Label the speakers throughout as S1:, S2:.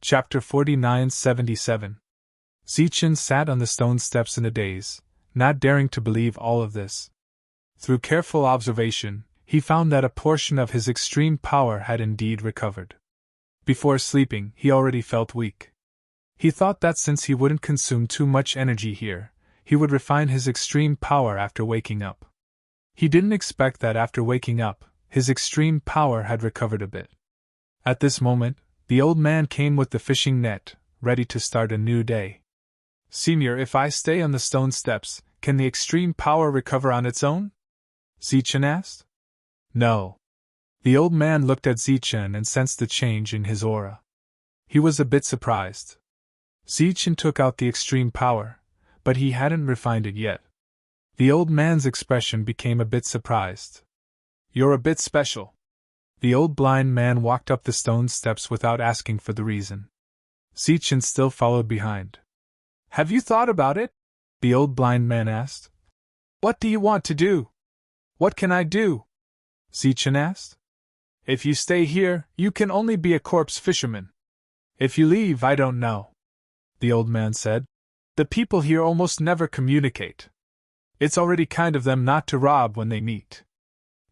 S1: Chapter 49-77. Zichen sat on the stone steps in a daze, not daring to believe all of this. Through careful observation, he found that a portion of his extreme power had indeed recovered. Before sleeping, he already felt weak. He thought that since he wouldn't consume too much energy here, he would refine his extreme power after waking up. He didn't expect that after waking up, his extreme power had recovered a bit. At this moment, the old man came with the fishing net, ready to start a new day. "Senior, if I stay on the stone steps, can the extreme power recover on its own?" Zichen asked. No. The old man looked at Zichen and sensed the change in his aura. He was a bit surprised. Zichen took out the extreme power, but he hadn't refined it yet. The old man's expression became a bit surprised. "You're a bit special." The old blind man walked up the stone steps without asking for the reason. Zichen still followed behind. "Have you thought about it?" the old blind man asked. "What do you want to do?" "What can I do?" Zichen asked. "If you stay here, you can only be a corpse fisherman. If you leave, I don't know," the old man said. "The people here almost never communicate. It's already kind of them not to rob when they meet.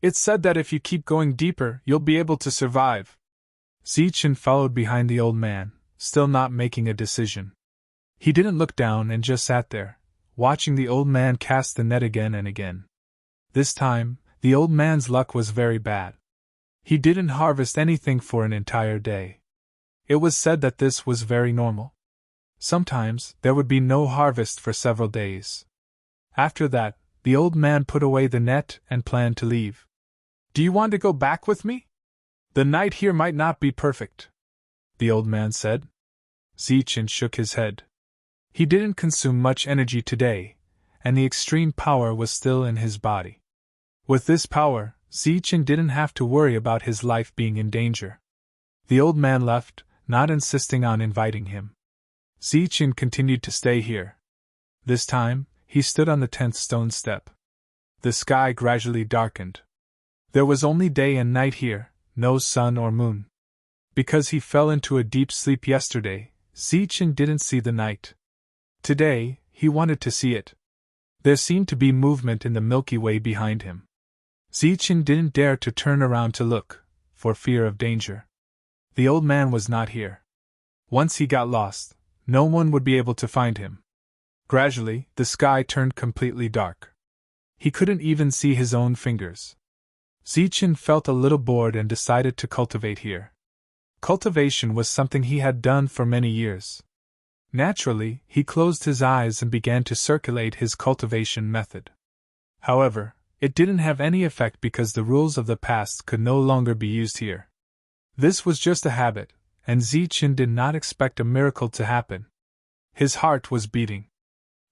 S1: It's said that if you keep going deeper, you'll be able to survive." Zichen followed behind the old man, still not making a decision. He didn't look down and just sat there, watching the old man cast the net again and again. This time, the old man's luck was very bad. He didn't harvest anything for an entire day. It was said that this was very normal. Sometimes, there would be no harvest for several days. After that, the old man put away the net and planned to leave. "Do you want to go back with me? The night here might not be perfect," the old man said. Zichen shook his head. He didn't consume much energy today, and the extreme power was still in his body. With this power, Zichen didn't have to worry about his life being in danger. The old man left, not insisting on inviting him. Zichen continued to stay here. This time, he stood on the 10th stone step. The sky gradually darkened. There was only day and night here, no sun or moon. Because he fell into a deep sleep yesterday, Zichen didn't see the night. Today, he wanted to see it. There seemed to be movement in the Milky Way behind him. Zichen didn't dare to turn around to look, for fear of danger. The old man was not here. Once he got lost, no one would be able to find him. Gradually, the sky turned completely dark. He couldn't even see his own fingers. Zichen felt a little bored and decided to cultivate here. Cultivation was something he had done for many years. Naturally, he closed his eyes and began to circulate his cultivation method. However, it didn't have any effect because the rules of the past could no longer be used here. This was just a habit, and Zichen did not expect a miracle to happen. His heart was beating.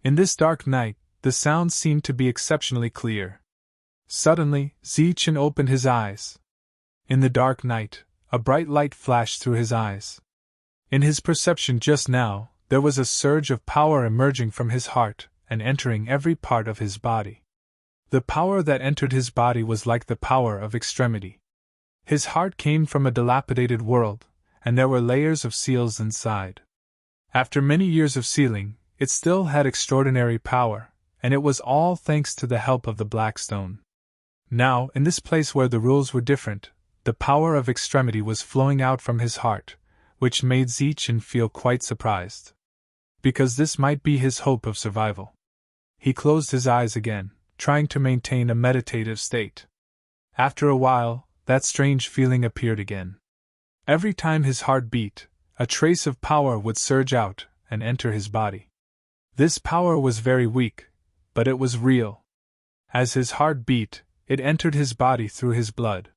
S1: In this dark night, the sound seemed to be exceptionally clear. Suddenly, Zichen opened his eyes. In the dark night, a bright light flashed through his eyes. In his perception just now, there was a surge of power emerging from his heart and entering every part of his body. The power that entered his body was like the power of extremity. His heart came from a dilapidated world, and there were layers of seals inside. After many years of sealing, it still had extraordinary power, and it was all thanks to the help of the black stone. Now, in this place where the rules were different, the power of extremity was flowing out from his heart, which made Zichen feel quite surprised. Because this might be his hope of survival. He closed his eyes again, trying to maintain a meditative state. After a while, that strange feeling appeared again. Every time his heart beat, a trace of power would surge out and enter his body. This power was very weak, but it was real. As his heart beat, it entered his body through his blood.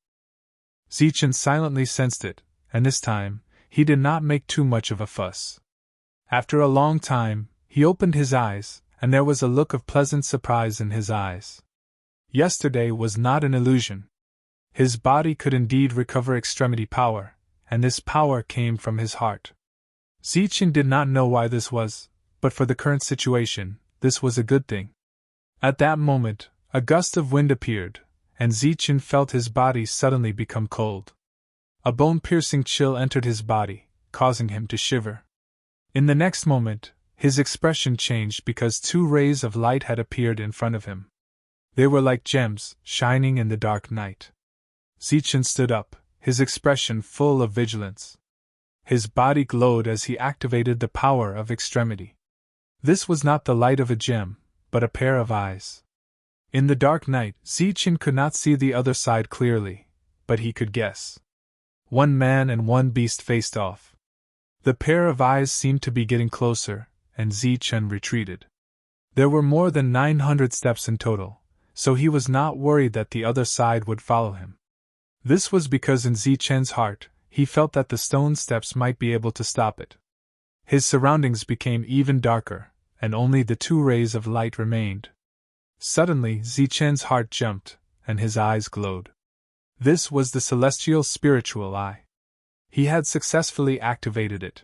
S1: Zichen silently sensed it, and this time, he did not make too much of a fuss. After a long time, he opened his eyes, and there was a look of pleasant surprise in his eyes. Yesterday was not an illusion. His body could indeed recover extremity power, and this power came from his heart. Zichen did not know why this was, but for the current situation, this was a good thing. At that moment, a gust of wind appeared, and Zichen felt his body suddenly become cold. A bone-piercing chill entered his body, causing him to shiver. In the next moment, his expression changed because two rays of light had appeared in front of him. They were like gems, shining in the dark night. Zichen stood up, his expression full of vigilance. His body glowed as he activated the power of extremity. This was not the light of a gem, but a pair of eyes. In the dark night, Zichen could not see the other side clearly, but he could guess. One man and one beast faced off. The pair of eyes seemed to be getting closer, and Zichen retreated. There were more than 900 steps in total, so he was not worried that the other side would follow him. This was because in Zichen's heart, he felt that the stone steps might be able to stop it. His surroundings became even darker, and only the two rays of light remained. Suddenly, Zichen's heart jumped, and his eyes glowed. This was the celestial spiritual eye. He had successfully activated it.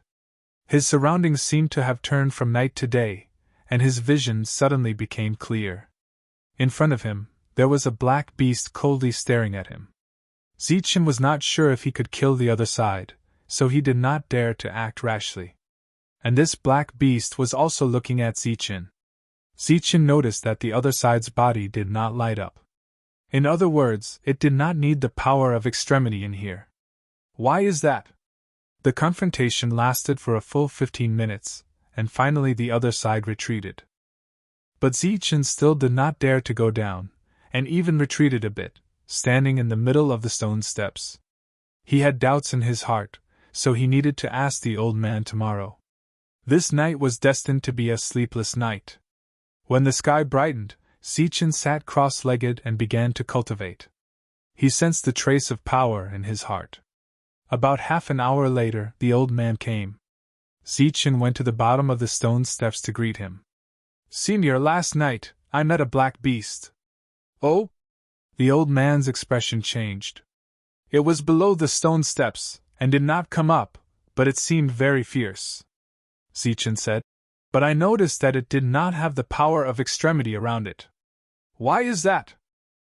S1: His surroundings seemed to have turned from night to day, and his vision suddenly became clear. In front of him, there was a black beast coldly staring at him. Zichen was not sure if he could kill the other side, so he did not dare to act rashly. And this black beast was also looking at Zichen. Zichen noticed that the other side's body did not light up. In other words, it did not need the power of extremity in here. Why is that? The confrontation lasted for a full 15 minutes, and finally the other side retreated. But Zichen still did not dare to go down, and even retreated a bit, standing in the middle of the stone steps. He had doubts in his heart, so he needed to ask the old man tomorrow. This night was destined to be a sleepless night. When the sky brightened, Zichen sat cross-legged and began to cultivate. He sensed the trace of power in his heart. About half an hour later, the old man came. Zichen went to the bottom of the stone steps to greet him. "Senior, last night, I met a black beast." "Oh?" The old man's expression changed. "It was below the stone steps, and did not come up, but it seemed very fierce," Zichen said. "But I noticed that it did not have the power of extremity around it." "Why is that?"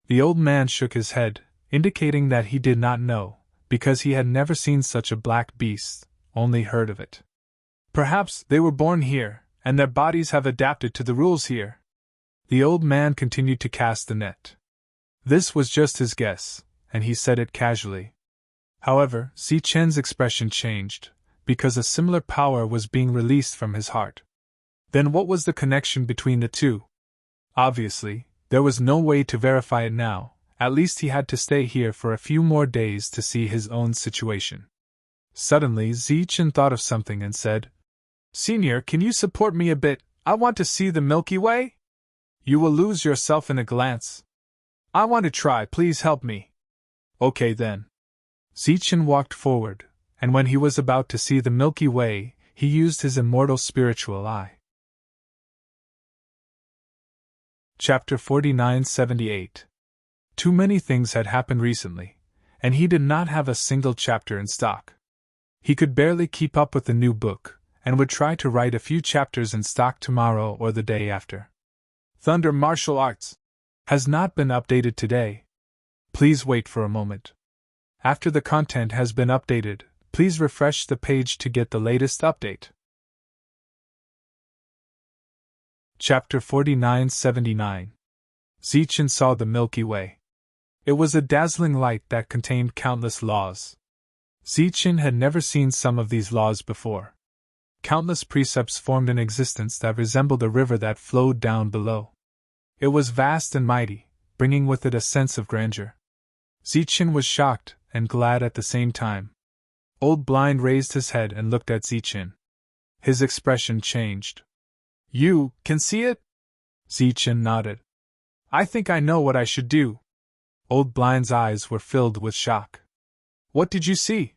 S1: The old man shook his head, indicating that he did not know, because he had never seen such a black beast, only heard of it. "Perhaps they were born here, and their bodies have adapted to the rules here." The old man continued to cast the net. This was just his guess, and he said it casually. However, Zichen's expression changed, because a similar power was being released from his heart. Then what was the connection between the two? Obviously, there was no way to verify it now. At least he had to stay here for a few more days to see his own situation. Suddenly, Zichen thought of something and said, "Senior, can you support me a bit? I want to see the Milky Way." "You will lose yourself in a glance." "I want to try, please help me." "Okay then." Zichen walked forward, and when he was about to see the Milky Way, he used his immortal spiritual eye. Chapter 4978. Too many things had happened recently, and he did not have a single chapter in stock. He could barely keep up with the new book, and would try to write a few chapters in stock tomorrow or the day after. Thunder Martial Arts has not been updated today. Please wait for a moment. After the content has been updated, please refresh the page to get the latest update. Chapter 4979. Zichen saw the Milky Way. It was a dazzling light that contained countless laws. Zichen had never seen some of these laws before. Countless precepts formed an existence that resembled a river that flowed down below. It was vast and mighty, bringing with it a sense of grandeur. Zichen was shocked and glad at the same time. Old Blind raised his head and looked at Zichen. His expression changed. "You can see it?" Zichen nodded. "I think I know what I should do." Old Blind's eyes were filled with shock. "What did you see?"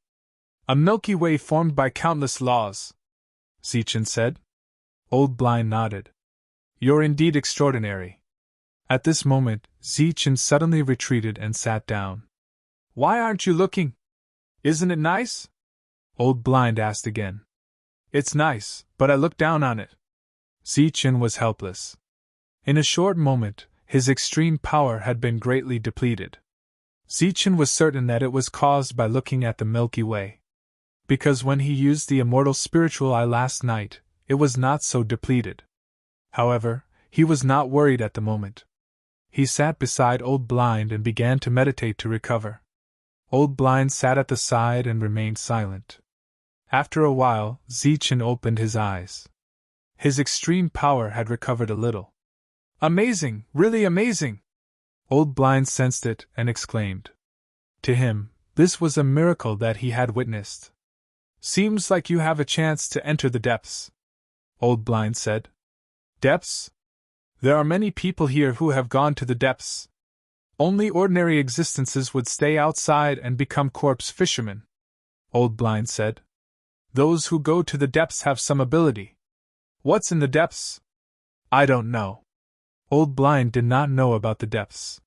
S1: "A Milky Way formed by countless laws," Zichen said. Old Blind nodded. "You're indeed extraordinary." At this moment, Zichen suddenly retreated and sat down. "Why aren't you looking? Isn't it nice?" Old Blind asked again. "It's nice, but I looked down on it." Zichen was helpless. In a short moment, his extreme power had been greatly depleted. Zichen was certain that it was caused by looking at the Milky Way. because when he used the immortal spiritual eye last night, it was not so depleted. However, he was not worried at the moment. He sat beside Old Blind and began to meditate to recover. Old Blind sat at the side and remained silent. After a while, Zichen opened his eyes. His extreme power had recovered a little. Amazing, really amazing! Old Blind sensed it and exclaimed. To him, this was a miracle that he had witnessed. Seems like you have a chance to enter the depths, Old Blind said. Depths? There are many people here who have gone to the depths. Only ordinary existences would stay outside and become corpse fishermen, Old Blind said. Those who go to the depths have some ability. What's in the depths? I don't know. Old Blind did not know about the depths.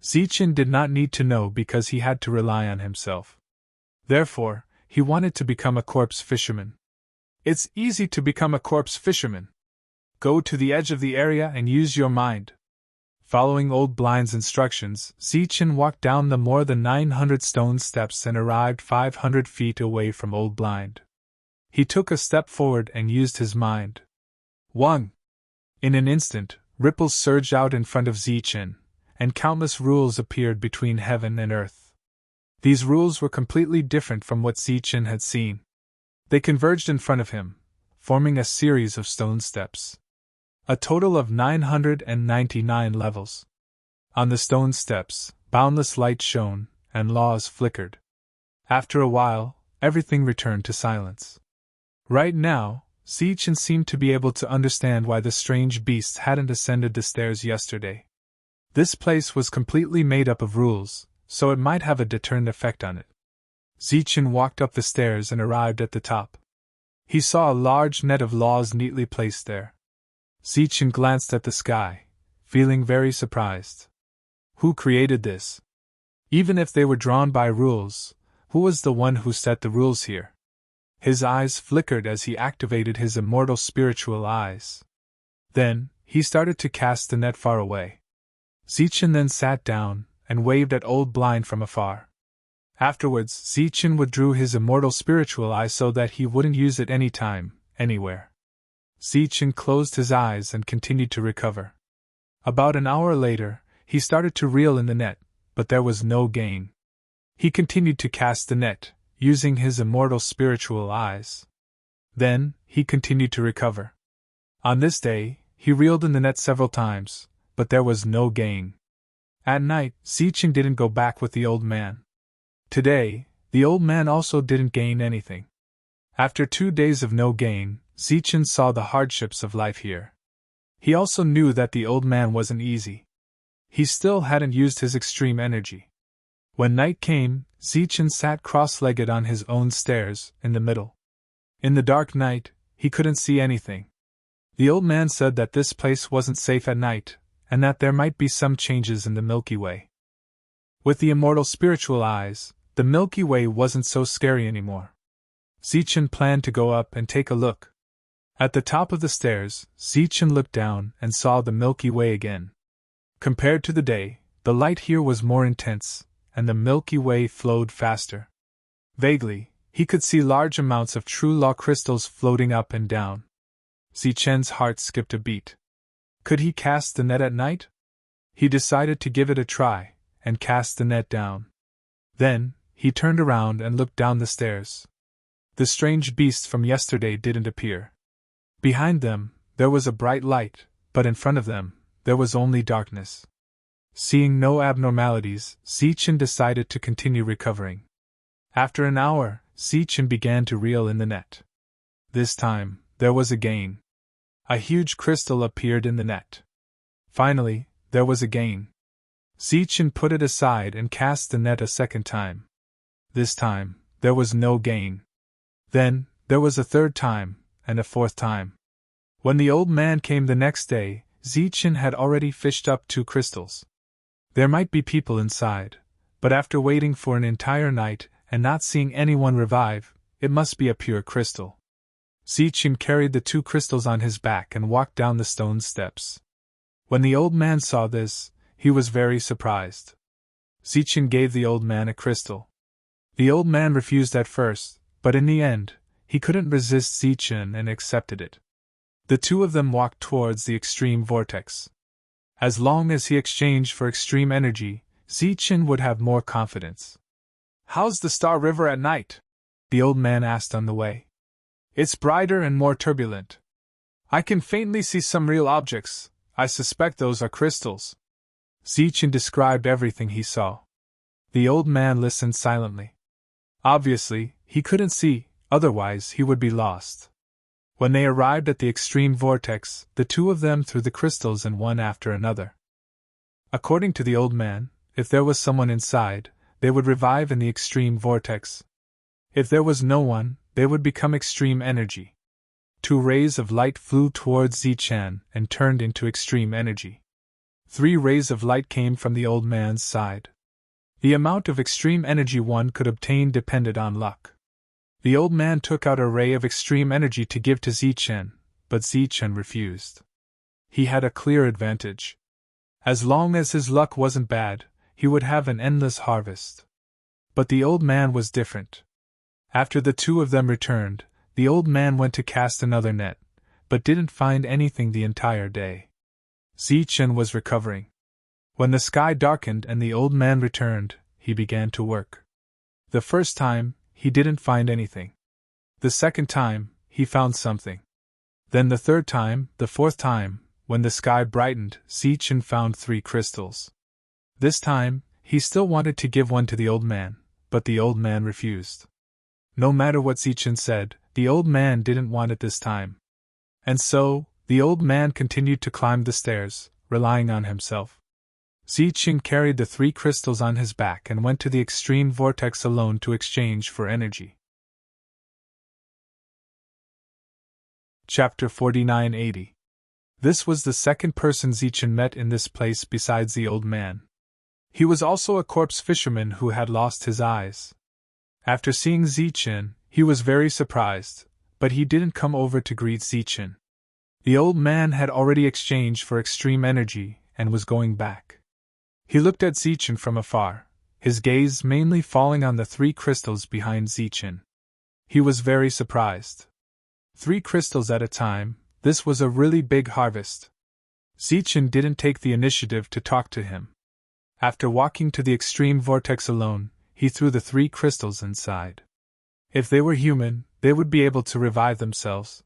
S1: Zichen did not need to know because he had to rely on himself. Therefore, he wanted to become a corpse fisherman. It's easy to become a corpse fisherman. Go to the edge of the area and use your mind. Following Old Blind's instructions, Zichen walked down the more than 900 stone steps and arrived 500 feet away from Old Blind. He took a step forward and used his mind. One. In an instant, ripples surged out in front of Zichen, and countless rules appeared between heaven and earth. These rules were completely different from what Zichen had seen. They converged in front of him, forming a series of stone steps. A total of 999 levels. On the stone steps, boundless light shone, and laws flickered. After a while, everything returned to silence. Right now, Zichen seemed to be able to understand why the strange beasts hadn't ascended the stairs yesterday. This place was completely made up of rules, so it might have a deterrent effect on it. Zichen walked up the stairs and arrived at the top. He saw a large net of laws neatly placed there. Zichen glanced at the sky, feeling very surprised. Who created this? Even if they were drawn by rules, who was the one who set the rules here? His eyes flickered as he activated his immortal spiritual eyes. Then, he started to cast the net far away. Zichen then sat down and waved at Old Blind from afar. Afterwards, Zichen withdrew his immortal spiritual eye so that he wouldn't use it any time, anywhere. Zichen closed his eyes and continued to recover. About an hour later, he started to reel in the net, but there was no gain. He continued to cast the net, using his immortal spiritual eyes. Then, he continued to recover. On this day, he reeled in the net several times, but there was no gain. At night, Zichen didn't go back with the old man. Today, the old man also didn't gain anything. After 2 days of no gain, Zichen saw the hardships of life here. He also knew that the old man wasn't easy. He still hadn't used his extreme energy. When night came, Zichen sat cross-legged on his own stairs, in the middle. In the dark night, he couldn't see anything. The old man said that this place wasn't safe at night, and that there might be some changes in the Milky Way. With the immortal spiritual eyes, the Milky Way wasn't so scary anymore. Zichen planned to go up and take a look. At the top of the stairs, Zichen looked down and saw the Milky Way again. Compared to the day, the light here was more intense, and the Milky Way flowed faster. Vaguely, he could see large amounts of true law crystals floating up and down. Zichen's heart skipped a beat. Could he cast the net at night? He decided to give it a try, and cast the net down. Then, he turned around and looked down the stairs. The strange beasts from yesterday didn't appear. Behind them, there was a bright light, but in front of them, there was only darkness. Seeing no abnormalities, Zichen decided to continue recovering. After an hour, Zichen began to reel in the net. This time, there was a gain. A huge crystal appeared in the net. Finally, there was a gain. Zichen put it aside and cast the net a second time. This time, there was no gain. Then, there was a third time, and a fourth time. When the old man came the next day, Zichen had already fished up 2 crystals. There might be people inside, but after waiting for an entire night and not seeing anyone revive, it must be a pure crystal. Zichen carried the 2 crystals on his back and walked down the stone steps. When the old man saw this, he was very surprised. Zichen gave the old man a crystal. The old man refused at first, but in the end, he couldn't resist Zichen and accepted it. The two of them walked towards the extreme vortex. As long as he exchanged for extreme energy, Zichen would have more confidence. "How's the Star River at night?" the old man asked on the way. "It's brighter and more turbulent. I can faintly see some real objects. I suspect those are crystals." Zichen described everything he saw. The old man listened silently. Obviously, he couldn't see, otherwise he would be lost. When they arrived at the extreme vortex, the two of them threw the crystals in one after another. According to the old man, if there was someone inside, they would revive in the extreme vortex. If there was no one, they would become extreme energy. 2 rays of light flew towards Zichen and turned into extreme energy. 3 rays of light came from the old man's side. The amount of extreme energy one could obtain depended on luck. The old man took out a ray of extreme energy to give to Zichen, but Zichen refused. He had a clear advantage. As long as his luck wasn't bad, he would have an endless harvest. But the old man was different. After the two of them returned, the old man went to cast another net, but didn't find anything the entire day. Zichen was recovering. When the sky darkened and the old man returned, he began to work. The first time, he didn't find anything. The second time, he found something. Then the third time, the fourth time, when the sky brightened, Zichen found 3 crystals. This time, he still wanted to give one to the old man, but the old man refused. No matter what Zichen said, the old man didn't want it this time. And so, the old man continued to climb the stairs, relying on himself. Zichen carried the 3 crystals on his back and went to the extreme vortex alone to exchange for energy. Chapter 4980. This was the second person Zichen met in this place besides the old man. He was also a corpse fisherman who had lost his eyes. After seeing Zichen, he was very surprised, but he didn't come over to greet Zichen. The old man had already exchanged for extreme energy and was going back. He looked at Zichen from afar, his gaze mainly falling on the 3 crystals behind Zichen. He was very surprised. 3 crystals at a time, this was a really big harvest. Zichen didn't take the initiative to talk to him. After walking to the extreme vortex alone, he threw the 3 crystals inside. If they were human, they would be able to revive themselves.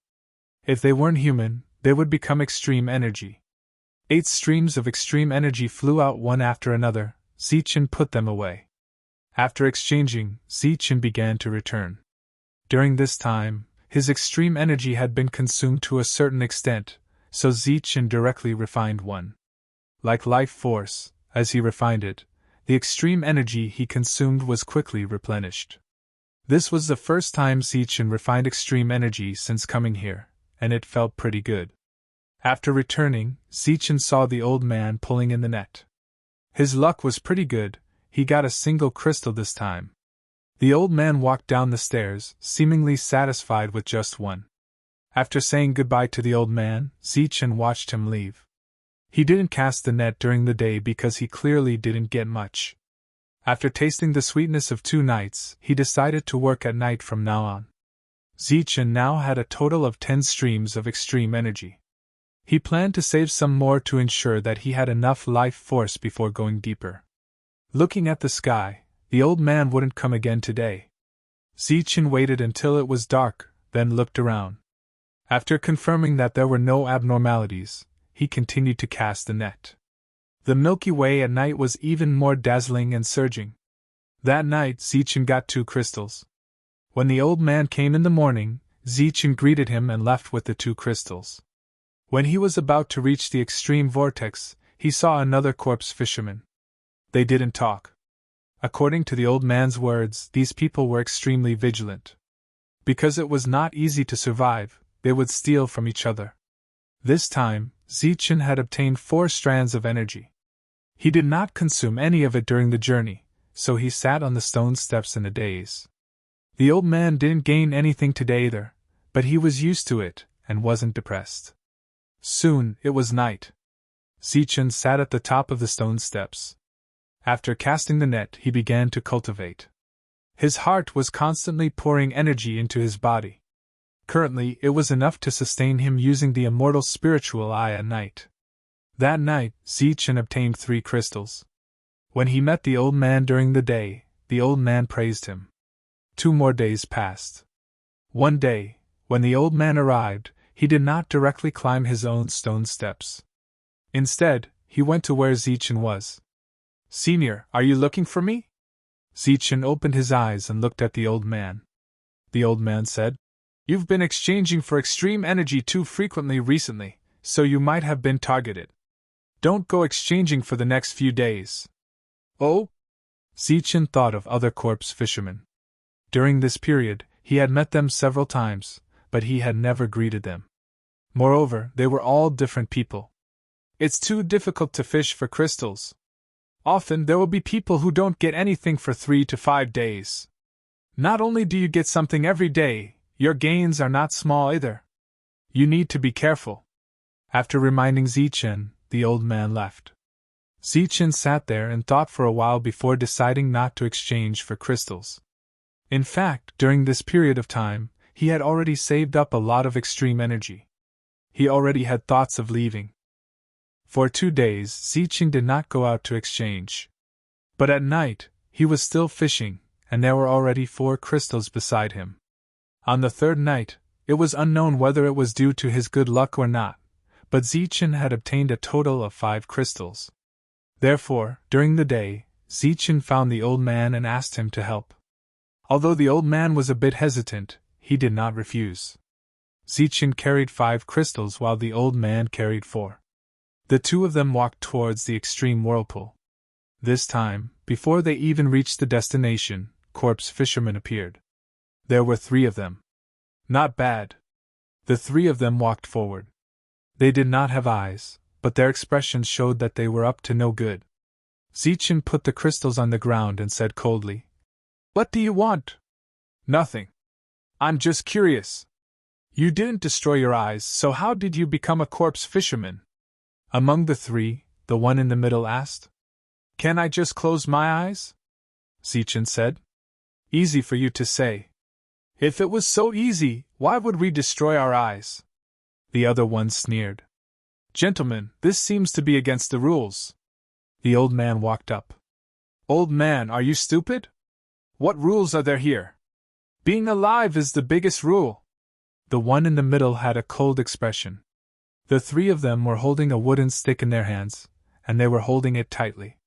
S1: If they weren't human, they would become extreme energy. 8 streams of extreme energy flew out one after another. Zichen put them away. After exchanging, Zichen began to return. During this time, his extreme energy had been consumed to a certain extent, so Zichen directly refined one. Like life force, as he refined it, the extreme energy he consumed was quickly replenished. This was the first time Zichen refined extreme energy since coming here, and it felt pretty good. After returning, Zichen saw the old man pulling in the net. His luck was pretty good, he got a single crystal this time. The old man walked down the stairs, seemingly satisfied with just one. After saying goodbye to the old man, Zichen watched him leave. He didn't cast the net during the day because he clearly didn't get much. After tasting the sweetness of 2 nights, he decided to work at night from now on. Zichen now had a total of 10 streams of extreme energy. He planned to save some more to ensure that he had enough life force before going deeper. Looking at the sky, the old man wouldn't come again today. Zichen waited until it was dark, then looked around. After confirming that there were no abnormalities, he continued to cast the net. The Milky Way at night was even more dazzling and surging. That night, Zichen got 2 crystals. When the old man came in the morning, Zichen greeted him and left with the 2 crystals. When he was about to reach the extreme vortex, he saw another corpse fisherman. They didn't talk. According to the old man's words, these people were extremely vigilant. Because it was not easy to survive, they would steal from each other. This time, Zichen had obtained 4 strands of energy. He did not consume any of it during the journey, so he sat on the stone steps in a daze. The old man didn't gain anything today either, but he was used to it and wasn't depressed. Soon, it was night. Zichen sat at the top of the stone steps. After casting the net, he began to cultivate. His heart was constantly pouring energy into his body. Currently, it was enough to sustain him using the immortal spiritual eye at night. That night, Zichen obtained 3 crystals. When he met the old man during the day, the old man praised him. 2 more days passed. One day, when the old man arrived, he did not directly climb his own stone steps. Instead, he went to where Zichen was. "Senior, are you looking for me?" Zichen opened his eyes and looked at the old man. The old man said, "You've been exchanging for extreme energy too frequently recently, so you might have been targeted. Don't go exchanging for the next few days." "Oh?" Zichen thought of other corpse fishermen. During this period, he had met them several times, but he had never greeted them. Moreover, they were all different people. "It's too difficult to fish for crystals. Often there will be people who don't get anything for 3 to 5 days. Not only do you get something every day, your gains are not small either. You need to be careful." After reminding Zichen, the old man left. Zichen sat there and thought for a while before deciding not to exchange for crystals. In fact, during this period of time, he had already saved up a lot of extreme energy. He already had thoughts of leaving. For 2 days, Zichen did not go out to exchange. But at night, he was still fishing, and there were already 4 crystals beside him. On the 3rd night, it was unknown whether it was due to his good luck or not, but Zichen had obtained a total of 5 crystals. Therefore, during the day, Zichen found the old man and asked him to help. Although the old man was a bit hesitant, he did not refuse. Zichen carried 5 crystals while the old man carried 4. The 2 of them walked towards the extreme whirlpool. This time, before they even reached the destination, corpse fishermen appeared. There were 3 of them. Not bad. The 3 of them walked forward. They did not have eyes, but their expressions showed that they were up to no good. Zichen put the crystals on the ground and said coldly, "What do you want?" "Nothing. I'm just curious. You didn't destroy your eyes, so how did you become a corpse fisherman?" Among the 3, the one in the middle asked. "Can I just close my eyes?" Zichen said. "Easy for you to say. If it was so easy, why would we destroy our eyes?" The other one sneered. "Gentlemen, this seems to be against the rules." The old man walked up. "Old man, are you stupid? What rules are there here? Being alive is the biggest rule." The one in the middle had a cold expression. The 3 of them were holding a wooden stick in their hands, and they were holding it tightly.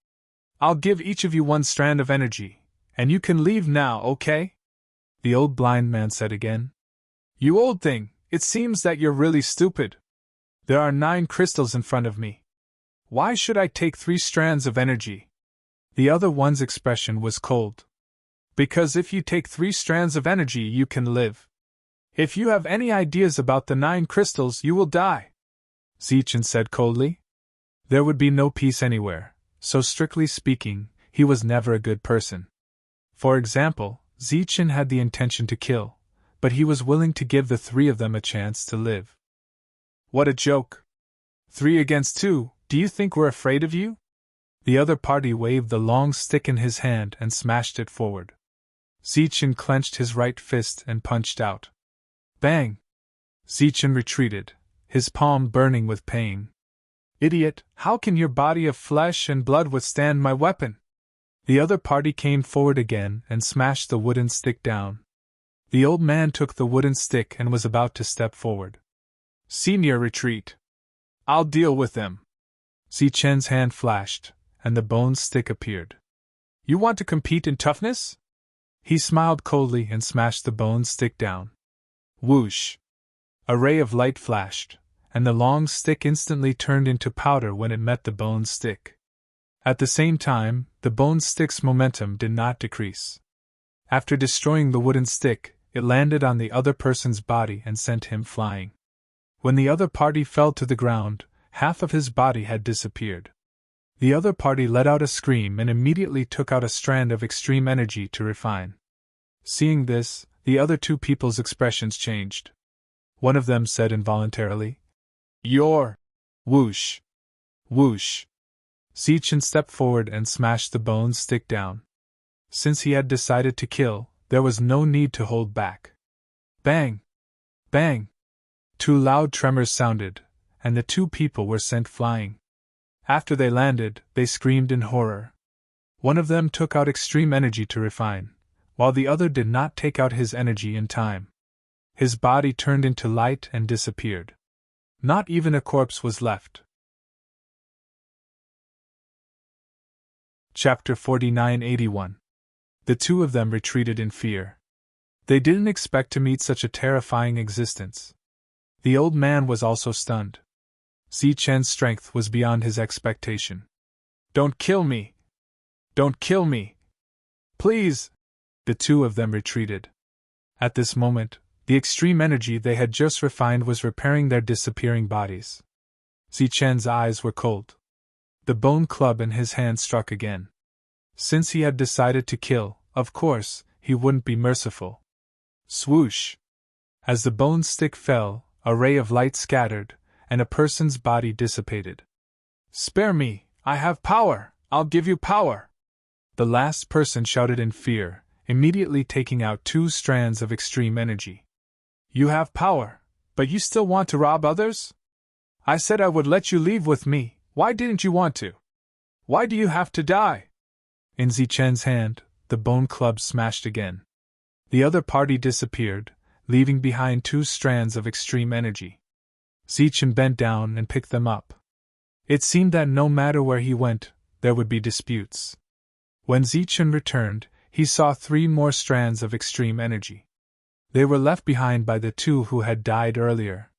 S1: "I'll give each of you 1 strand of energy, and you can leave now, okay?" The old blind man said again. "You old thing, it seems that you're really stupid. There are 9 crystals in front of me. Why should I take 3 strands of energy?" The other one's expression was cold. "Because if you take 3 strands of energy, you can live. If you have any ideas about the 9 crystals, you will die," Zichen said coldly. There would be no peace anywhere, so strictly speaking, he was never a good person. For example, Zichen had the intention to kill, but he was willing to give the 3 of them a chance to live. "What a joke! 3 against 2, do you think we're afraid of you?" The other party waved the long stick in his hand and smashed it forward. Zichen clenched his right fist and punched out. Bang! Zichen retreated, his palm burning with pain. "Idiot, how can your body of flesh and blood withstand my weapon?" The other party came forward again and smashed the wooden stick down. The old man took the wooden stick and was about to step forward. "Senior, retreat. I'll deal with them." Zichen's hand flashed, and the bone stick appeared. "You want to compete in toughness?" He smiled coldly and smashed the bone stick down. Whoosh! A ray of light flashed, and the long stick instantly turned into powder when it met the bone stick. At the same time, the bone stick's momentum did not decrease. After destroying the wooden stick, it landed on the other person's body and sent him flying. When the other party fell to the ground, half of his body had disappeared. The other party let out a scream and immediately took out a strand of extreme energy to refine. Seeing this, the other 2 people's expressions changed. One of them said involuntarily, "You're..." Whoosh! Whoosh! Zichen stepped forward and smashed the bone stick down. Since he had decided to kill, there was no need to hold back. Bang! Bang! Two loud tremors sounded, and the two people were sent flying. After they landed, they screamed in horror. One of them took out extreme energy to refine, while the other did not take out his energy in time. His body turned into light and disappeared. Not even a corpse was left. Chapter 4981. The two of them retreated in fear. They didn't expect to meet such a terrifying existence. The old man was also stunned. Zichen's strength was beyond his expectation. "Don't kill me! Don't kill me! Please!" The two of them retreated. At this moment, the extreme energy they had just refined was repairing their disappearing bodies. Zichen's eyes were cold. The bone club in his hand struck again. Since he had decided to kill, of course, he wouldn't be merciful. Swoosh! As the bone stick fell, a ray of light scattered, and a person's body dissipated. "Spare me! I have power! I'll give you power!" The last person shouted in fear, immediately taking out 2 strands of extreme energy. "You have power, but you still want to rob others? I said I would let you leave with me, why didn't you want to? Why do you have to die?" In Zichen's hand, the bone club smashed again. The other party disappeared, leaving behind 2 strands of extreme energy. Zichen bent down and picked them up. It seemed that no matter where he went, there would be disputes. When Zichen returned, he saw 3 more strands of extreme energy. They were left behind by the 2 who had died earlier.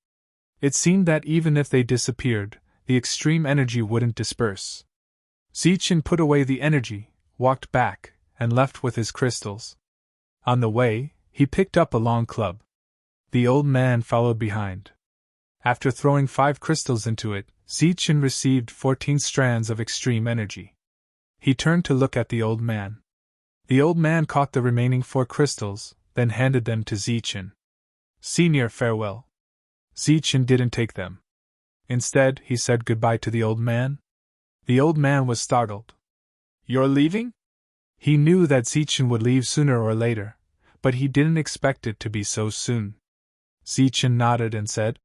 S1: It seemed that even if they disappeared, the extreme energy wouldn't disperse. Zichen put away the energy, walked back, and left with his crystals. On the way, he picked up a long club. The old man followed behind. After throwing 5 crystals into it, Zichen received 14 strands of extreme energy. He turned to look at the old man. The old man caught the remaining 4 crystals, then handed them to Zichen. "Senior, farewell." Zichen didn't take them. Instead, he said goodbye to the old man. The old man was startled. "You're leaving?" He knew that Zichen would leave sooner or later, but he didn't expect it to be so soon. Zichen nodded and said,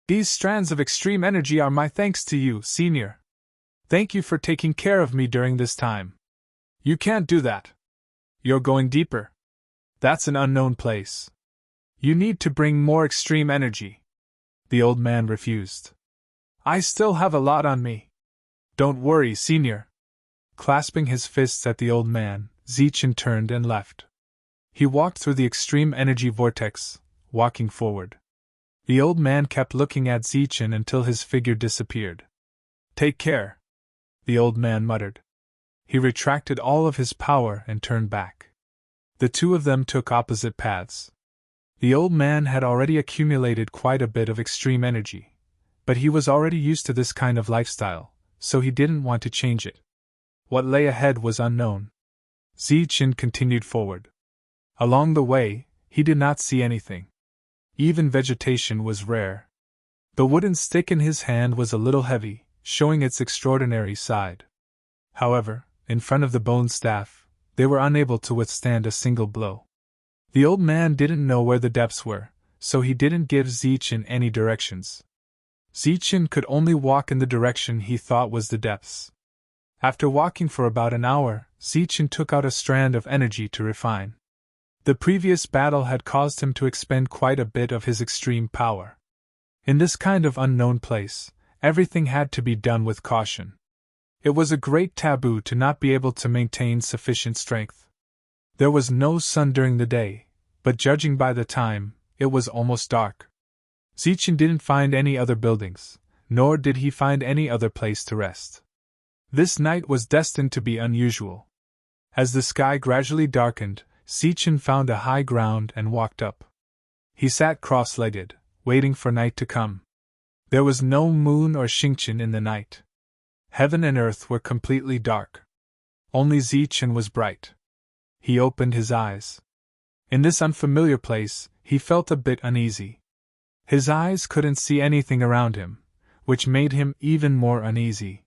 S1: "These strands of extreme energy are my thanks to you, Senior. Thank you for taking care of me during this time." "You can't do that. You're going deeper. That's an unknown place. You need to bring more extreme energy." The old man refused. "I still have a lot on me." "Don't worry, Senior." Clasping his fists at the old man, Zichen turned and left. He walked through the extreme energy vortex, walking forward. The old man kept looking at Zichen until his figure disappeared. "Take care," the old man muttered. He retracted all of his power and turned back. The two of them took opposite paths. The old man had already accumulated quite a bit of extreme energy, but he was already used to this kind of lifestyle, so he didn't want to change it. What lay ahead was unknown. Zichen continued forward. Along the way, he did not see anything. Even vegetation was rare. The wooden stick in his hand was a little heavy, showing its extraordinary side. However, in front of the bone staff, they were unable to withstand a single blow. The old man didn't know where the depths were, so he didn't give Zichen any directions. Zichen could only walk in the direction he thought was the depths. After walking for about an hour, Zichen took out a strand of energy to refine. The previous battle had caused him to expend quite a bit of his extreme power. In this kind of unknown place, everything had to be done with caution. It was a great taboo to not be able to maintain sufficient strength. There was no sun during the day, but judging by the time, it was almost dark. Zichen didn't find any other buildings, nor did he find any other place to rest. This night was destined to be unusual. As the sky gradually darkened, Zichen found a high ground and walked up. He sat cross-legged, waiting for night to come. There was no moon or Xingqian in the night. Heaven and earth were completely dark. Only Zichen was bright. He opened his eyes. In this unfamiliar place, he felt a bit uneasy. His eyes couldn't see anything around him, which made him even more uneasy.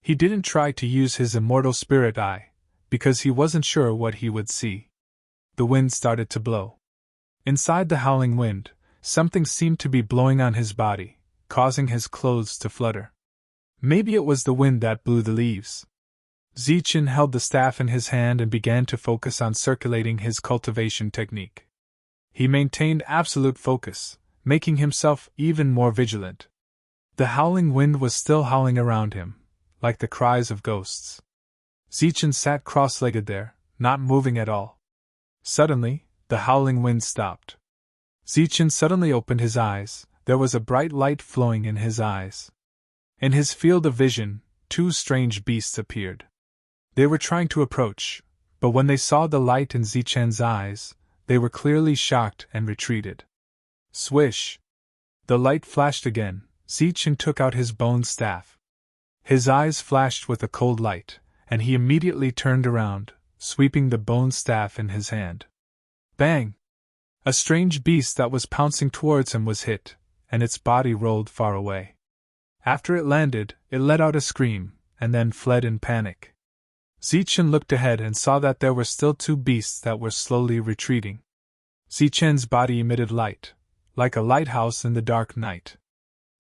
S1: He didn't try to use his immortal spirit eye, because he wasn't sure what he would see. The wind started to blow. Inside the howling wind, something seemed to be blowing on his body, causing his clothes to flutter. Maybe it was the wind that blew the leaves. Zichen held the staff in his hand and began to focus on circulating his cultivation technique. He maintained absolute focus, making himself even more vigilant. The howling wind was still howling around him, like the cries of ghosts. Zichen sat cross-legged there, not moving at all. Suddenly, the howling wind stopped. Zichen suddenly opened his eyes. There was a bright light flowing in his eyes. In his field of vision, two strange beasts appeared. They were trying to approach, but when they saw the light in Zichen's eyes, they were clearly shocked and retreated. Swish! The light flashed again. Zichen took out his bone staff. His eyes flashed with a cold light, and he immediately turned around, sweeping the bone staff in his hand. Bang! A strange beast that was pouncing towards him was hit, and its body rolled far away. After it landed, it let out a scream, and then fled in panic. Zichen looked ahead and saw that there were still two beasts that were slowly retreating. Zichen's body emitted light, like a lighthouse in the dark night.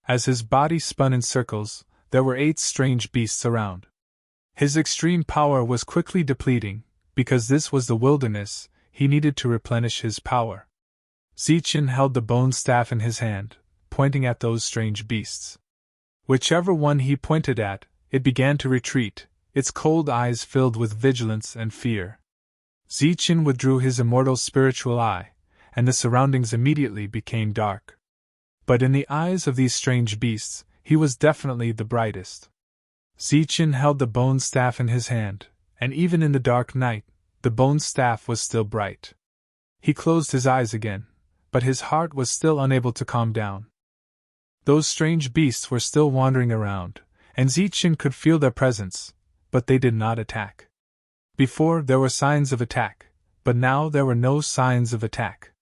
S1: As his body spun in circles, there were 8 strange beasts around. His extreme power was quickly depleting. Because this was the wilderness, he needed to replenish his power. Zichen held the bone staff in his hand, pointing at those strange beasts. Whichever one he pointed at, it began to retreat, its cold eyes filled with vigilance and fear. Zichen withdrew his immortal spiritual eye, and the surroundings immediately became dark. But in the eyes of these strange beasts, he was definitely the brightest. Zichen held the bone staff in his hand, and even in the dark night, the bone staff was still bright. He closed his eyes again, but his heart was still unable to calm down. Those strange beasts were still wandering around, and Zichen could feel their presence, but they did not attack. Before, there were signs of attack, but now there were no signs of attack.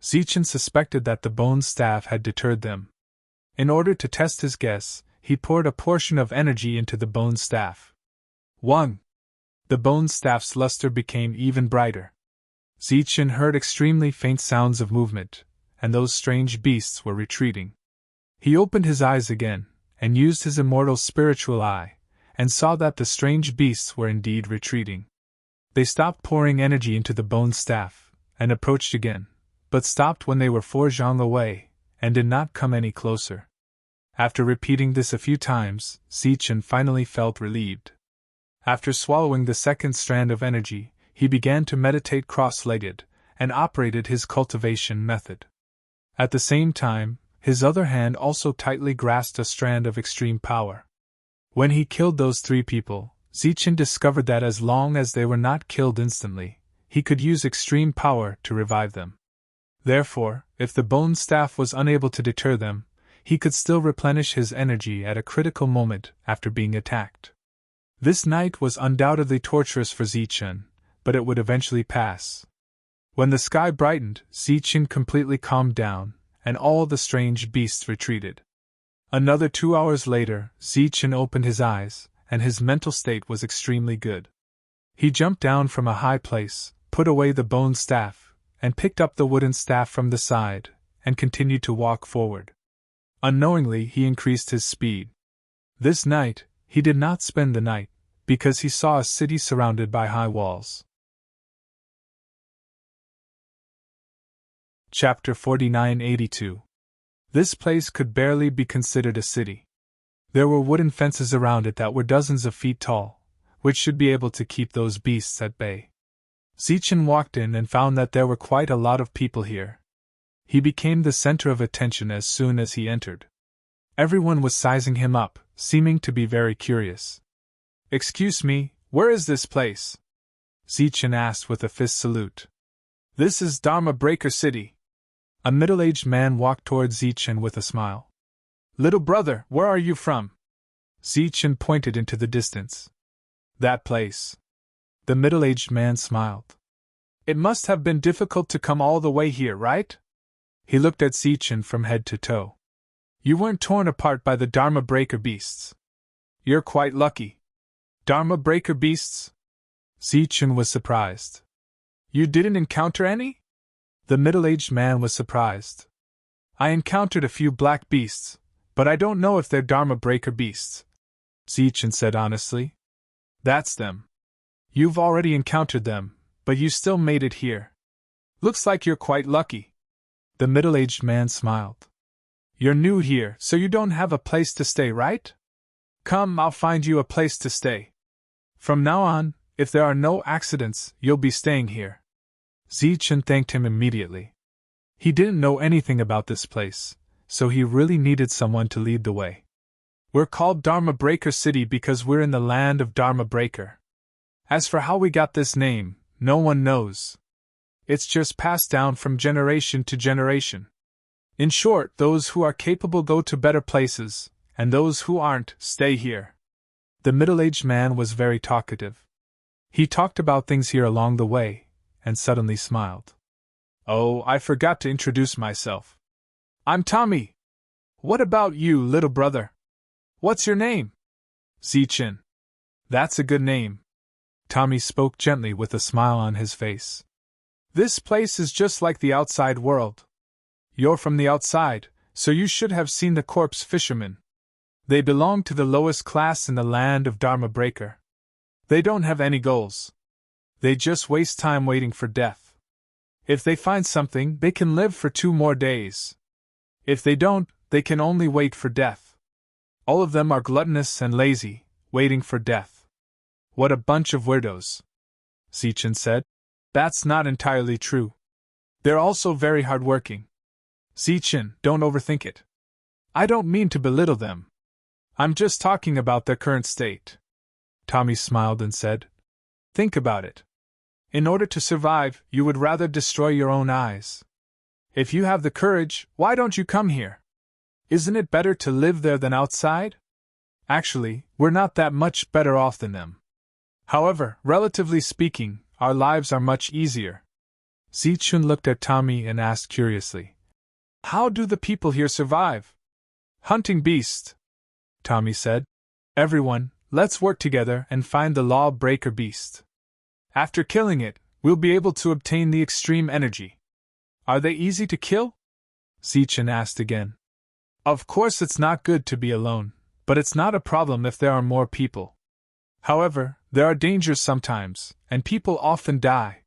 S1: Zichen suspected that the bone staff had deterred them. In order to test his guess, he poured a portion of energy into the bone staff. 1. The bone staff's luster became even brighter. Zichen heard extremely faint sounds of movement, and those strange beasts were retreating. He opened his eyes again, and used his immortal spiritual eye, and saw that the strange beasts were indeed retreating. They stopped pouring energy into the bone staff, and approached again, but stopped when they were 4 zhang away, and did not come any closer. After repeating this a few times, Zichen finally felt relieved. After swallowing the second strand of energy, he began to meditate cross-legged, and operated his cultivation method. At the same time, his other hand also tightly grasped a strand of extreme power. When he killed those 3 people, Zichen discovered that as long as they were not killed instantly, he could use extreme power to revive them. Therefore, if the bone staff was unable to deter them, he could still replenish his energy at a critical moment after being attacked. This night was undoubtedly torturous for Zichen, but it would eventually pass. When the sky brightened, Zichen completely calmed down, and all the strange beasts retreated. Another 2 hours later, Zichen opened his eyes, and his mental state was extremely good. He jumped down from a high place, put away the bone staff, and picked up the wooden staff from the side, and continued to walk forward. Unknowingly, he increased his speed. This night, he did not spend the night, because he saw a city surrounded by high walls. Chapter 4982. This place could barely be considered a city. There were wooden fences around it that were dozens of feet tall, which should be able to keep those beasts at bay. Zichen walked in and found that there were quite a lot of people here. He became the center of attention as soon as he entered. Everyone was sizing him up, seeming to be very curious. "Excuse me, where is this place?" Zichen asked with a fist salute. "This is Dharma Breaker City." A middle-aged man walked towards Zichen with a smile. "Little brother, where are you from?" Zichen pointed into the distance. "That place." The middle-aged man smiled. "It must have been difficult to come all the way here, right?" He looked at Zichen from head to toe. "You weren't torn apart by the Dharma Breaker beasts." "You're quite lucky." "Dharma Breaker beasts?" Zichun was surprised. You didn't encounter any? The middle-aged man was surprised. I encountered a few black beasts, but I don't know if they're Dharma Breaker beasts, Zichun said honestly. That's them. You've already encountered them, but you still made it here. Looks like you're quite lucky. The middle-aged man smiled. You're new here, so you don't have a place to stay, right? Come, I'll find you a place to stay. From now on, if there are no accidents, you'll be staying here. Zichun thanked him immediately. He didn't know anything about this place, so he really needed someone to lead the way. We're called Dharma Breaker City because we're in the land of Dharma Breaker. As for how we got this name, no one knows. It's just passed down from generation to generation. In short, those who are capable go to better places, and those who aren't stay here. The middle-aged man was very talkative. He talked about things here along the way, and suddenly smiled. Oh, I forgot to introduce myself. I'm Tommy. What about you, little brother? What's your name? Zichun. That's a good name. Tommy spoke gently with a smile on his face. This place is just like the outside world. You're from the outside, so you should have seen the corpse fishermen. They belong to the lowest class in the land of Dharma Breaker. They don't have any goals. They just waste time waiting for death. If they find something, they can live for 2 more days. If they don't, they can only wait for death. All of them are gluttonous and lazy, waiting for death. What a bunch of weirdos, Zichun said. That's not entirely true. They're also very hardworking. Zichun, don't overthink it. I don't mean to belittle them. I'm just talking about their current state. Tommy smiled and said, Think about it. In order to survive, you would rather destroy your own eyes. If you have the courage, why don't you come here? Isn't it better to live there than outside? Actually, we're not that much better off than them. However, relatively speaking, our lives are much easier. Zichun looked at Tommy and asked curiously, How do the people here survive? Hunting beasts, Tommy said. Everyone, let's work together and find the law-breaker beast. After killing it, we'll be able to obtain the extreme energy. Are they easy to kill? Zichun asked again. Of course it's not good to be alone, but it's not a problem if there are more people. However, there are dangers sometimes, and people often die.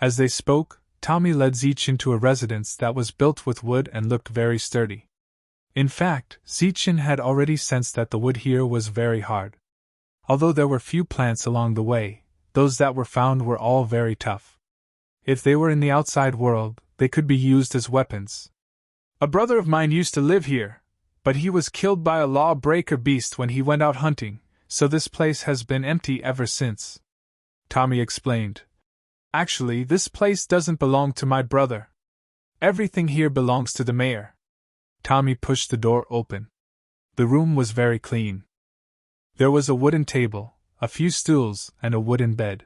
S1: As they spoke, Tommy led Zichun to a residence that was built with wood and looked very sturdy. In fact, Zichun had already sensed that the wood here was very hard. Although there were few plants along the way, those that were found were all very tough. If they were in the outside world, they could be used as weapons. A brother of mine used to live here, but he was killed by a law-breaker beast when he went out hunting, so this place has been empty ever since. Tommy explained. Actually, this place doesn't belong to my brother. Everything here belongs to the mayor. Tommy pushed the door open. The room was very clean. There was a wooden table, a few stools, and a wooden bed.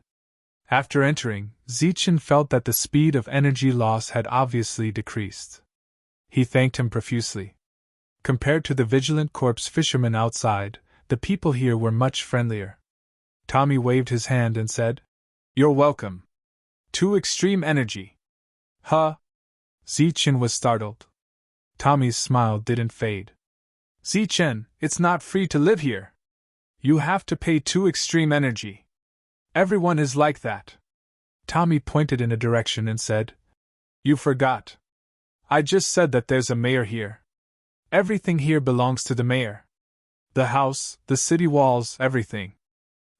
S1: After entering, Zichun felt that the speed of energy loss had obviously decreased. He thanked him profusely. Compared to the vigilant corpse fishermen outside, the people here were much friendlier. Tommy waved his hand and said, You're welcome. 2 extreme energy. Huh? Zichun was startled. Tommy's smile didn't fade. Zichun, it's not free to live here. You have to pay 2 extreme energy. Everyone is like that. Tommy pointed in a direction and said, You forgot. I just said that there's a mayor here. Everything here belongs to the mayor. The house, the city walls, everything.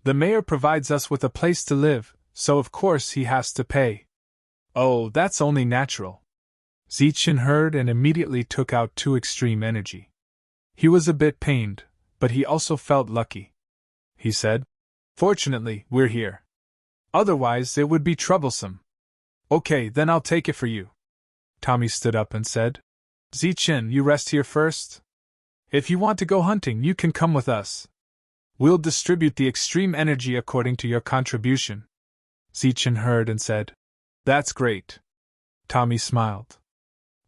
S1: The mayor provides us with a place to live, so of course he has to pay. Oh, that's only natural. Zichun heard and immediately took out 2 extreme energy. He was a bit pained, but he also felt lucky. He said, Fortunately, we're here. Otherwise, it would be troublesome. Okay, then I'll take it for you. Tommy stood up and said, Zichun, you rest here first. If you want to go hunting, you can come with us. We'll distribute the extreme energy according to your contribution. Zichun heard and said, That's great. Tommy smiled.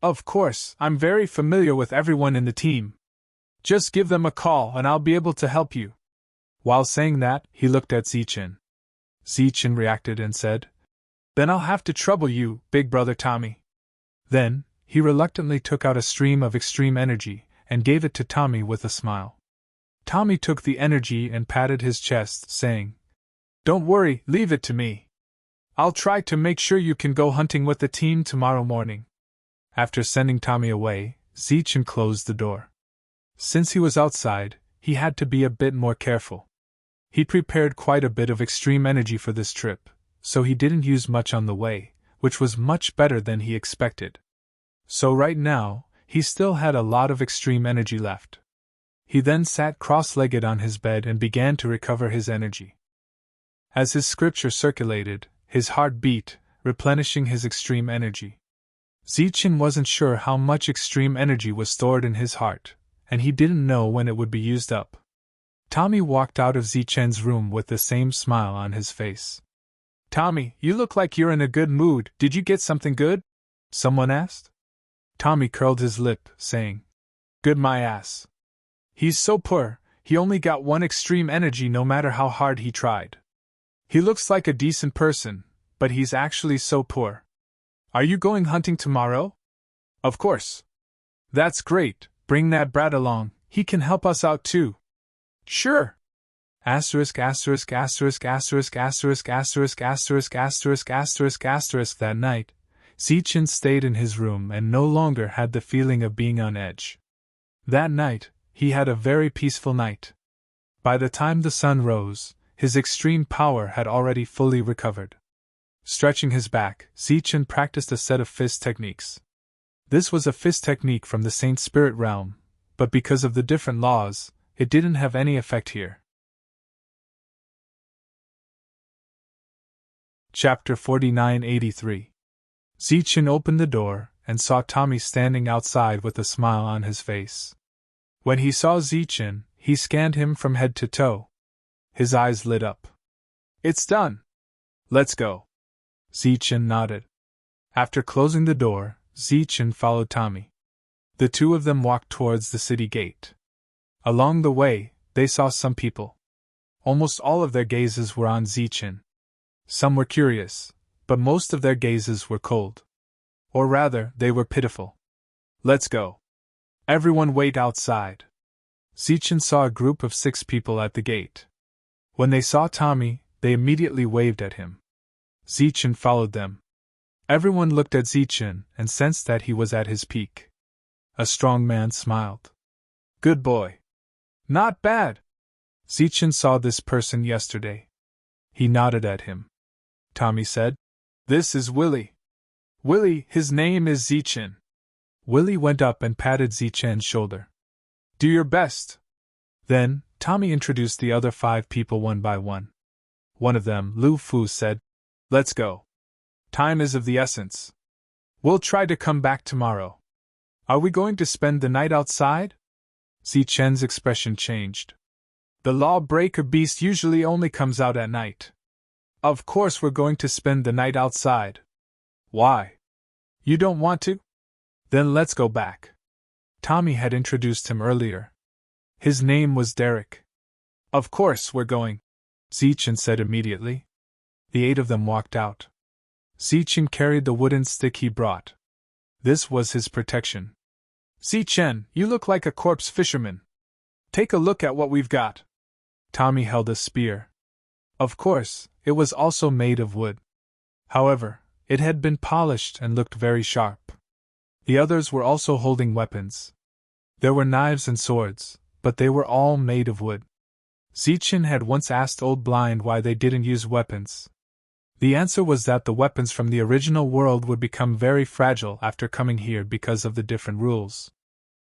S1: Of course, I'm very familiar with everyone in the team. Just give them a call and I'll be able to help you. While saying that, he looked at Zichun. Zichen reacted and said, "Then I'll have to trouble you, big brother Tommy." Then, he reluctantly took out a stream of extreme energy and gave it to Tommy with a smile. Tommy took the energy and patted his chest, saying, "Don't worry, leave it to me. I'll try to make sure you can go hunting with the team tomorrow morning." After sending Tommy away, Zichen closed the door. Since he was outside, he had to be a bit more careful. He'd prepared quite a bit of extreme energy for this trip, so he didn't use much on the way, which was much better than he expected. So right now, he still had a lot of extreme energy left. He then sat cross-legged on his bed and began to recover his energy. As his scripture circulated, his heart beat, replenishing his extreme energy. Zichen wasn't sure how much extreme energy was stored in his heart, and he didn't know when it would be used up. Tommy walked out of Zichen's room with the same smile on his face. "Tommy, you look like you're in a good mood. Did you get something good?" someone asked. Tommy curled his lip, saying, "Good my ass. He's so poor, he only got one extreme energy no matter how hard he tried. He looks like a decent person, but he's actually so poor. Are you going hunting tomorrow?" "Of course." "That's great, bring that brat along, he can help us out too." "Sure." That night, Zichen stayed in his room and no longer had the feeling of being on edge. That night, he had a very peaceful night. By the time the sun rose, his extreme power had already fully recovered. Stretching his back, Zichen practiced a set of fist techniques. This was a fist technique from the Saint Spirit realm, but because of the different laws, it didn't have any effect here. Chapter 4983. Zichen opened the door and saw Tommy standing outside with a smile on his face. When he saw Zichen, he scanned him from head to toe. His eyes lit up. "It's done. Let's go." Zichen nodded. After closing the door, Zichen followed Tommy. The two of them walked towards the city gate. Along the way, they saw some people. Almost all of their gazes were on Zichen. Some were curious, but most of their gazes were cold. Or rather, they were pitiful. "Let's go. Everyone wait outside." Zichen saw a group of 6 people at the gate. When they saw Tommy, they immediately waved at him. Zichen followed them. Everyone looked at Zichen and sensed that he was at his peak. A strong man smiled. "Good boy. Not bad. Zichen saw this person yesterday." He nodded at him. Tommy said, "This is Willie. Willie, his name is Zichen." Willie went up and patted Zichen's shoulder. "Do your best." Then, Tommy introduced the other 5 people one by one. One of them, Lu Fu, said, "Let's go. Time is of the essence. We'll try to come back tomorrow." "Are we going to spend the night outside?" Zichen's expression changed. "The lawbreaker beast usually only comes out at night. Of course we're going to spend the night outside." "Why? You don't want to? Then let's go back." Tommy had introduced him earlier. His name was Derek. "Of course we're going," Zichen said immediately. The 8 of them walked out. Zichen carried the wooden stick he brought. This was his protection. "Zichen, you look like a corpse fisherman. Take a look at what we've got." Tommy held a spear. Of course, it was also made of wood. However, it had been polished and looked very sharp. The others were also holding weapons. There were knives and swords, but they were all made of wood. Zichen had once asked Old Blind why they didn't use weapons. The answer was that the weapons from the original world would become very fragile after coming here because of the different rules.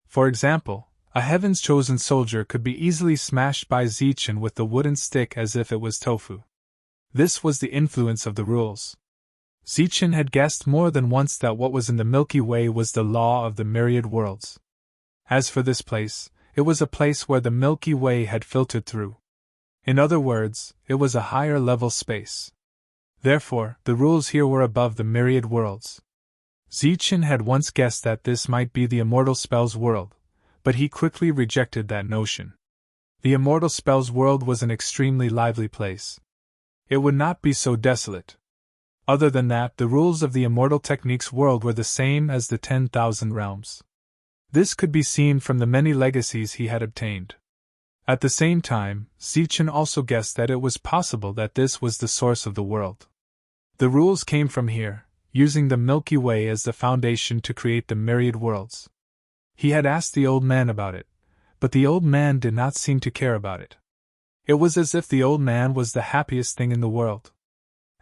S1: For example, a Heaven's Chosen soldier could be easily smashed by Zichen with the wooden stick as if it was tofu. This was the influence of the rules. Zichen had guessed more than once that what was in the Milky Way was the law of the myriad worlds. As for this place, it was a place where the Milky Way had filtered through. In other words, it was a higher level space. Therefore, the rules here were above the myriad worlds. Zichen had once guessed that this might be the Immortal Spells world, but he quickly rejected that notion. The Immortal Spells world was an extremely lively place. It would not be so desolate. Other than that, the rules of the Immortal Techniques world were the same as the 10,000 realms. This could be seen from the many legacies he had obtained. At the same time, Zichen also guessed that it was possible that this was the source of the world. The rules came from here, using the Milky Way as the foundation to create the myriad worlds. He had asked the old man about it, but the old man did not seem to care about it. It was as if the old man was the happiest thing in the world.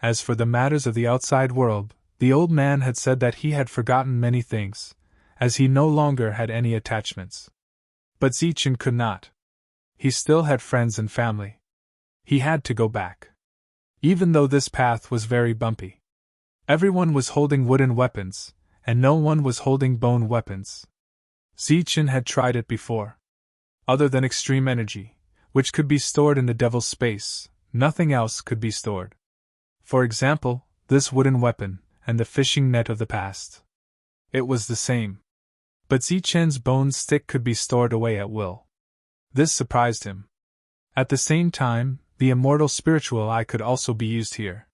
S1: As for the matters of the outside world, the old man had said that he had forgotten many things, as he no longer had any attachments. But Zichen could not. He still had friends and family. He had to go back. Even though this path was very bumpy. Everyone was holding wooden weapons, and no one was holding bone weapons. Zichen had tried it before. Other than extreme energy, which could be stored in the devil's space, nothing else could be stored. For example, this wooden weapon, and the fishing net of the past. It was the same. But Zichen's bone stick could be stored away at will. This surprised him. At the same time, the immortal spiritual eye could also be used here.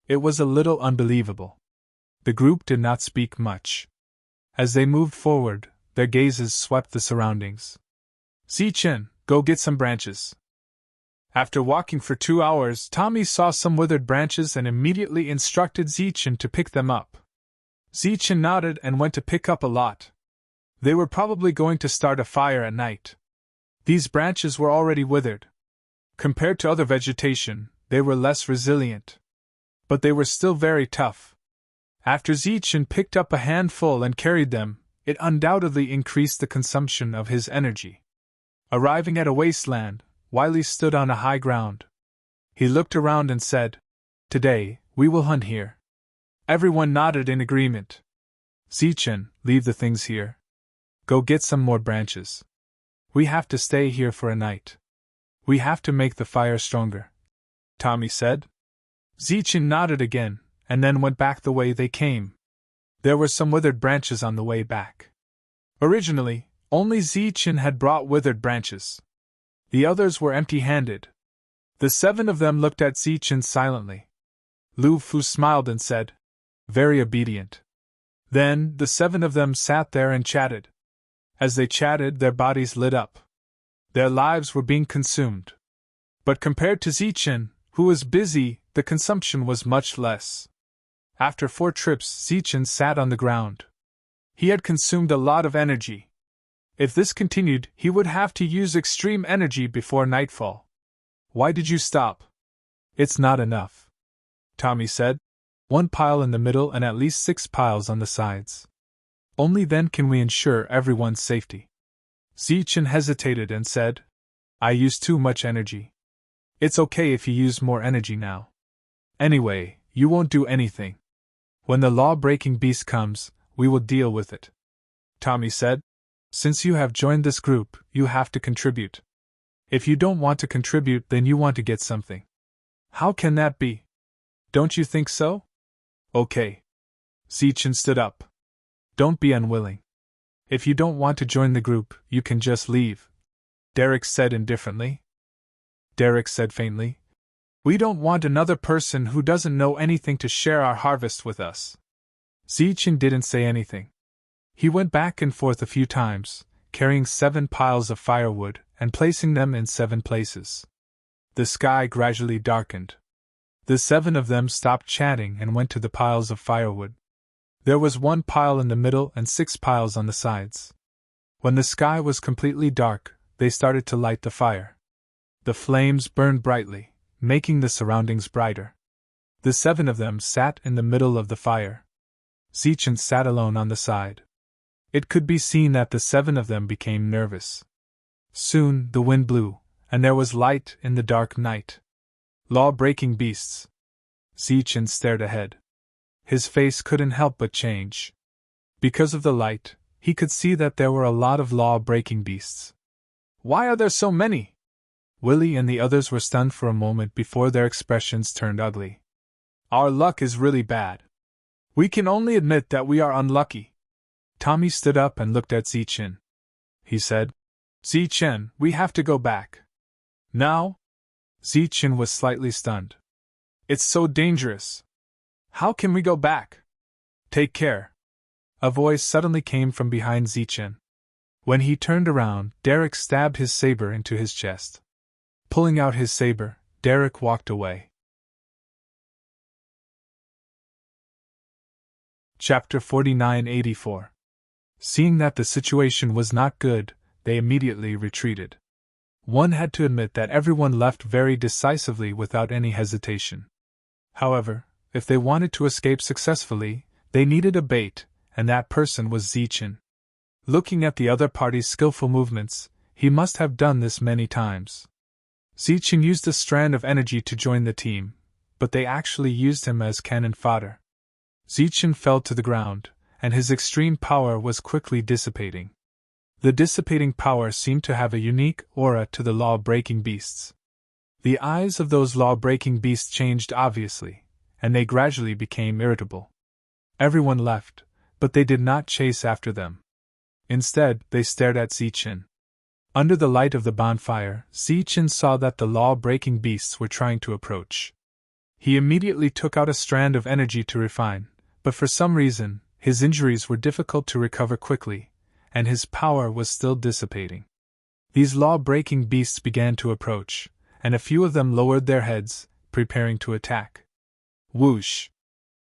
S1: It was a little unbelievable. The group did not speak much. As they moved forward, their gazes swept the surroundings. Zichen, go get some branches. After walking for 2 hours, Tommy saw some withered branches and immediately instructed Zichen to pick them up. Zichen nodded and went to pick up a lot. They were probably going to start a fire at night. These branches were already withered. Compared to other vegetation, they were less resilient. But they were still very tough. After Zichen picked up a handful and carried them, it undoubtedly increased the consumption of his energy. Arriving at a wasteland, Wiley stood on a high ground. He looked around and said, "Today, we will hunt here." Everyone nodded in agreement. Zichen, leave the things here. Go get some more branches. We have to stay here for a night. We have to make the fire stronger, Tommy said. Zichen nodded again, and then went back the way they came. There were some withered branches on the way back. Originally, only Zichen had brought withered branches. The others were empty-handed. The 7 of them looked at Zichen silently. Lu Fu smiled and said, "Very obedient." Then, the 7 of them sat there and chatted. As they chatted, their bodies lit up. Their lives were being consumed. But compared to Zichen, who was busy, the consumption was much less. After 4 trips, Zichen sat on the ground. He had consumed a lot of energy. If this continued, he would have to use extreme energy before nightfall. "Why did you stop?" "It's not enough," Tommy said. "1 pile in the middle and at least 6 piles on the sides. Only then can we ensure everyone's safety." Zichen hesitated and said, "I use too much energy." "It's okay if you use more energy now. Anyway, you won't do anything. When the law-breaking beast comes, we will deal with it," Tommy said. "Since you have joined this group, you have to contribute. If you don't want to contribute, then you want to get something. How can that be? Don't you think so?" "Okay." Zichen stood up. "Don't be unwilling. If you don't want to join the group, you can just leave," Derek said indifferently. Derek said faintly, "We don't want another person who doesn't know anything to share our harvest with us." Zichen didn't say anything. He went back and forth a few times, carrying 7 piles of firewood and placing them in 7 places. The sky gradually darkened. The 7 of them stopped chatting and went to the piles of firewood. There was 1 pile in the middle and 6 piles on the sides. When the sky was completely dark, they started to light the fire. The flames burned brightly, making the surroundings brighter. The 7 of them sat in the middle of the fire. Zichen sat alone on the side. It could be seen that the 7 of them became nervous. Soon the wind blew, and there was light in the dark night. Law-breaking beasts. Zichen stared ahead. His face couldn't help but change. Because of the light, he could see that there were a lot of law-breaking beasts. "Why are there so many?" Willie and the others were stunned for a moment before their expressions turned ugly. "Our luck is really bad. We can only admit that we are unlucky." Tommy stood up and looked at Zichen. He said, "Zichen, we have to go back." "Now?" Zichen was slightly stunned. It's so dangerous. How can we go back? Take care. A voice suddenly came from behind Zichen. When he turned around, Derek stabbed his saber into his chest. Pulling out his saber, Derek walked away. Chapter 4984. Seeing that the situation was not good, they immediately retreated. One had to admit that everyone left very decisively without any hesitation. However, if they wanted to escape successfully, they needed a bait, and that person was Zichen. Looking at the other party's skillful movements, he must have done this many times. Zichen used a strand of energy to join the team, but they actually used him as cannon fodder. Zichen fell to the ground, and his extreme power was quickly dissipating. The dissipating power seemed to have a unique aura to the law-breaking beasts. The eyes of those law-breaking beasts changed obviously, and they gradually became irritable. Everyone left, but they did not chase after them. Instead, they stared at Zichen. Under the light of the bonfire, Zichen saw that the law-breaking beasts were trying to approach. He immediately took out a strand of energy to refine, but for some reason, his injuries were difficult to recover quickly, and his power was still dissipating. These law-breaking beasts began to approach, and a few of them lowered their heads, preparing to attack. Whoosh!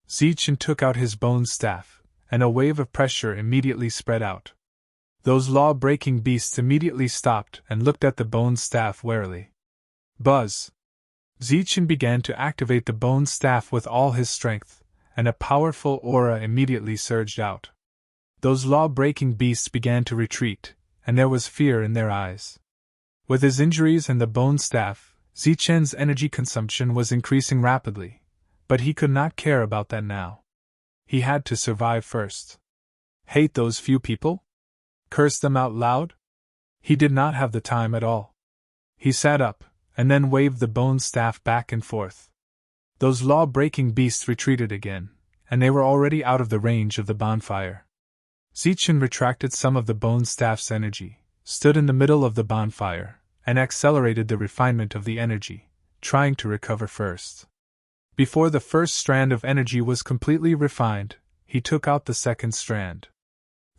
S1: Zichen took out his bone staff, and a wave of pressure immediately spread out. Those law-breaking beasts immediately stopped and looked at the bone staff warily. Buzz! Zichen began to activate the bone staff with all his strength, and a powerful aura immediately surged out. Those law-breaking beasts began to retreat, and there was fear in their eyes. With his injuries and the bone staff, Zichen's energy consumption was increasing rapidly, but he could not care about that now. He had to survive first. Hate those few people? Curse them out loud? He did not have the time at all. He sat up, and then waved the bone staff back and forth. Those law-breaking beasts retreated again, and they were already out of the range of the bonfire. Zichen retracted some of the bone staff's energy, stood in the middle of the bonfire, and accelerated the refinement of the energy, trying to recover first. Before the first strand of energy was completely refined, he took out the second strand.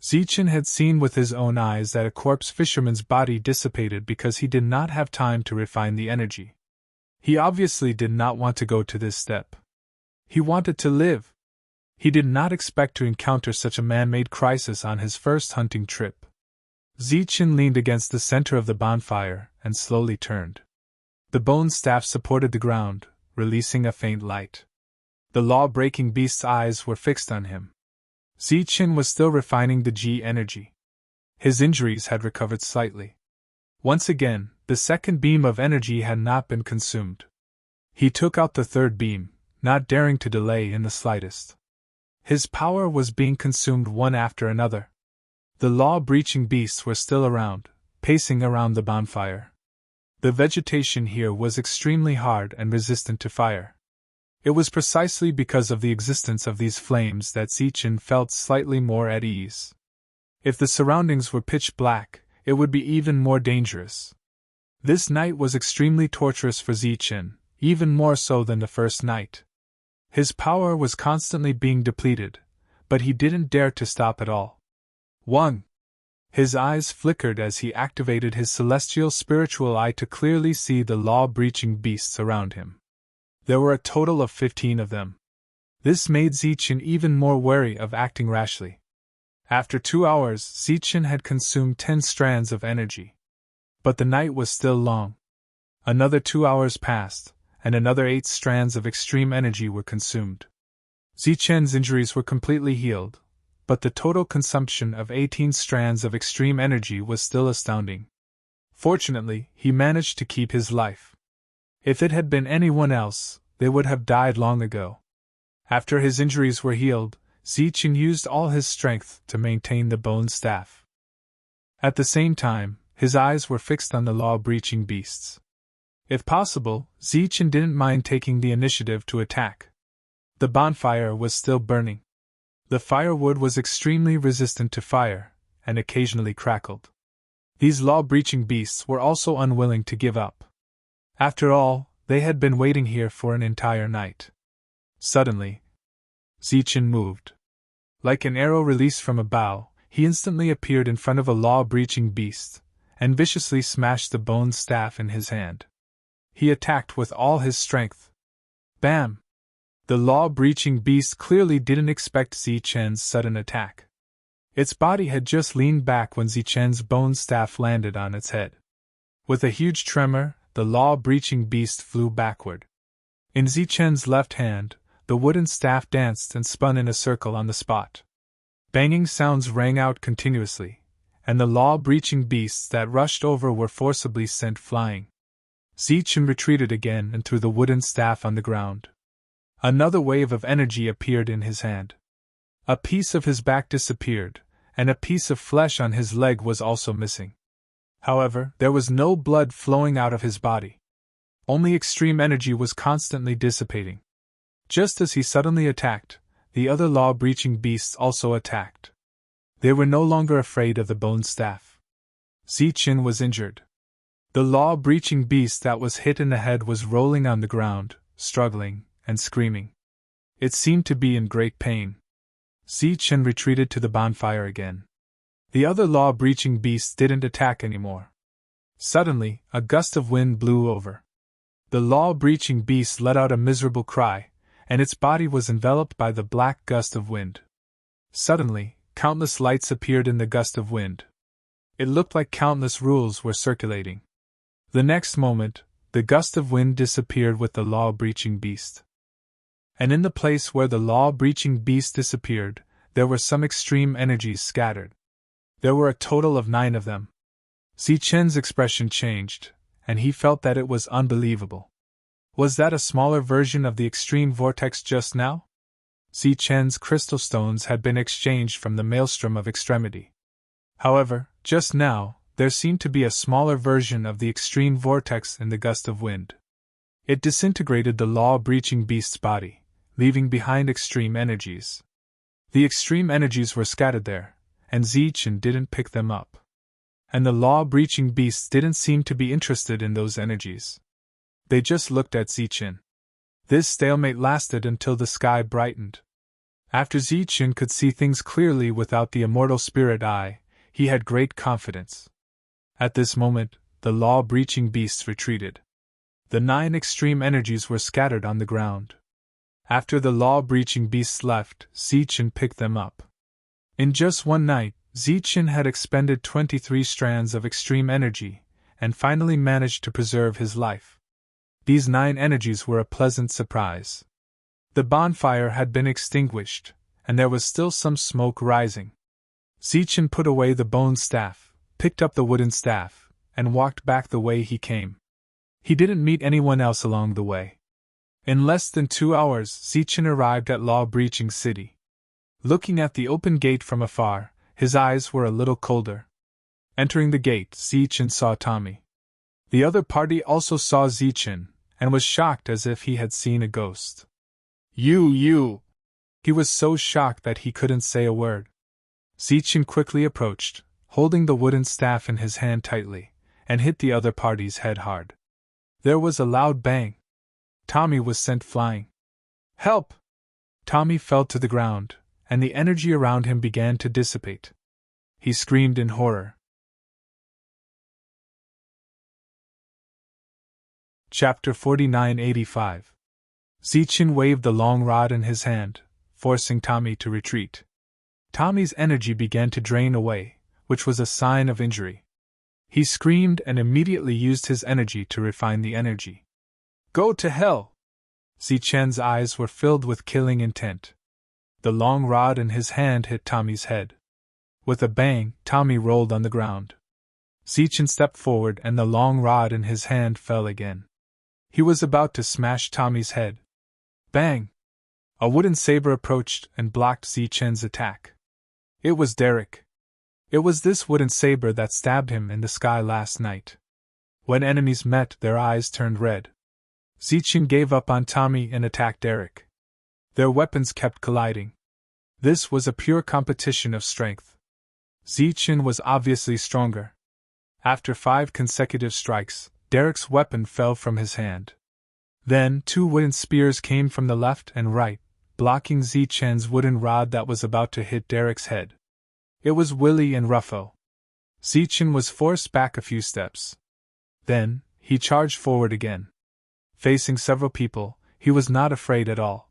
S1: Zichen had seen with his own eyes that a corpse fisherman's body dissipated because he did not have time to refine the energy. He obviously did not want to go to this step. He wanted to live. He did not expect to encounter such a man-made crisis on his first hunting trip. Zichen leaned against the center of the bonfire and slowly turned. The bone staff supported the ground, releasing a faint light. The law-breaking beast's eyes were fixed on him. Zichen was still refining the G energy. His injuries had recovered slightly. Once again, the second beam of energy had not been consumed. He took out the third beam, not daring to delay in the slightest. His power was being consumed one after another. The law-breaching beasts were still around, pacing around the bonfire. The vegetation here was extremely hard and resistant to fire. It was precisely because of the existence of these flames that Zichen felt slightly more at ease. If the surroundings were pitch black, it would be even more dangerous. This night was extremely torturous for Zichen, even more so than the first night. His power was constantly being depleted, but he didn't dare to stop at all. 1. His eyes flickered as he activated his celestial spiritual eye to clearly see the law-breaching beasts around him. There were a total of 15 of them. This made Zichen even more wary of acting rashly. After 2 hours, Zichen had consumed 10 strands of energy. But the night was still long. Another 2 hours passed, and another 8 strands of extreme energy were consumed. Zichen's injuries were completely healed, but the total consumption of 18 strands of extreme energy was still astounding. Fortunately, he managed to keep his life. If it had been anyone else, they would have died long ago. After his injuries were healed, Zichen used all his strength to maintain the bone staff. At the same time, his eyes were fixed on the law-breaching beasts. If possible, Zichen didn't mind taking the initiative to attack. The bonfire was still burning. The firewood was extremely resistant to fire, and occasionally crackled. These law-breaching beasts were also unwilling to give up. After all, They had been waiting here for an entire night. Suddenly, Zichen moved. Like an arrow released from a bow, he instantly appeared in front of a law-breaching beast, and viciously smashed the bone staff in his hand. He attacked with all his strength. Bam! The law-breaching beast clearly didn't expect Zichen's sudden attack. Its body had just leaned back when Zichen's bone staff landed on its head. With a huge tremor, the law-breaching beast flew backward. In Zichen's left hand, the wooden staff danced and spun in a circle on the spot. Banging sounds rang out continuously, and the law-breaching beasts that rushed over were forcibly sent flying. Zichen retreated again and threw the wooden staff on the ground. Another wave of energy appeared in his hand. A piece of his back disappeared, and a piece of flesh on his leg was also missing. However, there was no blood flowing out of his body. Only extreme energy was constantly dissipating. Just as he suddenly attacked, the other law-breaching beasts also attacked. They were no longer afraid of the bone staff. Zichen was injured. The law-breaching beast that was hit in the head was rolling on the ground, struggling, and screaming. It seemed to be in great pain. Zichen retreated to the bonfire again. The other law-breaching beasts didn't attack anymore. Suddenly, a gust of wind blew over. The law-breaching beast let out a miserable cry, and its body was enveloped by the black gust of wind. Suddenly, countless lights appeared in the gust of wind. It looked like countless rules were circulating. The next moment, the gust of wind disappeared with the law-breaching beast. And in the place where the law-breaching beast disappeared, there were some extreme energies scattered. There were a total of 9 of them. Zichen's expression changed, and he felt that it was unbelievable. Was that a smaller version of the extreme vortex just now? Zichen's crystal stones had been exchanged from the maelstrom of extremity. However, just now, there seemed to be a smaller version of the extreme vortex in the gust of wind. It disintegrated the law-breaching beast's body, leaving behind extreme energies. The extreme energies were scattered there, and Zichen didn't pick them up. And the law-breaching beasts didn't seem to be interested in those energies. They just looked at Zichen. This stalemate lasted until the sky brightened. After Zichen could see things clearly without the immortal spirit eye, he had great confidence. At this moment, the law-breaching beasts retreated. The 9 extreme energies were scattered on the ground. After the law-breaching beasts left, Zichen picked them up. In just one night, Zichen had expended 23 strands of extreme energy, and finally managed to preserve his life. These 9 energies were a pleasant surprise. The bonfire had been extinguished, and there was still some smoke rising. Zichen put away the bone staff, picked up the wooden staff, and walked back the way he came. He didn't meet anyone else along the way. In less than 2 hours, Zichen arrived at Law-Breaching City. Looking at the open gate from afar, his eyes were a little colder. Entering the gate, Zichen saw Tommy. The other party also saw Zichen, and was shocked as if he had seen a ghost. You! He was so shocked that he couldn't say a word. Zichen quickly approached, holding the wooden staff in his hand tightly, and hit the other party's head hard. There was a loud bang. Tommy was sent flying. Help! Tommy fell to the ground, and the energy around him began to dissipate. He screamed in horror. Chapter 4985. Zichen waved the long rod in his hand, forcing Tommy to retreat. Tommy's energy began to drain away, which was a sign of injury. He screamed and immediately used his energy to refine the energy. Go to hell! Zichen's eyes were filled with killing intent. The long rod in his hand hit Tommy's head. With a bang, Tommy rolled on the ground. Zichen stepped forward and the long rod in his hand fell again. He was about to smash Tommy's head. Bang! A wooden saber approached and blocked Zichen's attack. It was Derek. It was this wooden saber that stabbed him in the sky last night. When enemies met, their eyes turned red. Zichen gave up on Tommy and attacked Derek. Their weapons kept colliding. This was a pure competition of strength. Zichen was obviously stronger. After 5 consecutive strikes, Derek's weapon fell from his hand. Then 2 wooden spears came from the left and right, blocking Zichen's wooden rod that was about to hit Derek's head. It was Willy and Ruffo. Zichen was forced back a few steps. Then, he charged forward again. Facing several people, he was not afraid at all.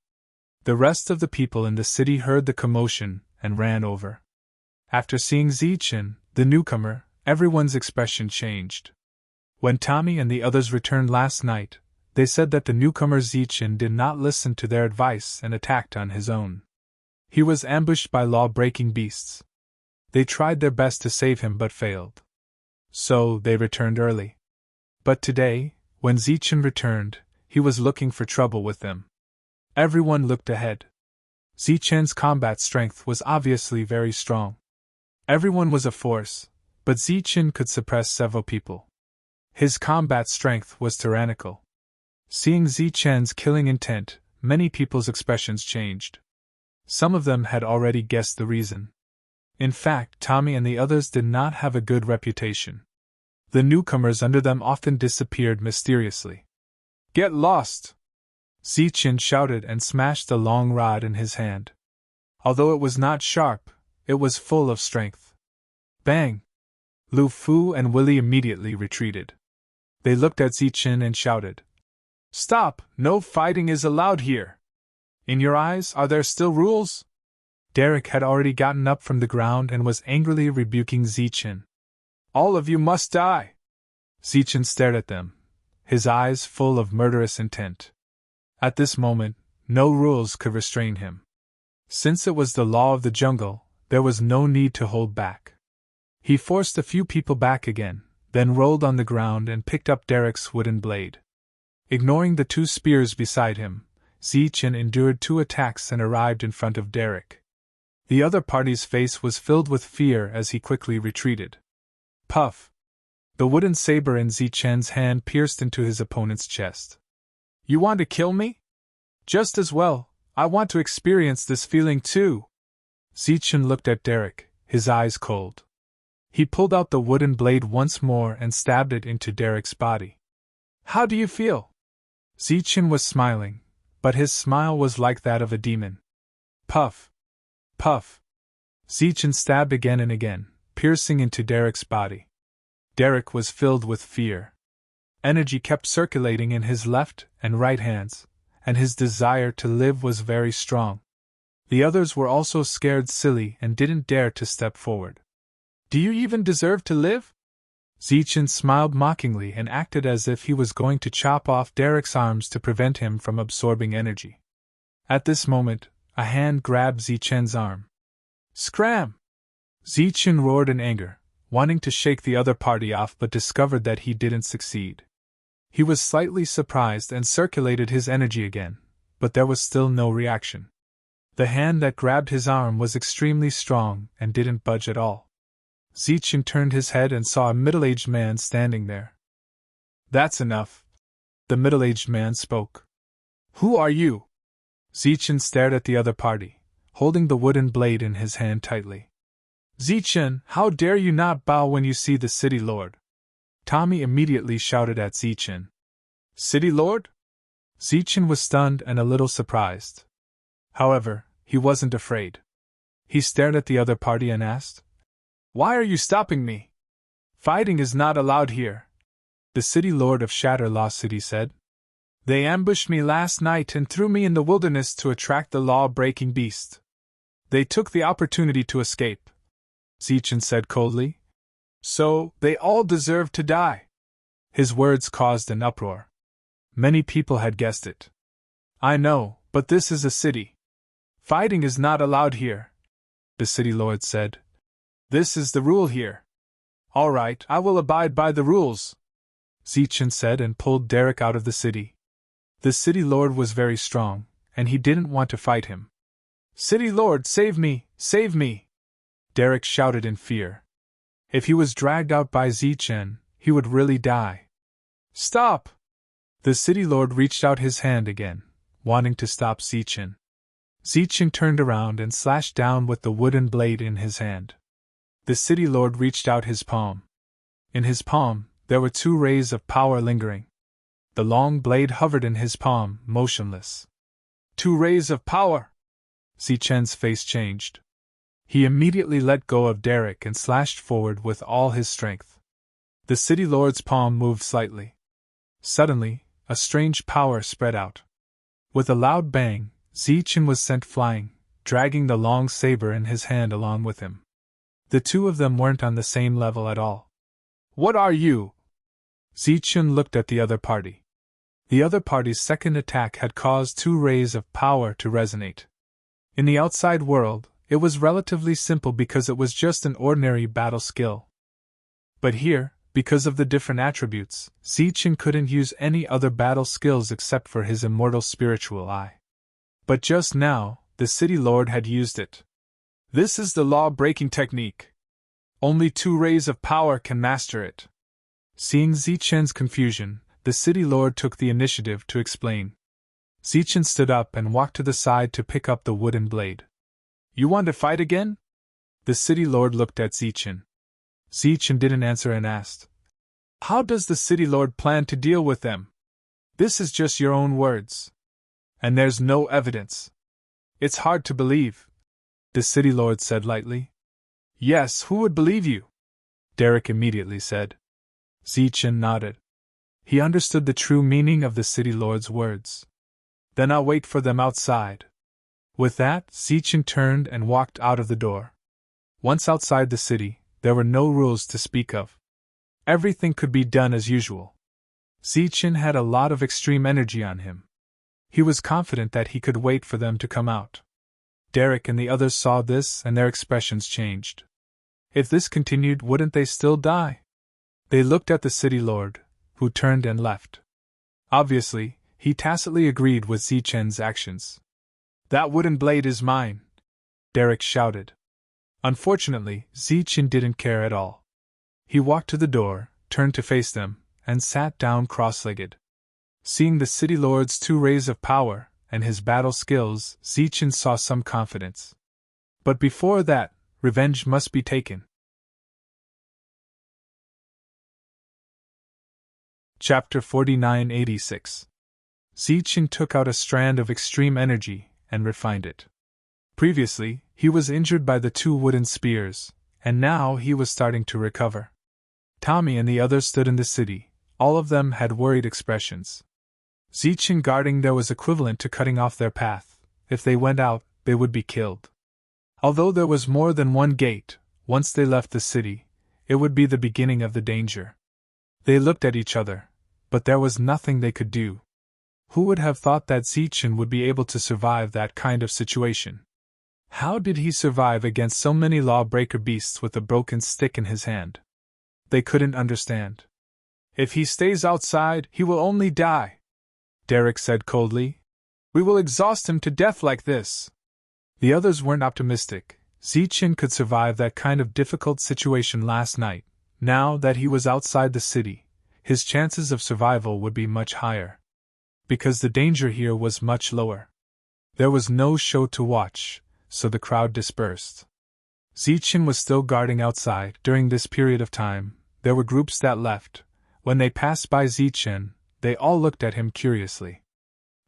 S1: The rest of the people in the city heard the commotion and ran over. After seeing Zichen, the newcomer, everyone's expression changed. When Tommy and the others returned last night, they said that the newcomer Zichen did not listen to their advice and attacked on his own. He was ambushed by law-breaking beasts. They tried their best to save him but failed. So, they returned early. But today, when Zichen returned, he was looking for trouble with them. Everyone looked ahead. Zichen's combat strength was obviously very strong. Everyone was a force, but Zichen could suppress several people. His combat strength was tyrannical. Seeing Zichen's killing intent, many people's expressions changed. Some of them had already guessed the reason. In fact, Tommy and the others did not have a good reputation. The newcomers under them often disappeared mysteriously. "Get lost!" Zichen shouted and smashed the long rod in his hand. Although it was not sharp, it was full of strength. Bang! Lu Fu and Willy immediately retreated. They looked at Zichen and shouted, "Stop! No fighting is allowed here! In your eyes, are there still rules?" Derek had already gotten up from the ground and was angrily rebuking Zichen. "All of you must die!" Zichen stared at them, his eyes full of murderous intent. At this moment, no rules could restrain him. Since it was the law of the jungle, there was no need to hold back. He forced a few people back again, then rolled on the ground and picked up Derek's wooden blade. Ignoring the 2 spears beside him, Zichen endured 2 attacks and arrived in front of Derek. The other party's face was filled with fear as he quickly retreated. Puff! The wooden saber in Zichen's hand pierced into his opponent's chest. "You want to kill me? Just as well, I want to experience this feeling too." Zichen looked at Derek, his eyes cold. He pulled out the wooden blade once more and stabbed it into Derek's body. "How do you feel?" Zichen was smiling, but his smile was like that of a demon. Puff! Puff! Zichen stabbed again and again, piercing into Derek's body. Derek was filled with fear. Energy kept circulating in his left and right hands, and his desire to live was very strong. The others were also scared silly and didn't dare to step forward. "Do you even deserve to live?" Zichen smiled mockingly and acted as if he was going to chop off Derek's arms to prevent him from absorbing energy. At this moment, a hand grabbed Zichen's arm. "Scram!" Zichen roared in anger, wanting to shake the other party off but discovered that he didn't succeed. He was slightly surprised and circulated his energy again, but there was still no reaction. The hand that grabbed his arm was extremely strong and didn't budge at all. Zichen turned his head and saw a middle-aged man standing there. "That's enough," the middle-aged man spoke. "Who are you?" Zichen stared at the other party, holding the wooden blade in his hand tightly. "Zichen, how dare you not bow when you see the city lord?" Tommy immediately shouted at Zichen. "City lord?" Zichen was stunned and a little surprised. However, he wasn't afraid. He stared at the other party and asked, "Why are you stopping me? Fighting is not allowed here," the city lord of Shatterlaw City said. "They ambushed me last night and threw me in the wilderness to attract the law-breaking beast. They took the opportunity to escape," Zichen said coldly. "So, they all deserve to die." His words caused an uproar. Many people had guessed it. "I know, but this is a city. Fighting is not allowed here," the city lord said. "This is the rule here." "All right, I will abide by the rules," Zichen said and pulled Derek out of the city. The city lord was very strong, and he didn't want to fight him. "City lord, save me! Save me!" Derek shouted in fear. If he was dragged out by Zichen, he would really die. "Stop!" The city lord reached out his hand again, wanting to stop Zichen. Zichen turned around and slashed down with the wooden blade in his hand. The city lord reached out his palm. In his palm, there were 2 rays of power lingering. The long blade hovered in his palm, motionless. 2 rays of power! Zichen's face changed. He immediately let go of Derek and slashed forward with all his strength. The city lord's palm moved slightly. Suddenly, a strange power spread out. With a loud bang, Zichen was sent flying, dragging the long saber in his hand along with him. The two of them weren't on the same level at all. What are you? Zichen looked at the other party. The other party's second attack had caused 2 rays of power to resonate. In the outside world, it was relatively simple because it was just an ordinary battle skill. But here, because of the different attributes, Zichen couldn't use any other battle skills except for his immortal spiritual eye. But just now, the city lord had used it. This is the law-breaking technique. Only 2 rays of power can master it. Seeing Zichen's confusion, the city lord took the initiative to explain. Zichen stood up and walked to the side to pick up the wooden blade. You want to fight again? The city lord looked at Zichen. Zichen didn't answer and asked, How does the city lord plan to deal with them? This is just your own words. And there's no evidence. It's hard to believe, the city lord said lightly. Yes, who would believe you? Derek immediately said. Zichen nodded. He understood the true meaning of the city lord's words. Then I'll wait for them outside. With that, Zichen turned and walked out of the door. Once outside the city, there were no rules to speak of. Everything could be done as usual. Zichen had a lot of extreme energy on him. He was confident that he could wait for them to come out. Derek and the others saw this and their expressions changed. If this continued, wouldn't they still die? They looked at the city lord, who turned and left. Obviously, he tacitly agreed with Zichen's actions. That wooden blade is mine, Derek shouted. Unfortunately, Zichen didn't care at all. He walked to the door, turned to face them, and sat down cross-legged. Seeing the city lord's 2 rays of power and his battle skills, Zichen saw some confidence. But before that, revenge must be taken. Chapter 4986. Zichen took out a strand of extreme energy and refined it. Previously, he was injured by the 2 wooden spears, and now he was starting to recover. Tommy and the others stood in the city. All of them had worried expressions. Zichen guarding there was equivalent to cutting off their path. If they went out, they would be killed. Although there was more than one gate, once they left the city, it would be the beginning of the danger. They looked at each other, but there was nothing they could do. Who would have thought that Zichen would be able to survive that kind of situation? How did he survive against so many lawbreaker beasts with a broken stick in his hand? They couldn't understand. If he stays outside, he will only die, Derek said coldly. We will exhaust him to death like this. The others weren't optimistic. Zichen could survive that kind of difficult situation last night. Now that he was outside the city, his chances of survival would be much higher. Because the danger here was much lower. There was no show to watch, so the crowd dispersed. Zichen was still guarding outside. During this period of time, there were groups that left. When they passed by Zichen, they all looked at him curiously.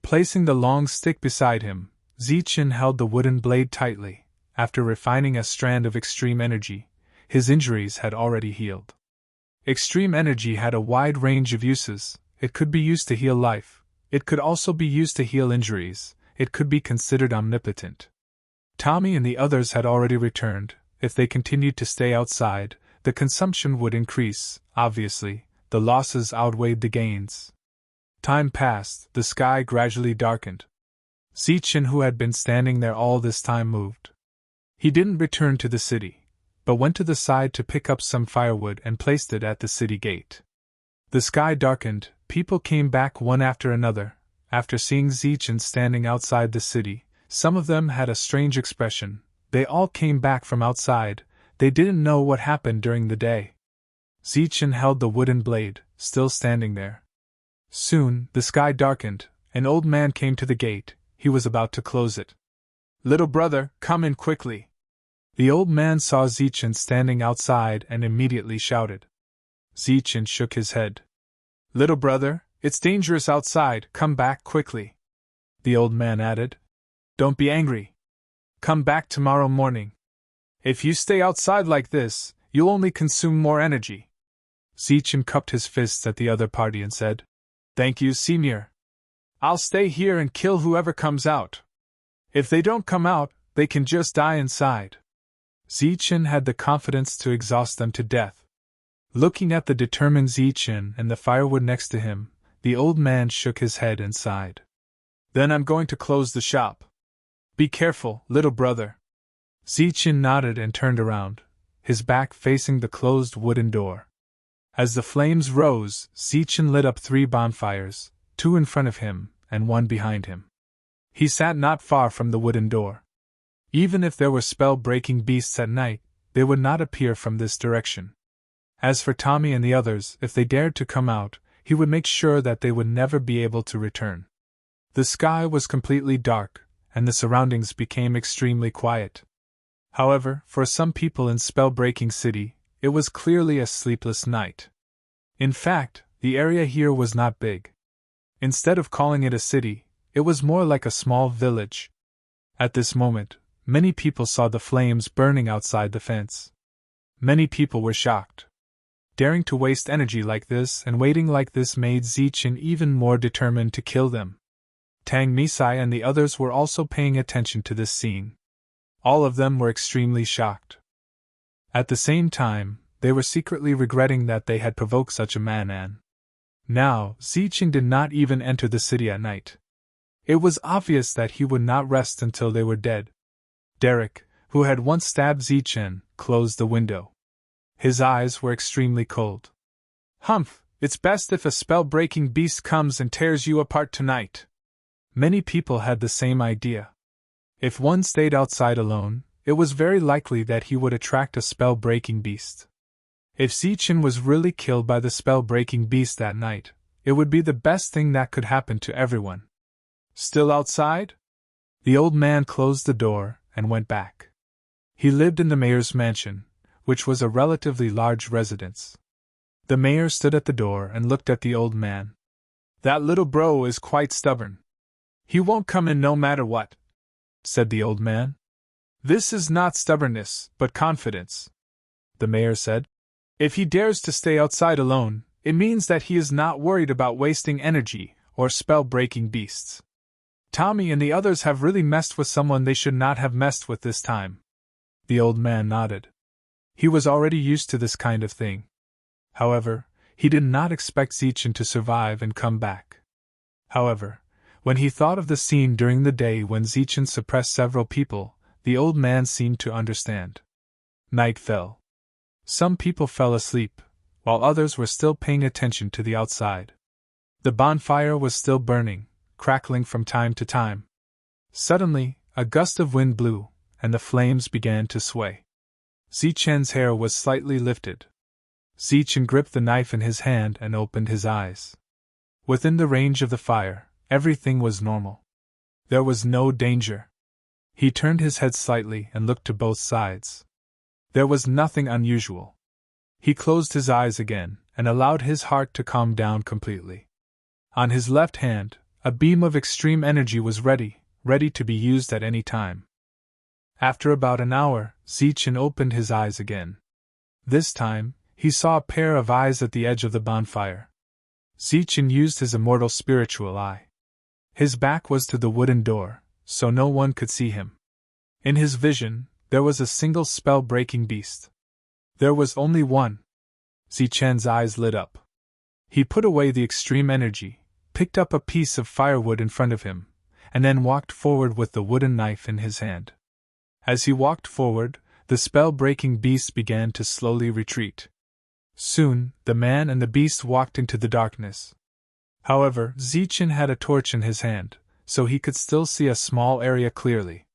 S1: Placing the long stick beside him, Zichen held the wooden blade tightly. After refining a strand of extreme energy, his injuries had already healed. Extreme energy had a wide range of uses. It could be used to heal life. It could also be used to heal injuries. It could be considered omnipotent. Tommy and the others had already returned. If they continued to stay outside, the consumption would increase. Obviously, the losses outweighed the gains. Time passed, the sky gradually darkened. Zichen, who had been standing there all this time, moved. He didn't return to the city, but went to the side to pick up some firewood and placed it at the city gate. The sky darkened, people came back one after another. After seeing Zichen standing outside the city, some of them had a strange expression. They all came back from outside. They didn't know what happened during the day. Zichen held the wooden blade, still standing there. Soon, the sky darkened. An old man came to the gate. He was about to close it. Little brother, come in quickly. The old man saw Zichen standing outside and immediately shouted. Zichen shook his head. Little brother, It's dangerous outside, come back quickly. The old man added. Don't be angry. Come back tomorrow morning. If you stay outside like this, you'll only consume more energy. Zichen cupped his fists at the other party and said, Thank you, Senior. I'll stay here and kill whoever comes out. If they don't come out, they can just die inside. Zichen had the confidence to exhaust them to death. Looking at the determined Zichen and the firewood next to him, the old man shook his head and sighed. Then I'm going to close the shop. Be careful, little brother. Zichen nodded and turned around, his back facing the closed wooden door. As the flames rose, Zichen lit up 3 bonfires, 2 in front of him and 1 behind him. He sat not far from the wooden door. Even if there were spell-breaking beasts at night, they would not appear from this direction. As for Tommy and the others, if they dared to come out, he would make sure that they would never be able to return. The sky was completely dark, and the surroundings became extremely quiet. However, for some people in Spellbreaking City, it was clearly a sleepless night. In fact, the area here was not big. Instead of calling it a city, it was more like a small village. At this moment, many people saw the flames burning outside the fence. Many people were shocked. Daring to waste energy like this and waiting like this made Zichen even more determined to kill them. Tang Misai and the others were also paying attention to this scene. All of them were extremely shocked. At the same time, they were secretly regretting that they had provoked such a man. Now, Zichen did not even enter the city at night. It was obvious that he would not rest until they were dead. Derek, who had once stabbed Zichen, closed the window. His eyes were extremely cold. Humph, it's best if a spell-breaking beast comes and tears you apart tonight. Many people had the same idea. If one stayed outside alone, it was very likely that he would attract a spell-breaking beast. If Zichen was really killed by the spell-breaking beast that night, it would be the best thing that could happen to everyone. Still outside? The old man closed the door and went back. He lived in the mayor's mansion, which was a relatively large residence. The mayor stood at the door and looked at the old man. That little bro is quite stubborn. He won't come in no matter what, said the old man. This is not stubbornness, but confidence, the mayor said. If he dares to stay outside alone, it means that he is not worried about wasting energy or spell-breaking beasts. Tommy and the others have really messed with someone they should not have messed with this time. The old man nodded. He was already used to this kind of thing. However, he did not expect Zichen to survive and come back. However, when he thought of the scene during the day when Zichen suppressed several people, the old man seemed to understand. Night fell. Some people fell asleep, while others were still paying attention to the outside. The bonfire was still burning, crackling from time to time. Suddenly, a gust of wind blew, and the flames began to sway. Zichen's hair was slightly lifted. Zichen gripped the knife in his hand and opened his eyes. Within the range of the fire, everything was normal. There was no danger. He turned his head slightly and looked to both sides. There was nothing unusual. He closed his eyes again and allowed his heart to calm down completely. On his left hand, a beam of extreme energy was ready to be used at any time. After about an hour, Zichen opened his eyes again. This time, he saw a pair of eyes at the edge of the bonfire. Zichen used his immortal spiritual eye. His back was to the wooden door, so no one could see him. In his vision, there was a single spell-breaking beast. There was only one. Zichen's eyes lit up. He put away the extreme energy, picked up a piece of firewood in front of him, and then walked forward with the wooden knife in his hand. As he walked forward, the spell-breaking beast began to slowly retreat. Soon, the man and the beast walked into the darkness. However, Zichen had a torch in his hand, so he could still see a small area clearly.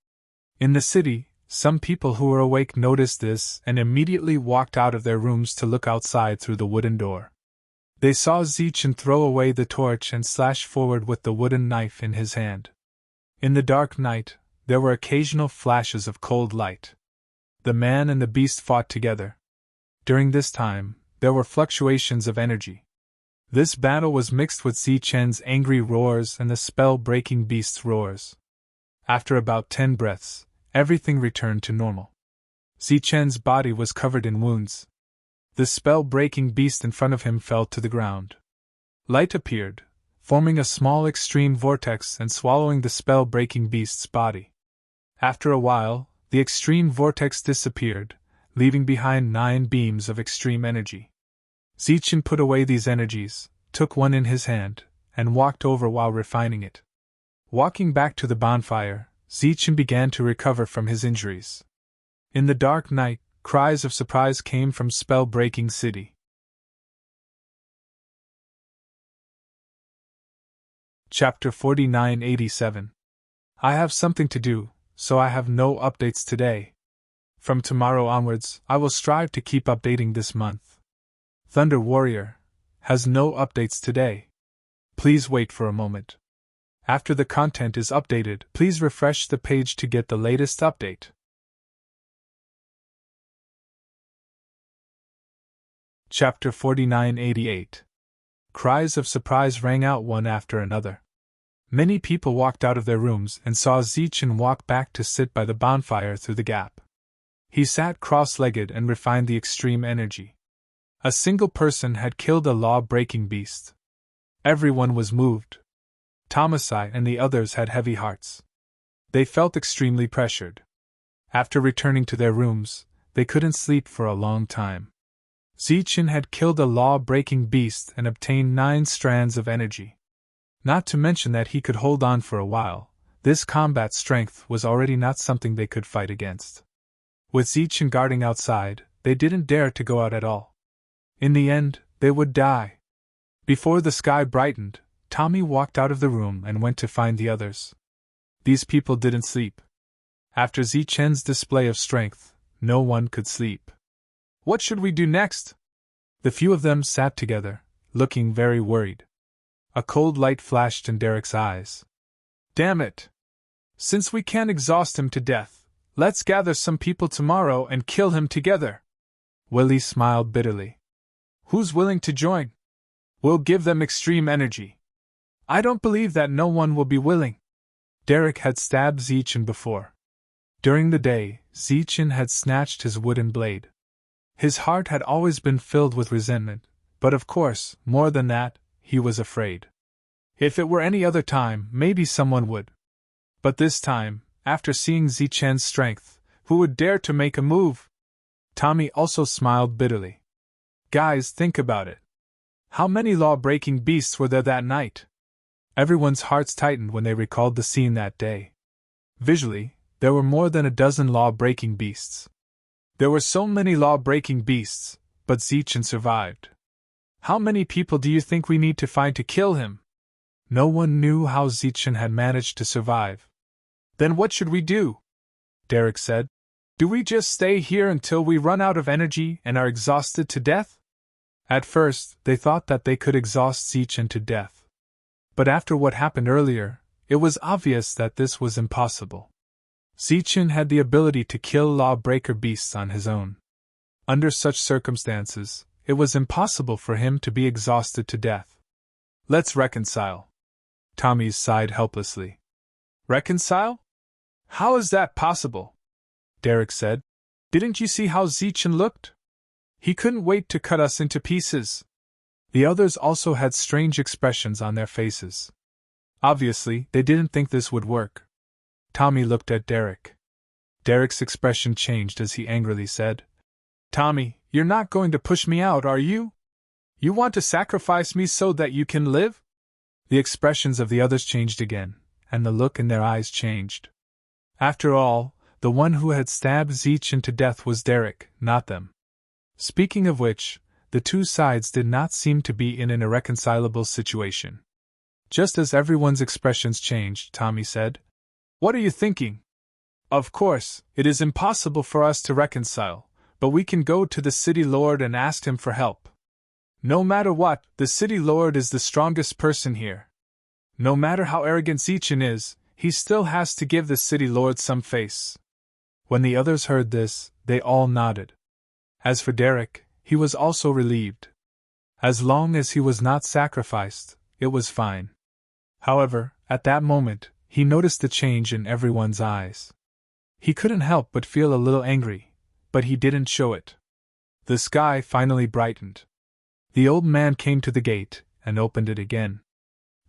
S1: In the city, some people who were awake noticed this and immediately walked out of their rooms to look outside through the wooden door. They saw Zichen throw away the torch and slash forward with the wooden knife in his hand. In the dark night, there were occasional flashes of cold light. The man and the beast fought together. During this time, there were fluctuations of energy. This battle was mixed with Zichen's angry roars and the spell-breaking beast's roars. After about 10 breaths, everything returned to normal. Zichen's body was covered in wounds. The spell-breaking beast in front of him fell to the ground. Light appeared, forming a small extreme vortex and swallowing the spell-breaking beast's body. After a while, the extreme vortex disappeared, leaving behind 9 beams of extreme energy. Zichen put away these energies, took one in his hand, and walked over while refining it. Walking back to the bonfire, Zichen began to recover from his injuries. In the dark night, cries of surprise came from spell-breaking city. Chapter 4987. I have something to do, so I have no updates today. From tomorrow onwards, I will strive to keep updating this month. Thunder Warrior has no updates today. Please wait for a moment. After the content is updated, please refresh the page to get the latest update. Chapter 4988. Cries of surprise rang out one after another. Many people walked out of their rooms and saw Zichen walk back to sit by the bonfire through the gap. He sat cross-legged and refined the extreme energy. A single person had killed a law-breaking beast. Everyone was moved. Thomasai and the others had heavy hearts. They felt extremely pressured. After returning to their rooms, they couldn't sleep for a long time. Zichen had killed a law-breaking beast and obtained 9 strands of energy. Not to mention that he could hold on for a while, this combat strength was already not something they could fight against. With Zichen guarding outside, they didn't dare to go out at all. In the end, they would die. Before the sky brightened, Tommy walked out of the room and went to find the others. These people didn't sleep. After Zichen's display of strength, no one could sleep. What should we do next? The few of them sat together, looking very worried. A cold light flashed in Derek's eyes. Damn it! Since we can't exhaust him to death, let's gather some people tomorrow and kill him together. Willie smiled bitterly. Who's willing to join? We'll give them extreme energy. I don't believe that no one will be willing. Derek had stabbed Zichen before. During the day, Zichen had snatched his wooden blade. His heart had always been filled with resentment, but of course, more than that, he was afraid. If it were any other time, maybe someone would. But this time, after seeing Zichen's strength, who would dare to make a move? Tommy also smiled bitterly. Guys, think about it. How many law-breaking beasts were there that night? Everyone's hearts tightened when they recalled the scene that day. Visually, there were more than a dozen law-breaking beasts. There were so many law-breaking beasts, but Zichen survived. How many people do you think we need to find to kill him? No one knew how Zichen had managed to survive. Then what should we do? Derek said. Do we just stay here until we run out of energy and are exhausted to death? At first, they thought that they could exhaust Zichen to death. But after what happened earlier, it was obvious that this was impossible. Zichen had the ability to kill lawbreaker beasts on his own. Under such circumstances, it was impossible for him to be exhausted to death. Let's reconcile. Tommy sighed helplessly. Reconcile? How is that possible? Derek said. Didn't you see how Zichen looked? He couldn't wait to cut us into pieces. The others also had strange expressions on their faces. Obviously, they didn't think this would work. Tommy looked at Derek. Derek's expression changed as he angrily said, Tommy, you're not going to push me out, are you? You want to sacrifice me so that you can live? The expressions of the others changed again, and the look in their eyes changed. After all, the one who had stabbed Zichen to death was Derek, not them. Speaking of which, the two sides did not seem to be in an irreconcilable situation. Just as everyone's expressions changed, Tommy said, What are you thinking? Of course, it is impossible for us to reconcile, but we can go to the city lord and ask him for help. No matter what, the city lord is the strongest person here. No matter how arrogant Zichen is, he still has to give the city lord some face. When the others heard this, they all nodded. As for Derek, he was also relieved. As long as he was not sacrificed, it was fine. However, at that moment, he noticed the change in everyone's eyes. He couldn't help but feel a little angry, but he didn't show it. The sky finally brightened. The old man came to the gate and opened it again.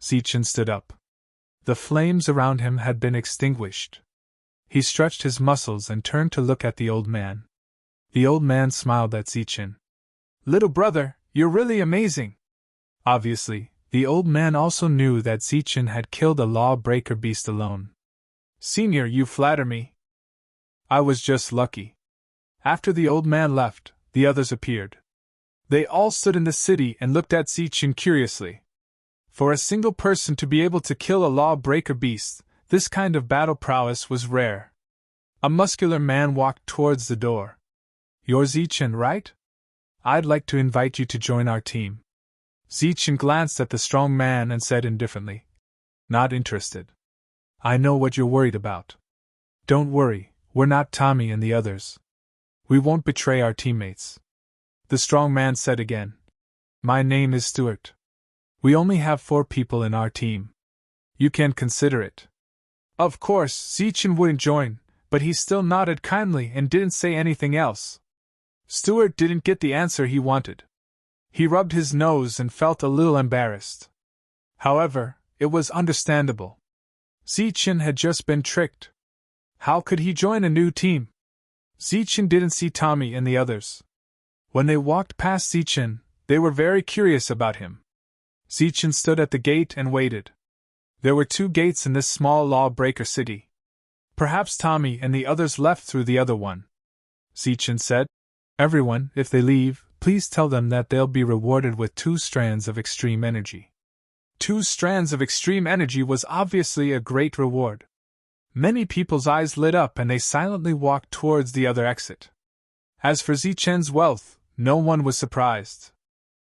S1: Zichen stood up. The flames around him had been extinguished. He stretched his muscles and turned to look at the old man. The old man smiled at Zichen. "Little brother, you're really amazing." Obviously, the old man also knew that Zichen had killed a lawbreaker beast alone. "Senior, you flatter me." "I was just lucky." After the old man left, the others appeared. They all stood in the city and looked at Zichen curiously. For a single person to be able to kill a lawbreaker beast, this kind of battle prowess was rare. A muscular man walked towards the door. "You're Zichen, right? I'd like to invite you to join our team." Zichen glanced at the strong man and said indifferently, "Not interested. I know what you're worried about. Don't worry, we're not Tommy and the others. We won't betray our teammates." The strong man said again, "My name is Stuart. We only have 4 people in our team. You can consider it." Of course, Zichen wouldn't join, but he still nodded kindly and didn't say anything else. Stuart didn't get the answer he wanted. He rubbed his nose and felt a little embarrassed. However, it was understandable. Zichen had just been tricked. How could he join a new team? Zichen didn't see Tommy and the others. When they walked past Zichen, they were very curious about him. Zichen stood at the gate and waited. There were 2 gates in this small lawbreaker city. Perhaps Tommy and the others left through the other one. Zichen said, "Everyone, if they leave, please tell them that they'll be rewarded with 2 strands of extreme energy." 2 strands of extreme energy was obviously a great reward. Many people's eyes lit up and they silently walked towards the other exit. As for Zichen's wealth, no one was surprised.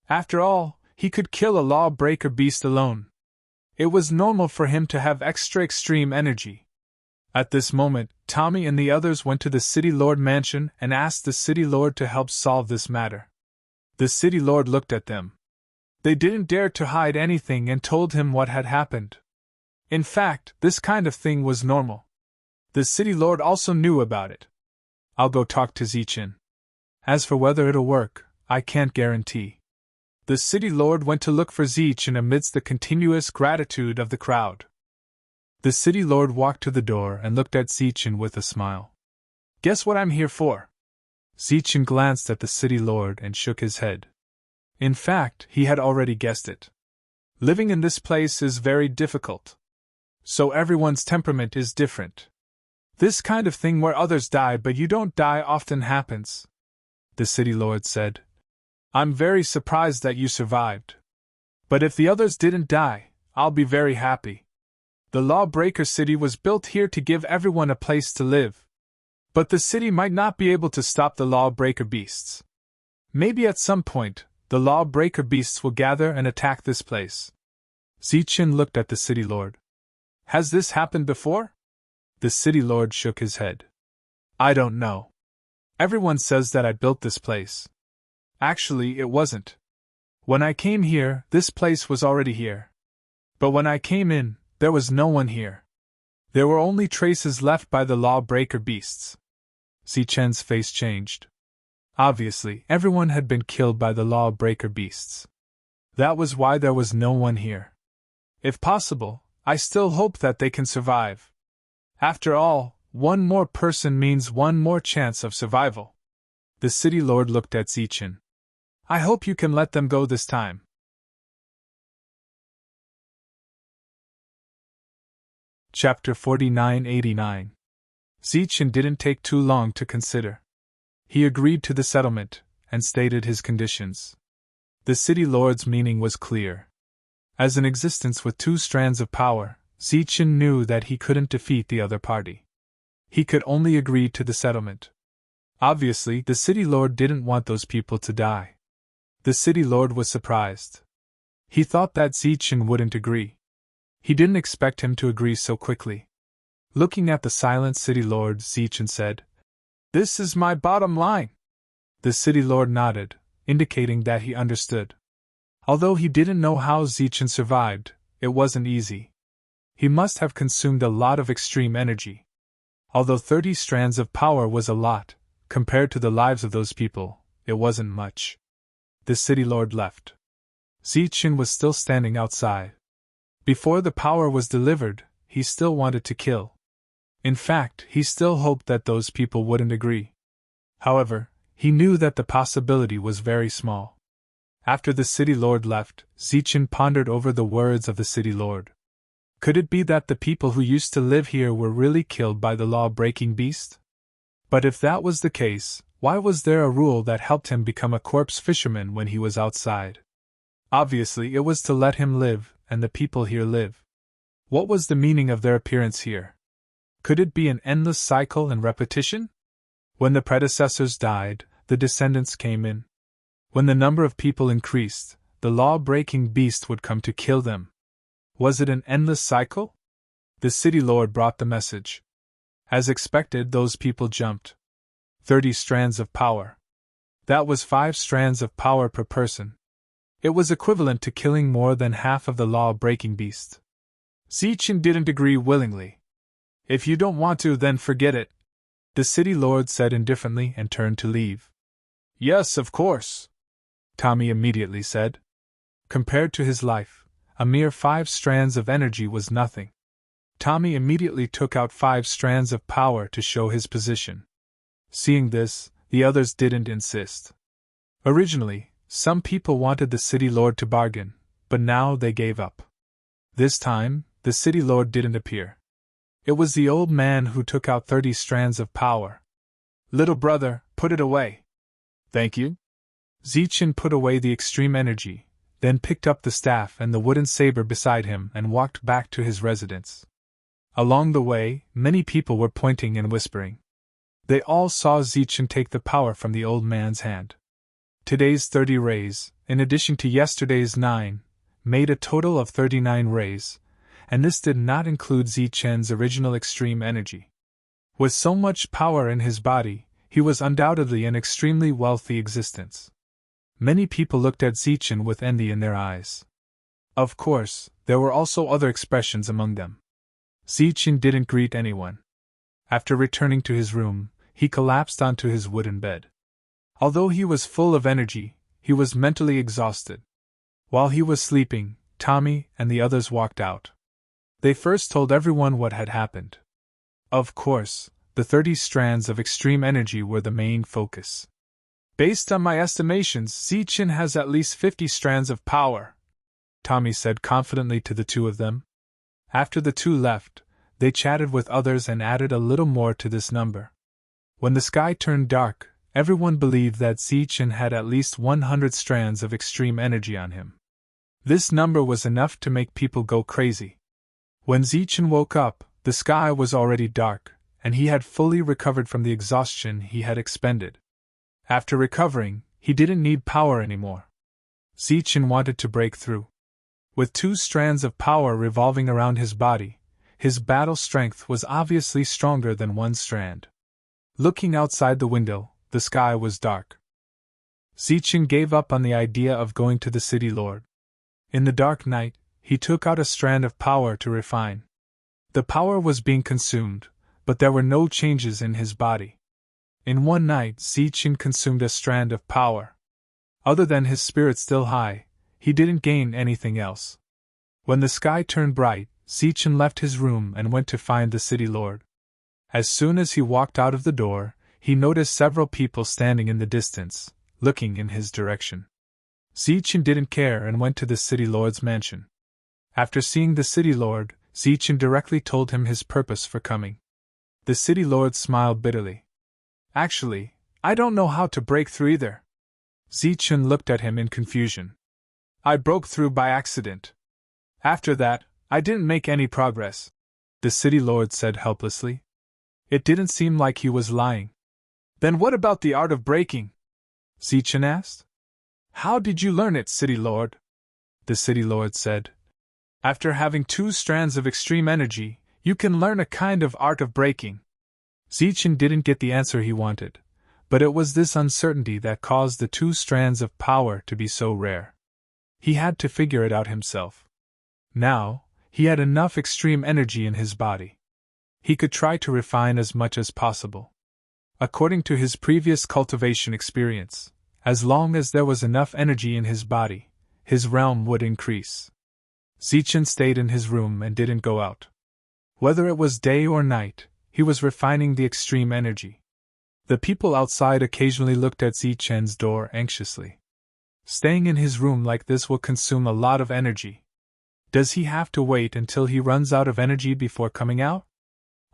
S1: After all, he could kill a lawbreaker beast alone. It was normal for him to have extra extreme energy. At this moment, Tommy and the others went to the City Lord mansion and asked the City Lord to help solve this matter. The City Lord looked at them. They didn't dare to hide anything and told him what had happened. In fact, this kind of thing was normal. The City Lord also knew about it. "I'll go talk to Zichen. As for whether it'll work, I can't guarantee." The City Lord went to look for Zichen amidst the continuous gratitude of the crowd. The City Lord walked to the door and looked at Zichen with a smile. "Guess what I'm here for?" Zichen glanced at the City Lord and shook his head. In fact, he had already guessed it. Living in this place is very difficult. So everyone's temperament is different. This kind of thing where others die but you don't die often happens. The City Lord said, "I'm very surprised that you survived. But if the others didn't die, I'll be very happy. The Lawbreaker City was built here to give everyone a place to live. But the city might not be able to stop the Lawbreaker beasts. Maybe at some point, the Lawbreaker beasts will gather and attack this place." Zichen looked at the City Lord. "Has this happened before?" The City Lord shook his head. "I don't know. Everyone says that I built this place. Actually, it wasn't. When I came here, this place was already here. But when I came in, there was no one here. There were only traces left by the Lawbreaker beasts." Zichen's face changed. Obviously, everyone had been killed by the Lawbreaker beasts. That was why there was no one here. If possible, I still hope that they can survive. After all, one more person means one more chance of survival. The City Lord looked at Zichen. "I hope you can let them go this time." Chapter 4989. Zichen didn't take too long to consider. He agreed to the settlement, and stated his conditions. The City Lord's meaning was clear. As an existence with 2 strands of power, Zichen knew that he couldn't defeat the other party. He could only agree to the settlement. Obviously, the City Lord didn't want those people to die. The City Lord was surprised. He thought that Zichen wouldn't agree. He didn't expect him to agree so quickly. Looking at the silent City Lord, Zichen said, "This is my bottom line." The City Lord nodded, indicating that he understood. Although he didn't know how Zichen survived, it wasn't easy. He must have consumed a lot of extreme energy. Although 30 strands of power was a lot, compared to the lives of those people, it wasn't much. The city lord left. Zichen was still standing outside. Before the power was delivered, he still wanted to kill. In fact, he still hoped that those people wouldn't agree. However, he knew that the possibility was very small. After the city lord left, Zichen pondered over the words of the city lord. Could it be that the people who used to live here were really killed by the law-breaking beast? But if that was the case, why was there a rule that helped him become a corpse fisherman when he was outside? Obviously, it was to let him live, and the people here live. What was the meaning of their appearance here? Could it be an endless cycle and repetition? When the predecessors died, the descendants came in. When the number of people increased, the law-breaking beast would come to kill them. Was it an endless cycle? The city lord brought the message. As expected, those people jumped. 30 strands of power. That was 5 strands of power per person. It was equivalent to killing more than half of the law-breaking beast. Zichen didn't agree willingly. If you don't want to, then forget it, the city lord said indifferently and turned to leave. Yes, of course, Tommy immediately said. Compared to his life, a mere 5 strands of energy was nothing. Tommy immediately took out 5 strands of power to show his position. Seeing this, the others didn't insist. Originally, some people wanted the city lord to bargain, but now they gave up. This time, the city lord didn't appear. It was the old man who took out 30 strands of power. Little brother, put it away. Thank you. Zichen put away the extreme energy, then picked up the staff and the wooden saber beside him and walked back to his residence. Along the way, many people were pointing and whispering. They all saw Zichen take the power from the old man's hand. Today's 30 rays, in addition to yesterday's 9, made a total of 39 rays, and this did not include Zichen's original extreme energy. With so much power in his body, he was undoubtedly an extremely wealthy existence. Many people looked at Zichen with envy in their eyes. Of course, there were also other expressions among them. Zichen didn't greet anyone. After returning to his room, he collapsed onto his wooden bed. Although he was full of energy, he was mentally exhausted. While he was sleeping, Tommy and the others walked out. They first told everyone what had happened. Of course, the 30 strands of extreme energy were the main focus. Based on my estimations, Zichen has at least 50 strands of power, Tommy said confidently to the 2 of them. After the 2 left, they chatted with others and added a little more to this number. When the sky turned dark, everyone believed that Zichen had at least 100 strands of extreme energy on him. This number was enough to make people go crazy. When Zichen woke up, the sky was already dark, and he had fully recovered from the exhaustion he had expended. After recovering, he didn't need power anymore. Zichen wanted to break through. With 2 strands of power revolving around his body, his battle strength was obviously stronger than 1 strand. Looking outside the window, the sky was dark. Zichen gave up on the idea of going to the city lord. In the dark night, he took out a strand of power to refine. The power was being consumed, but there were no changes in his body. In one night, Zichen consumed a strand of power. Other than his spirit still high, he didn't gain anything else. When the sky turned bright, Zichen left his room and went to find the city lord. As soon as he walked out of the door, he noticed several people standing in the distance, looking in his direction. Zichen didn't care and went to the city lord's mansion. After seeing the city lord, Zichen directly told him his purpose for coming. The city lord smiled bitterly. Actually, I don't know how to break through either. Zichen looked at him in confusion. I broke through by accident. After that, I didn't make any progress, the city lord said helplessly. It didn't seem like he was lying. Then what about the art of breaking? Zichen asked. How did you learn it, city lord? The city lord said. After having 2 strands of extreme energy, you can learn a kind of art of breaking. Zichen didn't get the answer he wanted, but it was this uncertainty that caused the 2 strands of power to be so rare. He had to figure it out himself. Now, he had enough extreme energy in his body. He could try to refine as much as possible. According to his previous cultivation experience, as long as there was enough energy in his body, his realm would increase. Zichen stayed in his room and didn't go out. Whether it was day or night, he was refining the extreme energy. The people outside occasionally looked at Zichen's door anxiously. Staying in his room like this will consume a lot of energy. Does he have to wait until he runs out of energy before coming out?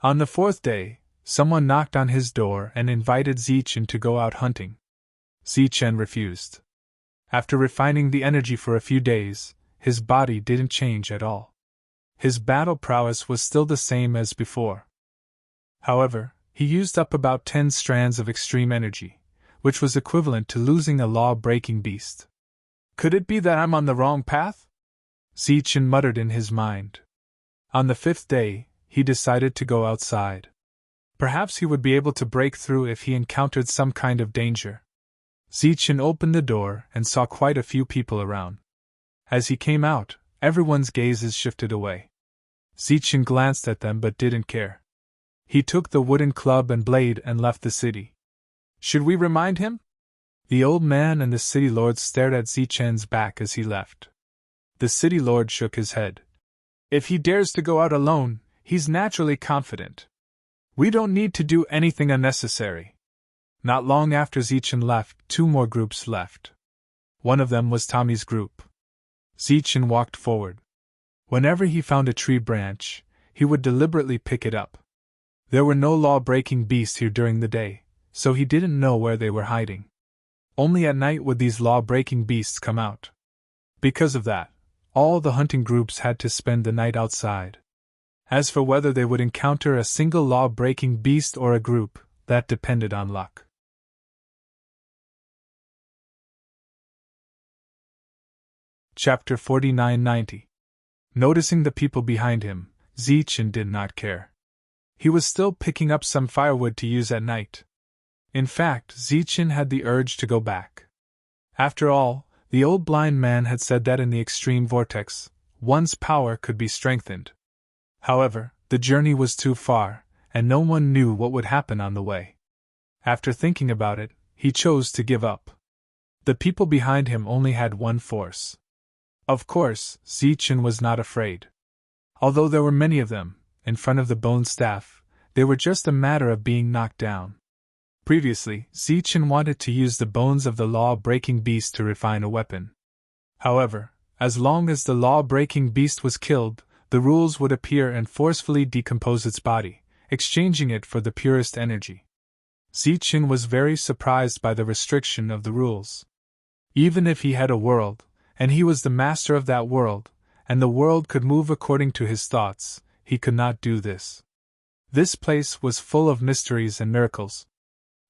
S1: On the fourth day, someone knocked on his door and invited Zichen to go out hunting. Zichen refused. After refining the energy for a few days, his body didn't change at all. His battle prowess was still the same as before. However, he used up about 10 strands of extreme energy, which was equivalent to losing a law-breaking beast. Could it be that I'm on the wrong path? Zichen muttered in his mind. On the 5th day, he decided to go outside. Perhaps he would be able to break through if he encountered some kind of danger. Zichen opened the door and saw quite a few people around. As he came out, everyone's gazes shifted away. Zichen glanced at them but didn't care. He took the wooden club and blade and left the city. Should we remind him? The old man and the city lord stared at Zichen's back as he left. The city lord shook his head. If he dares to go out alone, he's naturally confident. We don't need to do anything unnecessary. Not long after Zichen left, 2 more groups left. One of them was Tommy's group. Zichen walked forward. Whenever he found a tree branch, he would deliberately pick it up. There were no law-breaking beasts here during the day, so he didn't know where they were hiding. Only at night would these law-breaking beasts come out. Because of that, all the hunting groups had to spend the night outside. As for whether they would encounter a single law-breaking beast or a group, that depended on luck. Chapter 4990. Noticing the people behind him, Zichen did not care. He was still picking up some firewood to use at night. In fact, Zichen had the urge to go back. After all, the old blind man had said that in the extreme vortex, one's power could be strengthened. However, the journey was too far, and no one knew what would happen on the way. After thinking about it, he chose to give up. The people behind him only had one force. Of course, Zichen was not afraid. Although there were many of them, in front of the bone staff, they were just a matter of being knocked down. Previously, Zichen wanted to use the bones of the law-breaking beast to refine a weapon. However, as long as the law-breaking beast was killed, the rules would appear and forcefully decompose its body, exchanging it for the purest energy. Zichen was very surprised by the restriction of the rules. Even if he had a world, and he was the master of that world, and the world could move according to his thoughts, he could not do this. This place was full of mysteries and miracles.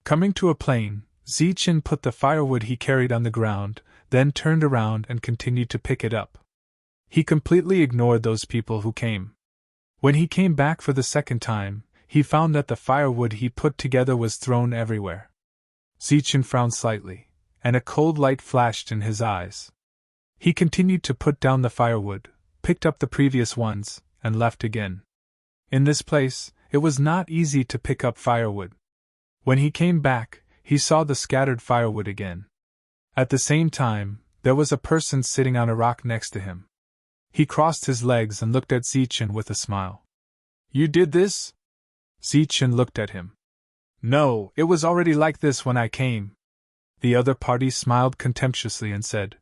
S1: Coming to a plain, Zichen put the firewood he carried on the ground, then turned around and continued to pick it up. He completely ignored those people who came. When he came back for the second time, he found that the firewood he put together was thrown everywhere. Zichen frowned slightly, and a cold light flashed in his eyes. He continued to put down the firewood, picked up the previous ones, and left again. In this place, it was not easy to pick up firewood. When he came back, he saw the scattered firewood again. At the same time, there was a person sitting on a rock next to him. He crossed his legs and looked at Zichen with a smile. You did this? Zichen looked at him. No, it was already like this when I came. The other party smiled contemptuously and said,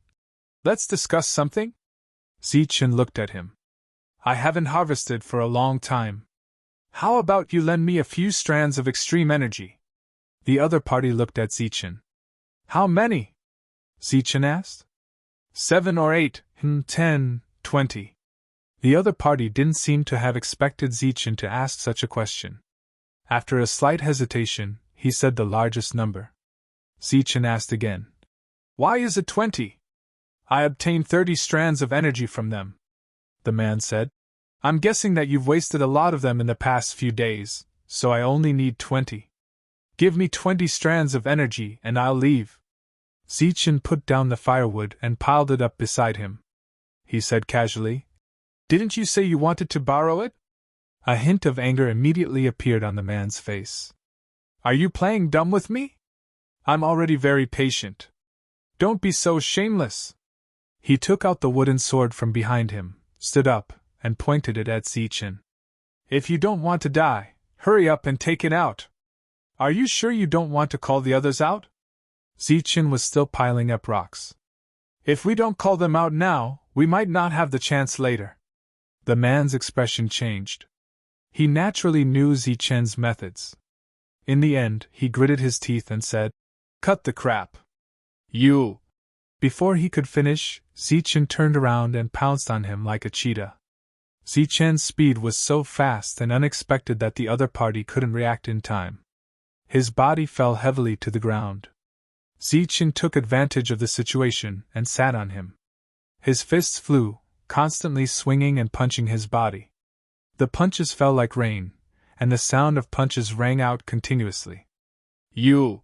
S1: Let's discuss something? Zichen looked at him. I haven't harvested for a long time. How about you lend me a few strands of extreme energy? The other party looked at Zichen. How many? Zichen asked. 7 or 8, 10, 20. The other party didn't seem to have expected Zichen to ask such a question. After a slight hesitation, he said the largest number. Zichen asked again. Why is it 20? I obtained 30 strands of energy from them. The man said. I'm guessing that you've wasted a lot of them in the past few days, so I only need 20. Give me 20 strands of energy and I'll leave. Zichen put down the firewood and piled it up beside him. He said casually, "Didn't you say you wanted to borrow it?" A hint of anger immediately appeared on the man's face. "Are you playing dumb with me? I'm already very patient. Don't be so shameless." He took out the wooden sword from behind him, stood up, and pointed it at Zichen. "If you don't want to die, hurry up and take it out. Are you sure you don't want to call the others out?" Zichen was still piling up rocks. "If we don't call them out now, we might not have the chance later." The man's expression changed. He naturally knew Zichen's methods. In the end, he gritted his teeth and said, "Cut the crap. You!" Before he could finish, Zichen turned around and pounced on him like a cheetah. Zichen's speed was so fast and unexpected that the other party couldn't react in time. His body fell heavily to the ground. Zichen took advantage of the situation and sat on him. His fists flew, constantly swinging and punching his body. The punches fell like rain, and the sound of punches rang out continuously. "You!"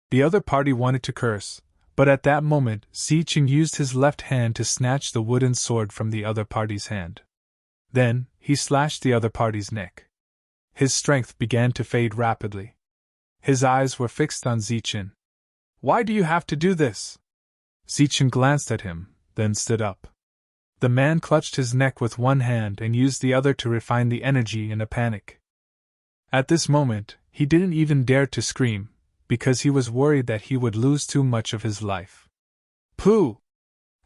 S1: The other party wanted to curse, but at that moment Zichen used his left hand to snatch the wooden sword from the other party's hand. Then, he slashed the other party's neck. His strength began to fade rapidly. His eyes were fixed on Zichen. "Why do you have to do this?" Zichen glanced at him, then stood up. The man clutched his neck with one hand and used the other to refine the energy in a panic. At this moment, he didn't even dare to scream, because he was worried that he would lose too much of his life. "Pooh!"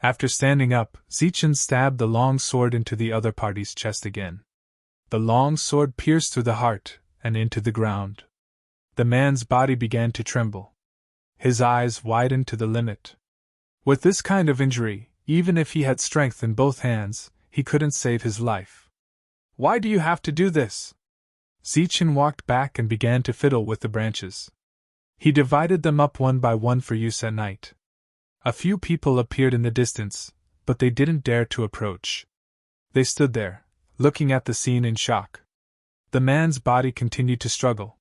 S1: After standing up, Zichen stabbed the long sword into the other party's chest again. The long sword pierced through the heart and into the ground. The man's body began to tremble. His eyes widened to the limit. With this kind of injury, even if he had strength in both hands, he couldn't save his life. "Why do you have to do this?" Zichen walked back and began to fiddle with the branches. He divided them up one by one for use at night. A few people appeared in the distance, but they didn't dare to approach. They stood there, looking at the scene in shock. The man's body continued to struggle.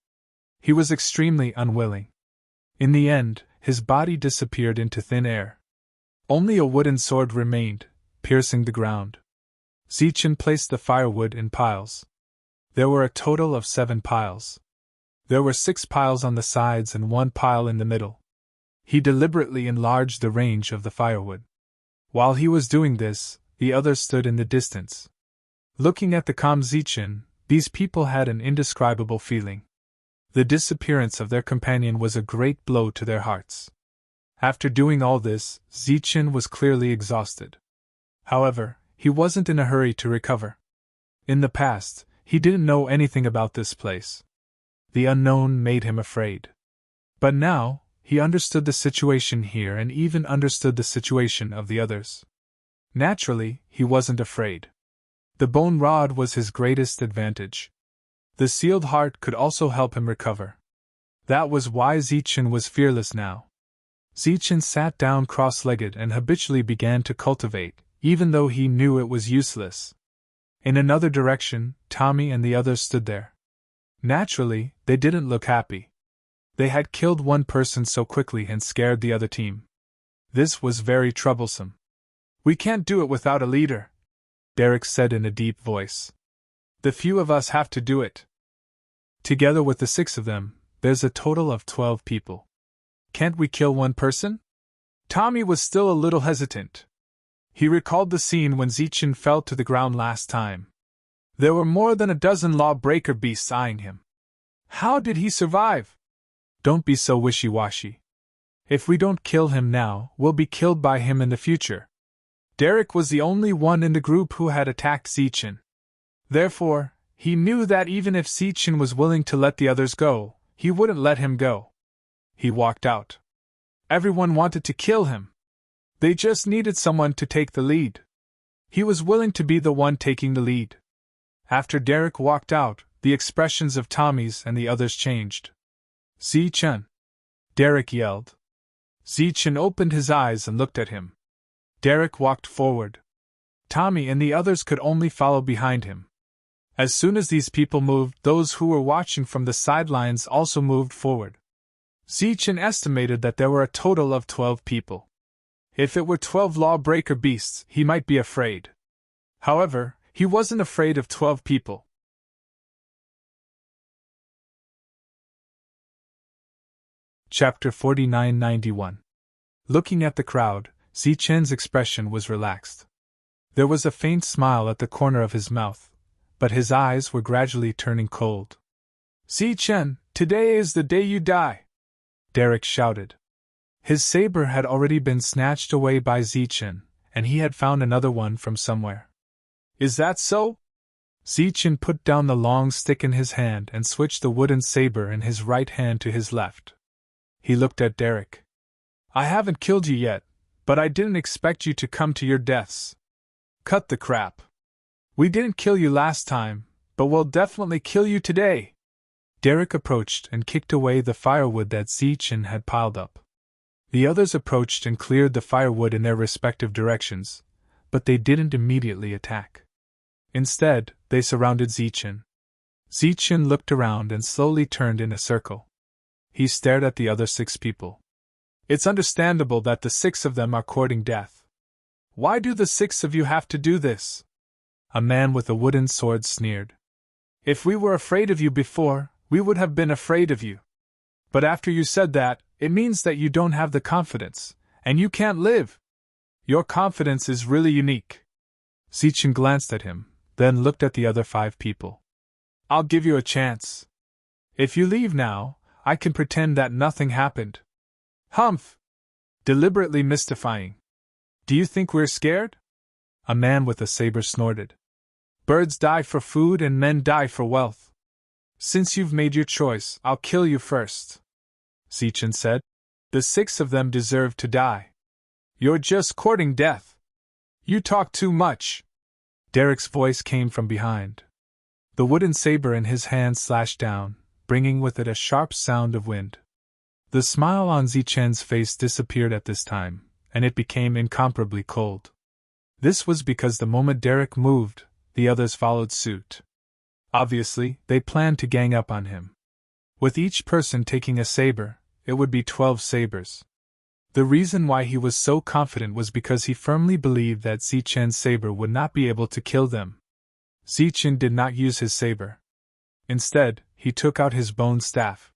S1: He was extremely unwilling. In the end, his body disappeared into thin air. Only a wooden sword remained, piercing the ground. Zichen placed the firewood in piles. There were a total of 7 piles. There were 6 piles on the sides and 1 pile in the middle. He deliberately enlarged the range of the firewood. While he was doing this, the others stood in the distance. Looking at the calm Zichen, these people had an indescribable feeling. The disappearance of their companion was a great blow to their hearts. After doing all this, Zichen was clearly exhausted. However, he wasn't in a hurry to recover. In the past, he didn't know anything about this place. The unknown made him afraid. But now, he understood the situation here and even understood the situation of the others. Naturally, he wasn't afraid. The bone rod was his greatest advantage. The sealed heart could also help him recover. That was why Zichen was fearless now. Zichen sat down cross-legged and habitually began to cultivate, even though he knew it was useless. In another direction, Tommy and the others stood there. Naturally, they didn't look happy. They had killed one person so quickly and scared the other team. This was very troublesome. "We can't do it without a leader," Derek said in a deep voice. "The few of us have to do it. Together with the 6 of them, there's a total of 12 people. Can't we kill one person?" Tommy was still a little hesitant. He recalled the scene when Zichen fell to the ground last time. There were more than a dozen lawbreaker beasts eyeing him. How did he survive? "Don't be so wishy-washy. If we don't kill him now, we'll be killed by him in the future." Derek was the only one in the group who had attacked Zichen. Therefore, he knew that even if Zichen was willing to let the others go, he wouldn't let him go. He walked out. Everyone wanted to kill him. They just needed someone to take the lead. He was willing to be the one taking the lead. After Derek walked out, the expressions of Tommy's and the others changed. "Zichen!" Derek yelled. Zichen opened his eyes and looked at him. Derek walked forward. Tommy and the others could only follow behind him. As soon as these people moved, those who were watching from the sidelines also moved forward. Zichen estimated that there were a total of 12 people. If it were 12 lawbreaker beasts, he might be afraid. However, he wasn't afraid of 12 people. Chapter 4991. Looking at the crowd, Zichen's expression was relaxed. There was a faint smile at the corner of his mouth, but his eyes were gradually turning cold. Zichen, today is the day you die! Derek shouted. His saber had already been snatched away by Zichen, and he had found another one from somewhere. Is that so? Zichen put down the long stick in his hand and switched the wooden saber in his right hand to his left. He looked at Derek. I haven't killed you yet, but I didn't expect you to come to your deaths. Cut the crap. We didn't kill you last time, but we'll definitely kill you today. Derek approached and kicked away the firewood that Zichen had piled up. The others approached and cleared the firewood in their respective directions, but they didn't immediately attack. Instead, they surrounded Zichen. Zichen looked around and slowly turned in a circle. He stared at the other 6 people. It's understandable that the 6 of them are courting death. Why do the 6 of you have to do this? A man with a wooden sword sneered. If we were afraid of you before, we would have been afraid of you. But after you said that, it means that you don't have the confidence, and you can't live. Your confidence is really unique. Zichen glanced at him, then looked at the other 5 people. I'll give you a chance. If you leave now, I can pretend that nothing happened. Humph! Deliberately mystifying. Do you think we're scared? A man with a saber snorted. Birds die for food and men die for wealth. Since you've made your choice, I'll kill you first. Zichen said. The 6 of them deserve to die. You're just courting death. You talk too much. Derek's voice came from behind. The wooden saber in his hand slashed down, bringing with it a sharp sound of wind. The smile on Zichen's face disappeared at this time, and it became incomparably cold. This was because the moment Derek moved, the others followed suit. Obviously, they planned to gang up on him. With each person taking a saber, it would be 12 sabers. The reason why he was so confident was because he firmly believed that Zichen's saber would not be able to kill them. Zichen did not use his saber. Instead, he took out his bone staff.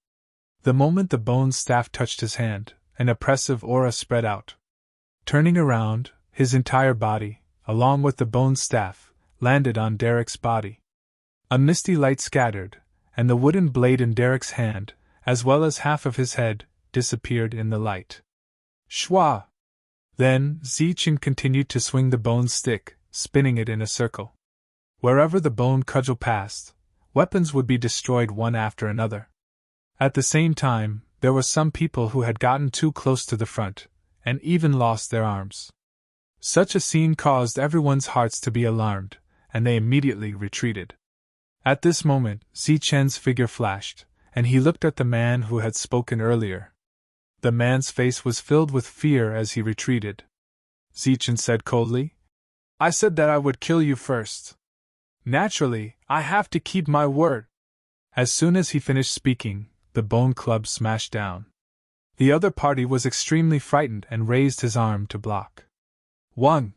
S1: The moment the bone staff touched his hand, an oppressive aura spread out. Turning around, his entire body, along with the bone staff, landed on Derek's body. A misty light scattered, and the wooden blade in Derek's hand, as well as half of his head, disappeared in the light. Shwa! Then, Zichen continued to swing the bone stick, spinning it in a circle. Wherever the bone cudgel passed, weapons would be destroyed one after another. At the same time, there were some people who had gotten too close to the front, and even lost their arms. Such a scene caused everyone's hearts to be alarmed, and they immediately retreated. At this moment, Zichen's figure flashed, and he looked at the man who had spoken earlier. The man's face was filled with fear as he retreated. Zichen said coldly, I said that I would kill you first. Naturally, I have to keep my word. As soon as he finished speaking, the bone club smashed down. The other party was extremely frightened and raised his arm to block. 1.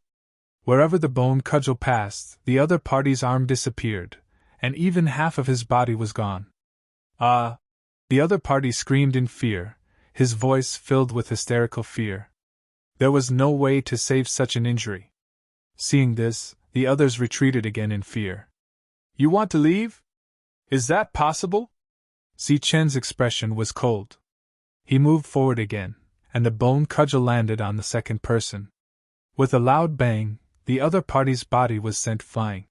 S1: Wherever the bone cudgel passed, the other party's arm disappeared, and even half of his body was gone. The other party screamed in fear, his voice filled with hysterical fear. There was no way to save such an injury. Seeing this, the others retreated again in fear. You want to leave? Is that possible? Zichen's expression was cold. He moved forward again, and the bone cudgel landed on the second person. With a loud bang, the other party's body was sent flying.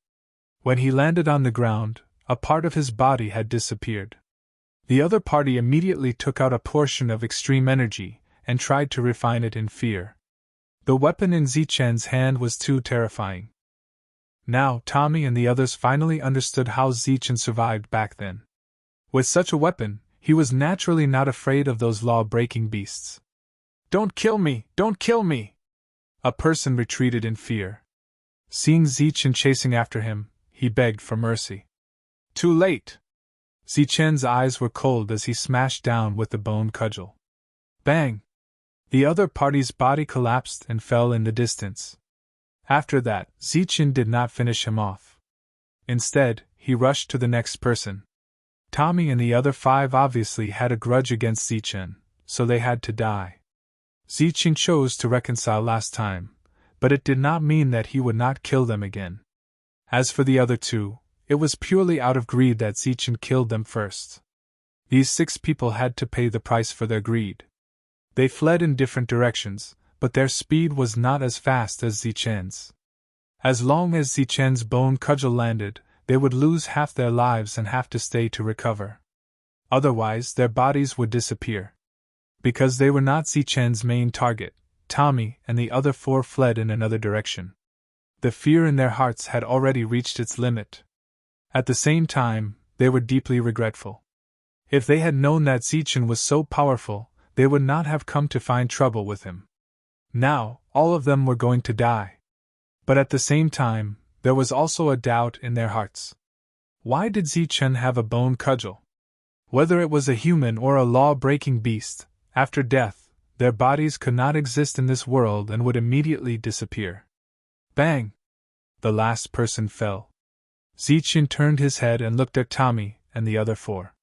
S1: When he landed on the ground, a part of his body had disappeared. The other party immediately took out a portion of extreme energy and tried to refine it in fear. The weapon in Zichen's hand was too terrifying. Now Tommy and the others finally understood how Zichen survived back then. With such a weapon, he was naturally not afraid of those law-breaking beasts. Don't kill me! Don't kill me! A person retreated in fear. Seeing Zichen chasing after him, he begged for mercy. Too late! Zichen's eyes were cold as he smashed down with the bone cudgel. Bang! The other party's body collapsed and fell in the distance. After that, Zichen did not finish him off. Instead, he rushed to the next person. Tommy and the other 5 obviously had a grudge against Zichen, so they had to die. Zichen chose to reconcile last time, but it did not mean that he would not kill them again. As for the other 2, it was purely out of greed that Zichen killed them first. These 6 people had to pay the price for their greed. They fled in different directions, but their speed was not as fast as Zichen's. As long as Zichen's bone cudgel landed, they would lose half their lives and have to stay to recover. Otherwise, their bodies would disappear. Because they were not Zichen's main target, Tommy and the other 4 fled in another direction. The fear in their hearts had already reached its limit. At the same time, they were deeply regretful. If they had known that Zichen was so powerful, they would not have come to find trouble with him. Now, all of them were going to die. But at the same time, there was also a doubt in their hearts. Why did Zichen have a bone cudgel? Whether it was a human or a law-breaking beast, after death, their bodies could not exist in this world and would immediately disappear. Bang! The last person fell. Zichen turned his head and looked at Tommy and the other 4.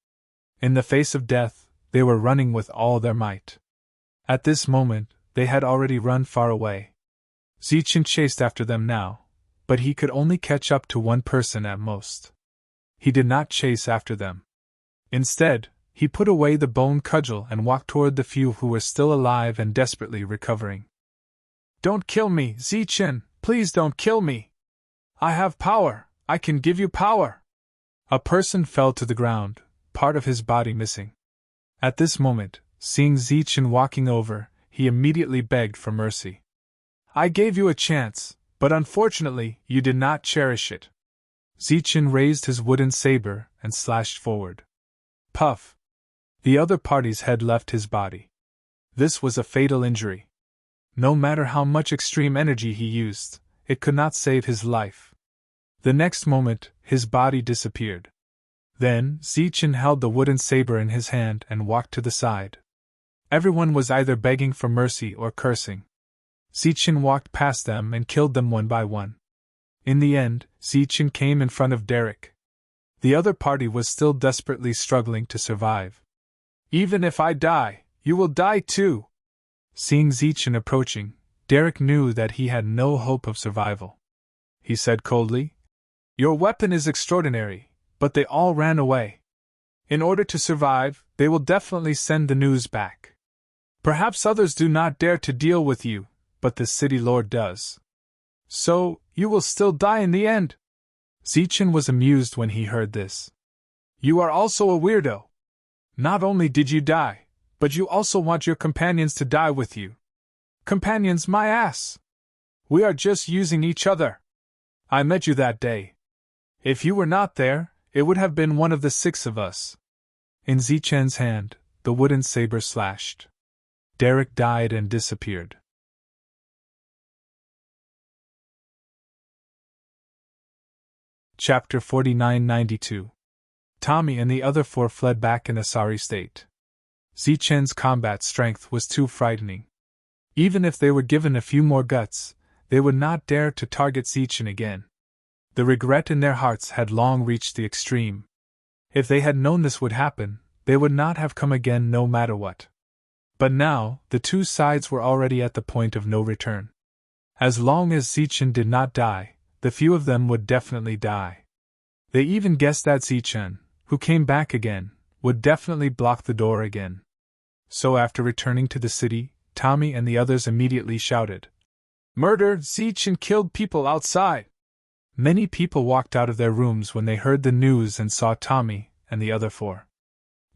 S1: In the face of death, they were running with all their might. At this moment, they had already run far away. Zichen chased after them now, but he could only catch up to 1 person at most. He did not chase after them. Instead, he put away the bone cudgel and walked toward the few who were still alive and desperately recovering. "Don't kill me, Zichen! Please don't kill me! I have power! I can give you power!" A person fell to the ground, part of his body missing. At this moment, seeing Zichen walking over, he immediately begged for mercy. "I gave you a chance, but unfortunately, you did not cherish it." Zichen raised his wooden saber and slashed forward. Puff! The other party's head left his body. This was a fatal injury. No matter how much extreme energy he used, it could not save his life. The next moment, his body disappeared. Then, Zichen held the wooden saber in his hand and walked to the side. Everyone was either begging for mercy or cursing. Zichen walked past them and killed them one by one. In the end, Zichen came in front of Derek. The other party was still desperately struggling to survive. "Even if I die, you will die too." Seeing Zichen approaching, Derek knew that he had no hope of survival. He said coldly, "Your weapon is extraordinary, but they all ran away. In order to survive, they will definitely send the news back. Perhaps others do not dare to deal with you, but the city lord does. So, you will still die in the end." Zichen was amused when he heard this. "You are also a weirdo. Not only did you die, but you also want your companions to die with you. Companions, my ass! We are just using each other. I met you that day. If you were not there, it would have been one of the 6 of us." In Zichen's hand, the wooden saber slashed. Derek died and disappeared. Chapter 4992. Tommy and the other 4 fled back in a sorry state. Zichen's combat strength was too frightening. Even if they were given a few more guts, they would not dare to target Zichen again. The regret in their hearts had long reached the extreme. If they had known this would happen, they would not have come again no matter what. But now, the 2 sides were already at the point of no return. As long as Zichen did not die, the few of them would definitely die. They even guessed that Zichen, who came back again, would definitely block the door again. So after returning to the city, Tommy and the others immediately shouted, "Murder! Zichen killed people outside!" Many people walked out of their rooms when they heard the news and saw Tommy and the other 4.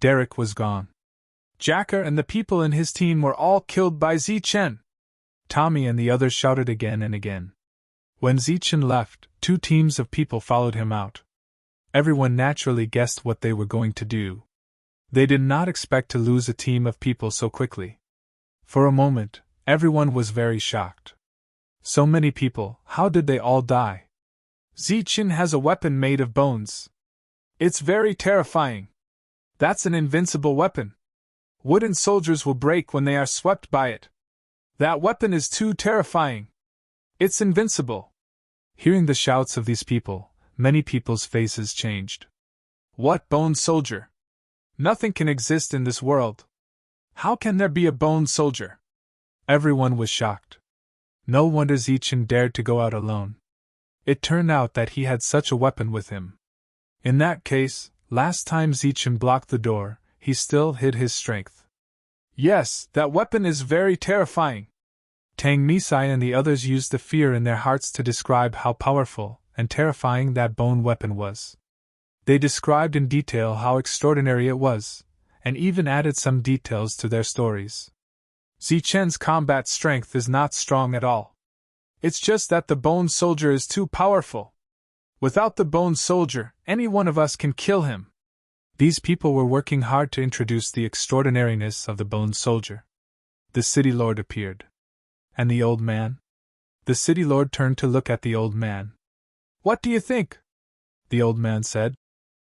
S1: Derek was gone. Jacker and the people in his team were all killed by Zichen. Tommy and the others shouted again and again. When Zichen left, 2 teams of people followed him out. Everyone naturally guessed what they were going to do. They did not expect to lose a team of people so quickly. For a moment, everyone was very shocked. So many people, how did they all die? "Zichen has a weapon made of bones. It's very terrifying," That's an invincible weapon. Wooden soldiers will break when they are swept by it. That weapon is too terrifying. It's invincible. Hearing the shouts of these people, many people's faces changed. What bone soldier? Nothing can exist in this world. How can there be a bone soldier? Everyone was shocked. No wonder Zichen dared to go out alone. It turned out that he had such a weapon with him. In that case, last time Zichen blocked the door, he still hid his strength. Yes, that weapon is very terrifying. Tang Misai and the others used the fear in their hearts to describe how powerful and terrifying that bone weapon was. They described in detail how extraordinary it was, and even added some details to their stories. Zichen's combat strength is not strong at all. It's just that the bone soldier is too powerful. Without the bone soldier, any one of us can kill him. These people were working hard to introduce the extraordinariness of the bone soldier. The city lord appeared. And the old man? The city lord turned to look at the old man. What do you think? The old man said.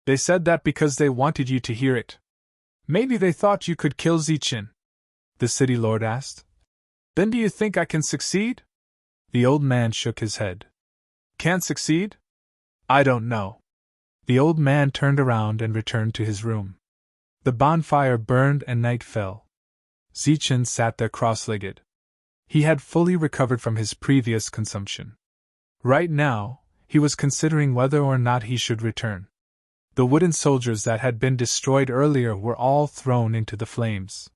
S1: They said that because they wanted you to hear it. Maybe they thought you could kill Zichen. The city lord asked. Then do you think I can succeed? The old man shook his head. Can't succeed? I don't know. The old man turned around and returned to his room. The bonfire burned and night fell. Zichen sat there cross-legged. He had fully recovered from his previous consumption. Right now, he was considering whether or not he should return. The wooden soldiers that had been destroyed earlier were all thrown into the flames.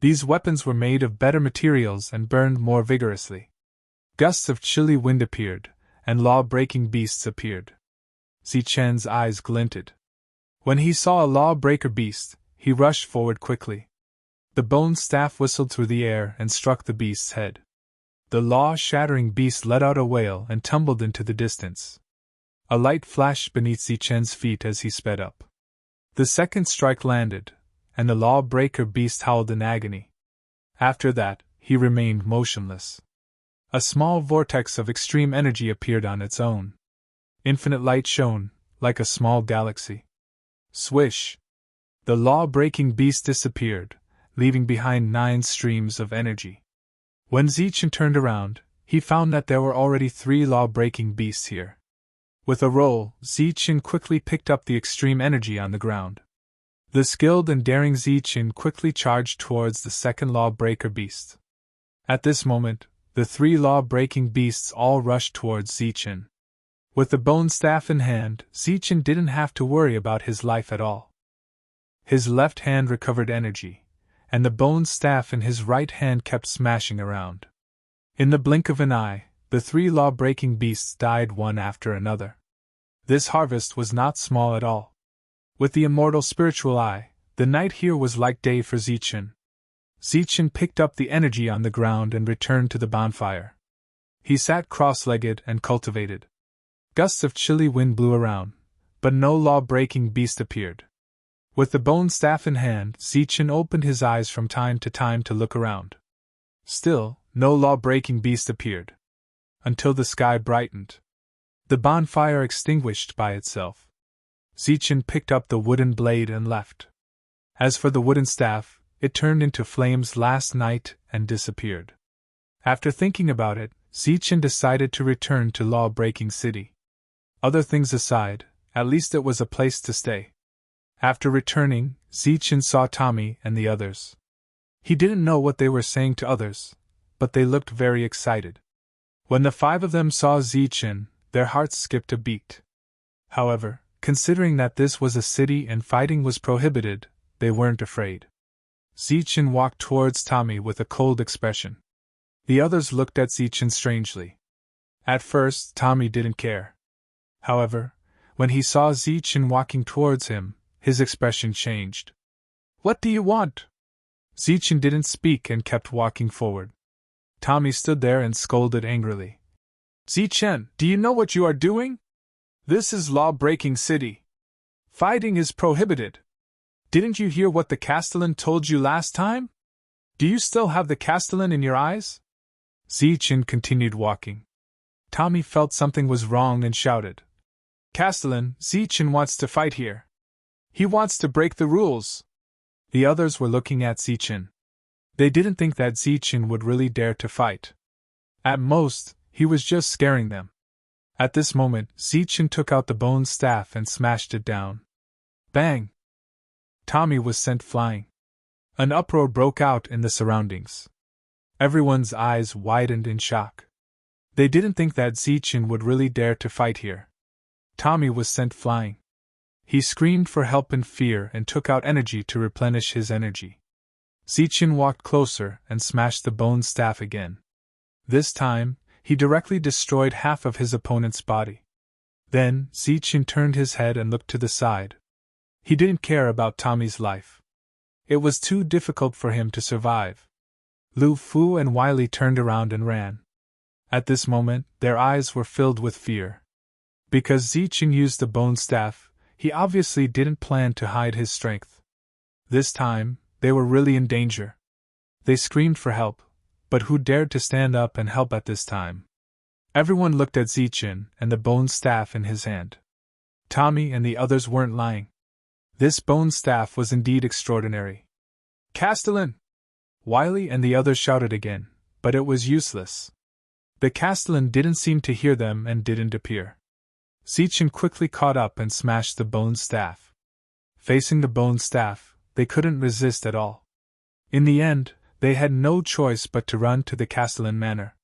S1: These weapons were made of better materials and burned more vigorously. Gusts of chilly wind appeared, and law-breaking beasts appeared. Zichen's eyes glinted. When he saw a law-breaker beast, he rushed forward quickly. The bone staff whistled through the air and struck the beast's head. The law-shattering beast let out a wail and tumbled into the distance. A light flashed beneath Zichen's feet as he sped up. The second strike landed, and the law-breaker beast howled in agony. After that, he remained motionless. A small vortex of extreme energy appeared on its own. Infinite light shone, like a small galaxy. Swish! The law-breaking beast disappeared, leaving behind 9 streams of energy. When Zichen turned around, he found that there were already 3 law-breaking beasts here. With a roll, Zichen quickly picked up the extreme energy on the ground. The skilled and daring Zichen quickly charged towards the second law-breaker beast. At this moment, the 3 law-breaking beasts all rushed towards Zichen. With the bone staff in hand, Zichen didn't have to worry about his life at all. His left hand recovered energy, and the bone staff in his right hand kept smashing around. In the blink of an eye, the 3 law-breaking beasts died one after another. This harvest was not small at all. With the immortal spiritual eye, the night here was like day for Zichen. Zichen picked up the energy on the ground and returned to the bonfire. He sat cross-legged and cultivated. Gusts of chilly wind blew around, but no law-breaking beast appeared. With the bone staff in hand, Zichen opened his eyes from time to look around. Still, no law-breaking beast appeared. Until the sky brightened. The bonfire extinguished by itself. Zichen picked up the wooden blade and left. As for the wooden staff, it turned into flames last night and disappeared. After thinking about it, Zichen decided to return to Law-Breaking City. Other things aside, at least it was a place to stay. After returning, Zichen saw Tommy and the others. He didn't know what they were saying to others, but they looked very excited. When the 5 of them saw Zichen, their hearts skipped a beat. However, considering that this was a city and fighting was prohibited, they weren't afraid. Zichen walked towards Tommy with a cold expression. The others looked at Zichen strangely. At first, Tommy didn't care. However, when he saw Zichen walking towards him, his expression changed. "What do you want?" Zichen didn't speak and kept walking forward. Tommy stood there and scolded angrily. "Zichen, do you know what you are doing? This is Law-Breaking City. Fighting is prohibited. Didn't you hear what the Castellan told you last time? Do you still have the Castellan in your eyes?" Zichen continued walking. Tommy felt something was wrong and shouted. "Castellan, Zichen wants to fight here. He wants to break the rules. The others were looking at Zichen. They didn't think that Zichen would really dare to fight. At most, he was just scaring them. At this moment, Zichen took out the bone staff and smashed it down. Bang! Tommy was sent flying. An uproar broke out in the surroundings. Everyone's eyes widened in shock. They didn't think that Zichen would really dare to fight here. Tommy was sent flying. He screamed for help in fear and took out energy to replenish his energy. Zichen walked closer and smashed the bone staff again. This time, he directly destroyed half of his opponent's body. Then, Zichen turned his head and looked to the side. He didn't care about Tommy's life. It was too difficult for him to survive. Lu Fu and Wiley turned around and ran. At this moment, their eyes were filled with fear. Because Zichen used the bone staff, he obviously didn't plan to hide his strength. This time, they were really in danger. They screamed for help, but who dared to stand up and help at this time? Everyone looked at Zichen and the bone staff in his hand. Tommy and the others weren't lying. This bone staff was indeed extraordinary. Castellan! Wiley and the others shouted again, but it was useless. The Castellan didn't seem to hear them and didn't appear. Zichen quickly caught up and smashed the bone staff. Facing the bone staff, they couldn't resist at all. In the end, they had no choice but to run to the Castellan Manor.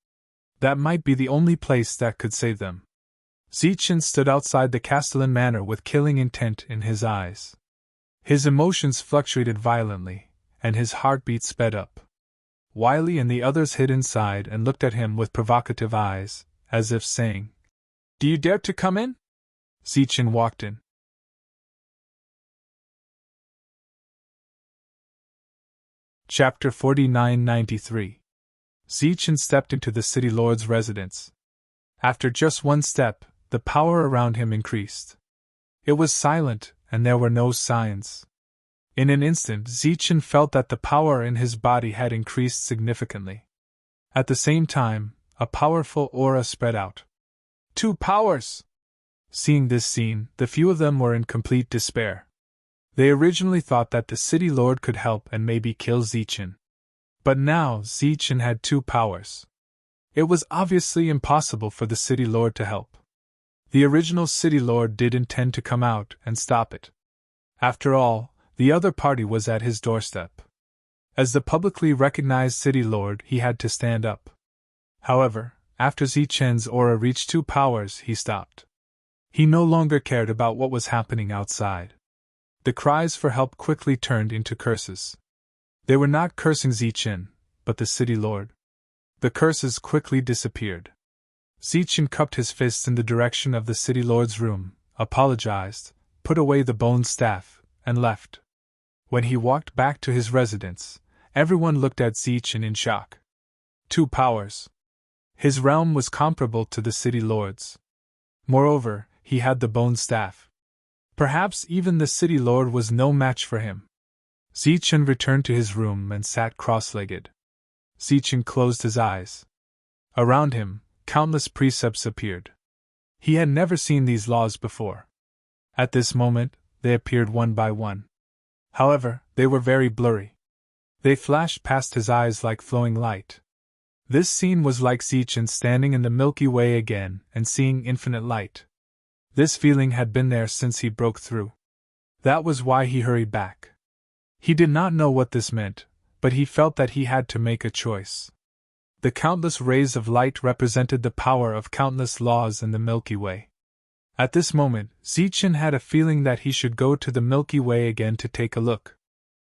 S1: That might be the only place that could save them. Zichen stood outside the Castellan Manor with killing intent in his eyes. His emotions fluctuated violently, and his heartbeat sped up. Wiley and the others hid inside and looked at him with provocative eyes, as if saying, "Do you dare to come in?" Zichen walked in. Chapter 4993. Zichen stepped into the city lord's residence. After just one step, the power around him increased. It was silent, and there were no signs. In an instant, Zichen felt that the power in his body had increased significantly. At the same time, a powerful aura spread out. 2 powers! Seeing this scene, the few of them were in complete despair. They originally thought that the city lord could help and maybe kill Zichen. But now, Zichen had 2 powers. It was obviously impossible for the city lord to help. The original city lord did intend to come out and stop it. After all, the other party was at his doorstep. As the publicly recognized city lord, he had to stand up. However, after Zichen's aura reached 2 powers, he stopped. He no longer cared about what was happening outside. The cries for help quickly turned into curses. They were not cursing Zichen, but the city lord. The curses quickly disappeared. Zichen cupped his fists in the direction of the city lord's room, apologized, put away the bone staff, and left. When he walked back to his residence, everyone looked at Zichen in shock. 2 powers. His realm was comparable to the city lord's. Moreover, he had the bone staff. Perhaps even the city lord was no match for him. Zichen returned to his room and sat cross-legged. Zichen closed his eyes. Around him, countless precepts appeared. He had never seen these laws before. At this moment, they appeared one by one. However, they were very blurry. They flashed past his eyes like flowing light. This scene was like Zichen standing in the Milky Way again and seeing infinite light. This feeling had been there since he broke through. That was why he hurried back. He did not know what this meant, but he felt that he had to make a choice. The countless rays of light represented the power of countless laws in the Milky Way. At this moment, Zichen had a feeling that he should go to the Milky Way again to take a look.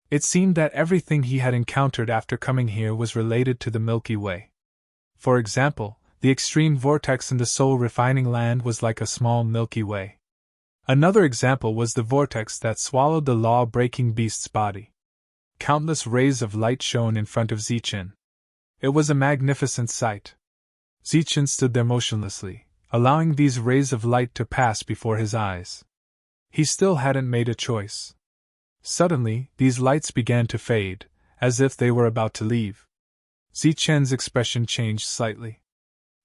S1: It seemed that everything he had encountered after coming here was related to the Milky Way. For example, the extreme vortex in the soul refining land was like a small Milky Way. Another example was the vortex that swallowed the law-breaking beast's body. Countless rays of light shone in front of Zichen. It was a magnificent sight. Zichen stood there motionlessly, allowing these rays of light to pass before his eyes. He still hadn't made a choice. Suddenly, these lights began to fade, as if they were about to leave. Zichen's expression changed slightly.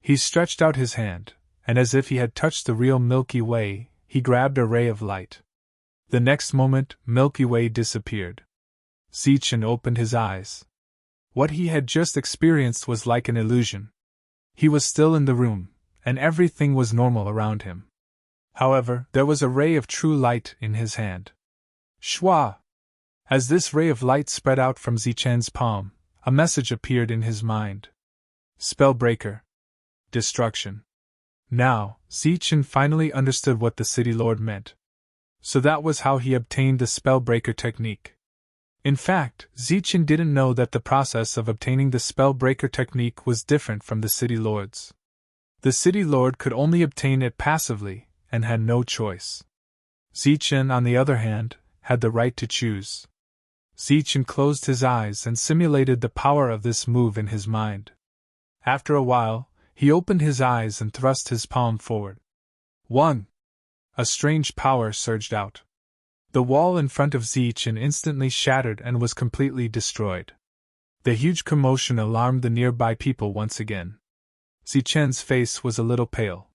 S1: He stretched out his hand, and as if he had touched the real Milky Way, he grabbed a ray of light. The next moment, Milky Way disappeared. Zichen opened his eyes. What he had just experienced was like an illusion. He was still in the room, and everything was normal around him. However, there was a ray of true light in his hand. Shwa! As this ray of light spread out from Zichen's palm, a message appeared in his mind. Spellbreaker. Destruction. Now, Zichen finally understood what the City Lord meant. So that was how he obtained the Spellbreaker technique. In fact, Zichen didn't know that the process of obtaining the Spellbreaker technique was different from the City Lord's. The City Lord could only obtain it passively, and had no choice. Zichen, on the other hand, had the right to choose. Zichen closed his eyes and simulated the power of this move in his mind. After a while, he opened his eyes and thrust his palm forward. 1. A strange power surged out. The wall in front of Zichen instantly shattered and was completely destroyed. The huge commotion alarmed the nearby people once again. Zichen's face was a little pale.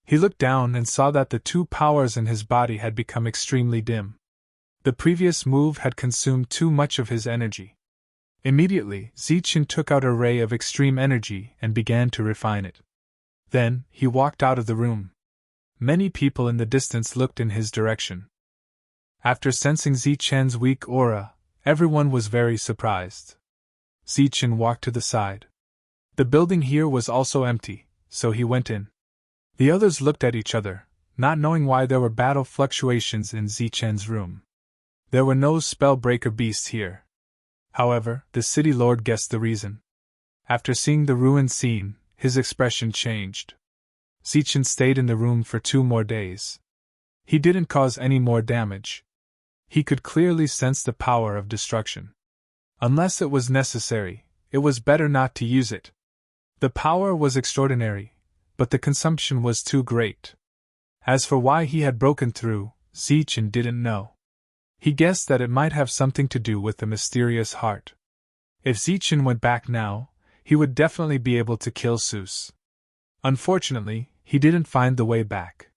S1: He looked down and saw that the two powers in his body had become extremely dim. The previous move had consumed too much of his energy. Immediately, Zichen took out a ray of extreme energy and began to refine it. Then, he walked out of the room. Many people in the distance looked in his direction. After sensing Zichen's weak aura, everyone was very surprised. Zichen walked to the side. The building here was also empty, so he went in. The others looked at each other, not knowing why there were battle fluctuations in Zichen's room. There were no spellbreaker beasts here. However, the City Lord guessed the reason. After seeing the ruined scene, his expression changed. Zichen stayed in the room for 2 more days. He didn't cause any more damage. He could clearly sense the power of destruction. Unless it was necessary, it was better not to use it. The power was extraordinary, but the consumption was too great. As for why he had broken through, Zichen didn't know. He guessed that it might have something to do with the mysterious heart. If Zichen went back now, he would definitely be able to kill Seuss. Unfortunately, he didn't find the way back.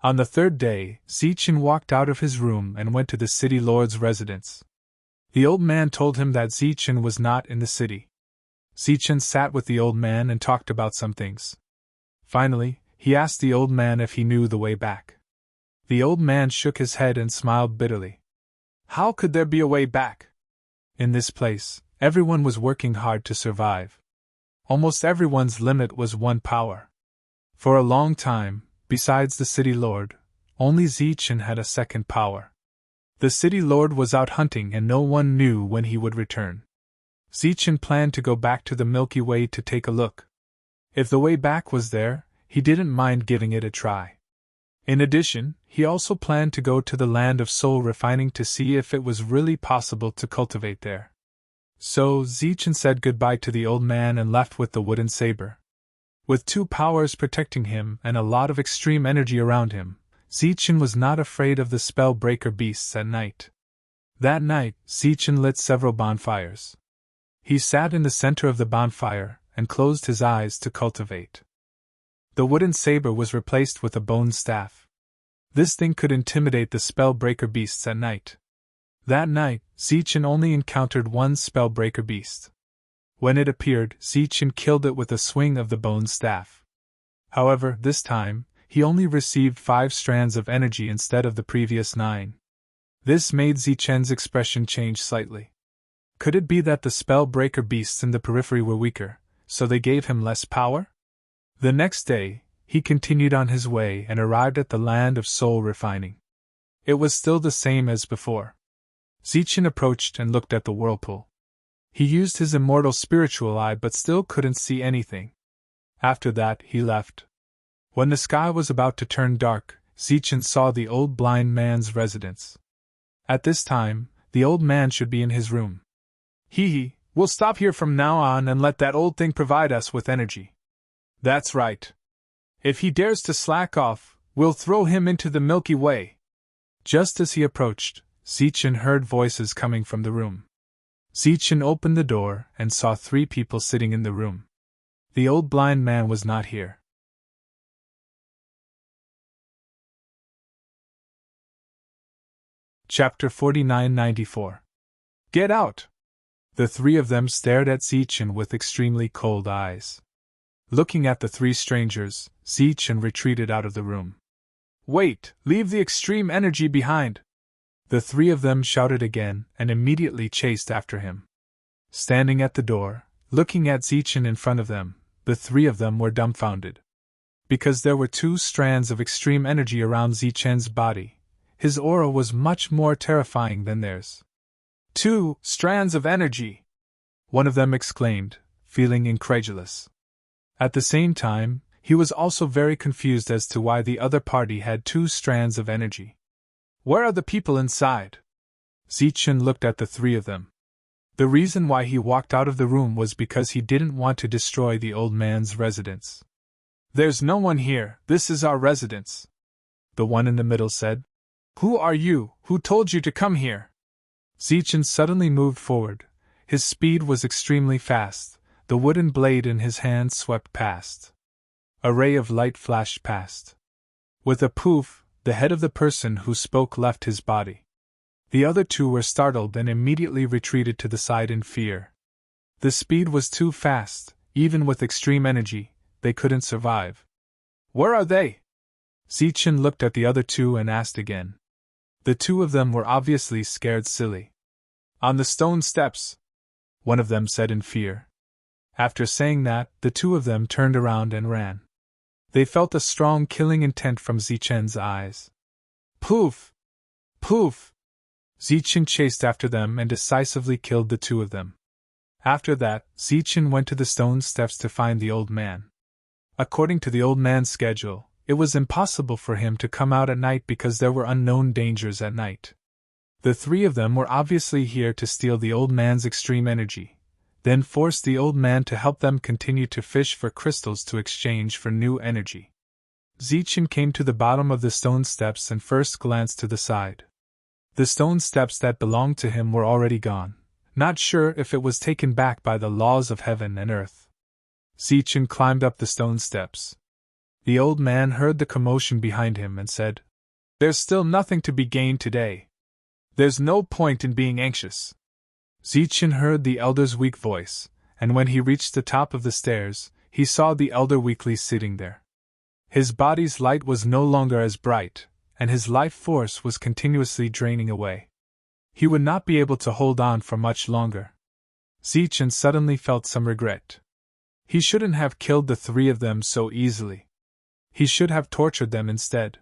S1: On the 3rd day, Zichen walked out of his room and went to the City Lord's residence. The old man told him that Zichen was not in the city. Zichen sat with the old man and talked about some things. Finally, he asked the old man if he knew the way back. The old man shook his head and smiled bitterly. How could there be a way back? In this place, everyone was working hard to survive. Almost everyone's limit was 1 power. For a long time, besides the City Lord, only Zichen had a 2nd power. The City Lord was out hunting and no one knew when he would return. Zichen planned to go back to the Milky Way to take a look. If the way back was there, he didn't mind giving it a try. In addition, he also planned to go to the land of soul refining to see if it was really possible to cultivate there. So, Zichen said goodbye to the old man and left with the wooden saber. With 2 powers protecting him and a lot of extreme energy around him, Zichen was not afraid of the spellbreaker beasts at night. That night, Zichen lit several bonfires. He sat in the center of the bonfire and closed his eyes to cultivate. The wooden saber was replaced with a bone staff. This thing could intimidate the spellbreaker beasts at night. That night, Zichen only encountered 1 spellbreaker beast. When it appeared, Zichen killed it with a swing of the bone staff. However, this time, he only received 5 strands of energy instead of the previous 9. This made Zichen's expression change slightly. Could it be that the spellbreaker beasts in the periphery were weaker, so they gave him less power? The next day, he continued on his way and arrived at the land of soul refining. It was still the same as before. Zichen approached and looked at the whirlpool. He used his immortal spiritual eye but still couldn't see anything. After that, he left. When the sky was about to turn dark, Zichen saw the old blind man's residence. At this time, the old man should be in his room. We'll stop here from now on and let that old thing provide us with energy. That's right. If he dares to slack off, we'll throw him into the Milky Way. Just as he approached, Zichen heard voices coming from the room. Zichen opened the door and saw 3 people sitting in the room. The old blind man was not here. Chapter 4994. Get out! The three of them stared at Zichen with extremely cold eyes. Looking at the three strangers, Zichen retreated out of the room. Wait! Leave the extreme energy behind! The three of them shouted again and immediately chased after him. Standing at the door, looking at Zichen in front of them, the three of them were dumbfounded. Because there were two strands of extreme energy around Zichen's body, his aura was much more terrifying than theirs. 2 strands of energy! One of them exclaimed, feeling incredulous. At the same time, he was also very confused as to why the other party had 2 strands of energy. Where are the people inside? Zichen looked at the three of them. The reason why he walked out of the room was because he didn't want to destroy the old man's residence. There's no one here, this is our residence. The one in the middle said. Who are you? Who told you to come here? Zichen suddenly moved forward. His speed was extremely fast. The wooden blade in his hand swept past. A ray of light flashed past. With a poof, the head of the person who spoke left his body. The other two were startled and immediately retreated to the side in fear. The speed was too fast, even with extreme energy, they couldn't survive. Where are they? Zichen looked at the other two and asked again. The two of them were obviously scared silly. On the stone steps, one of them said in fear. After saying that, the two of them turned around and ran. They felt a strong killing intent from Zichen's eyes. Poof! Poof! Zichen chased after them and decisively killed the two of them. After that, Zichen went to the stone steps to find the old man. According to the old man's schedule, it was impossible for him to come out at night because there were unknown dangers at night. The three of them were obviously here to steal the old man's extreme energy, then force the old man to help them continue to fish for crystals to exchange for new energy. Zichen came to the bottom of the stone steps and first glanced to the side. The stone steps that belonged to him were already gone, not sure if it was taken back by the laws of heaven and earth. Zichen climbed up the stone steps. The old man heard the commotion behind him and said, There's still nothing to be gained today. There's no point in being anxious. Zichen heard the elder's weak voice, and when he reached the top of the stairs, he saw the elder weakly sitting there. His body's light was no longer as bright, and his life force was continuously draining away. He would not be able to hold on for much longer. Zichen suddenly felt some regret. He shouldn't have killed the three of them so easily. He should have tortured them instead.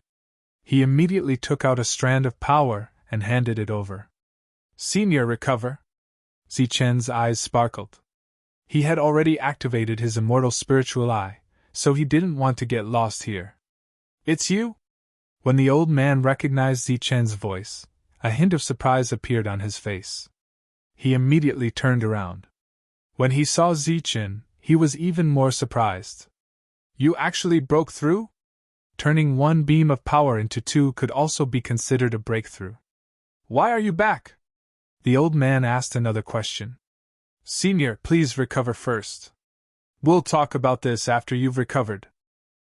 S1: He immediately took out a strand of power and handed it over. Senior, recover. Zichen's eyes sparkled. He had already activated his immortal spiritual eye, so he didn't want to get lost here. It's you? When the old man recognized Zichen's voice, a hint of surprise appeared on his face. He immediately turned around. When he saw Zichen, he was even more surprised. You actually broke through? Turning one beam of power into two could also be considered a breakthrough. Why are you back? The old man asked another question. Senior, please recover first. We'll talk about this after you've recovered.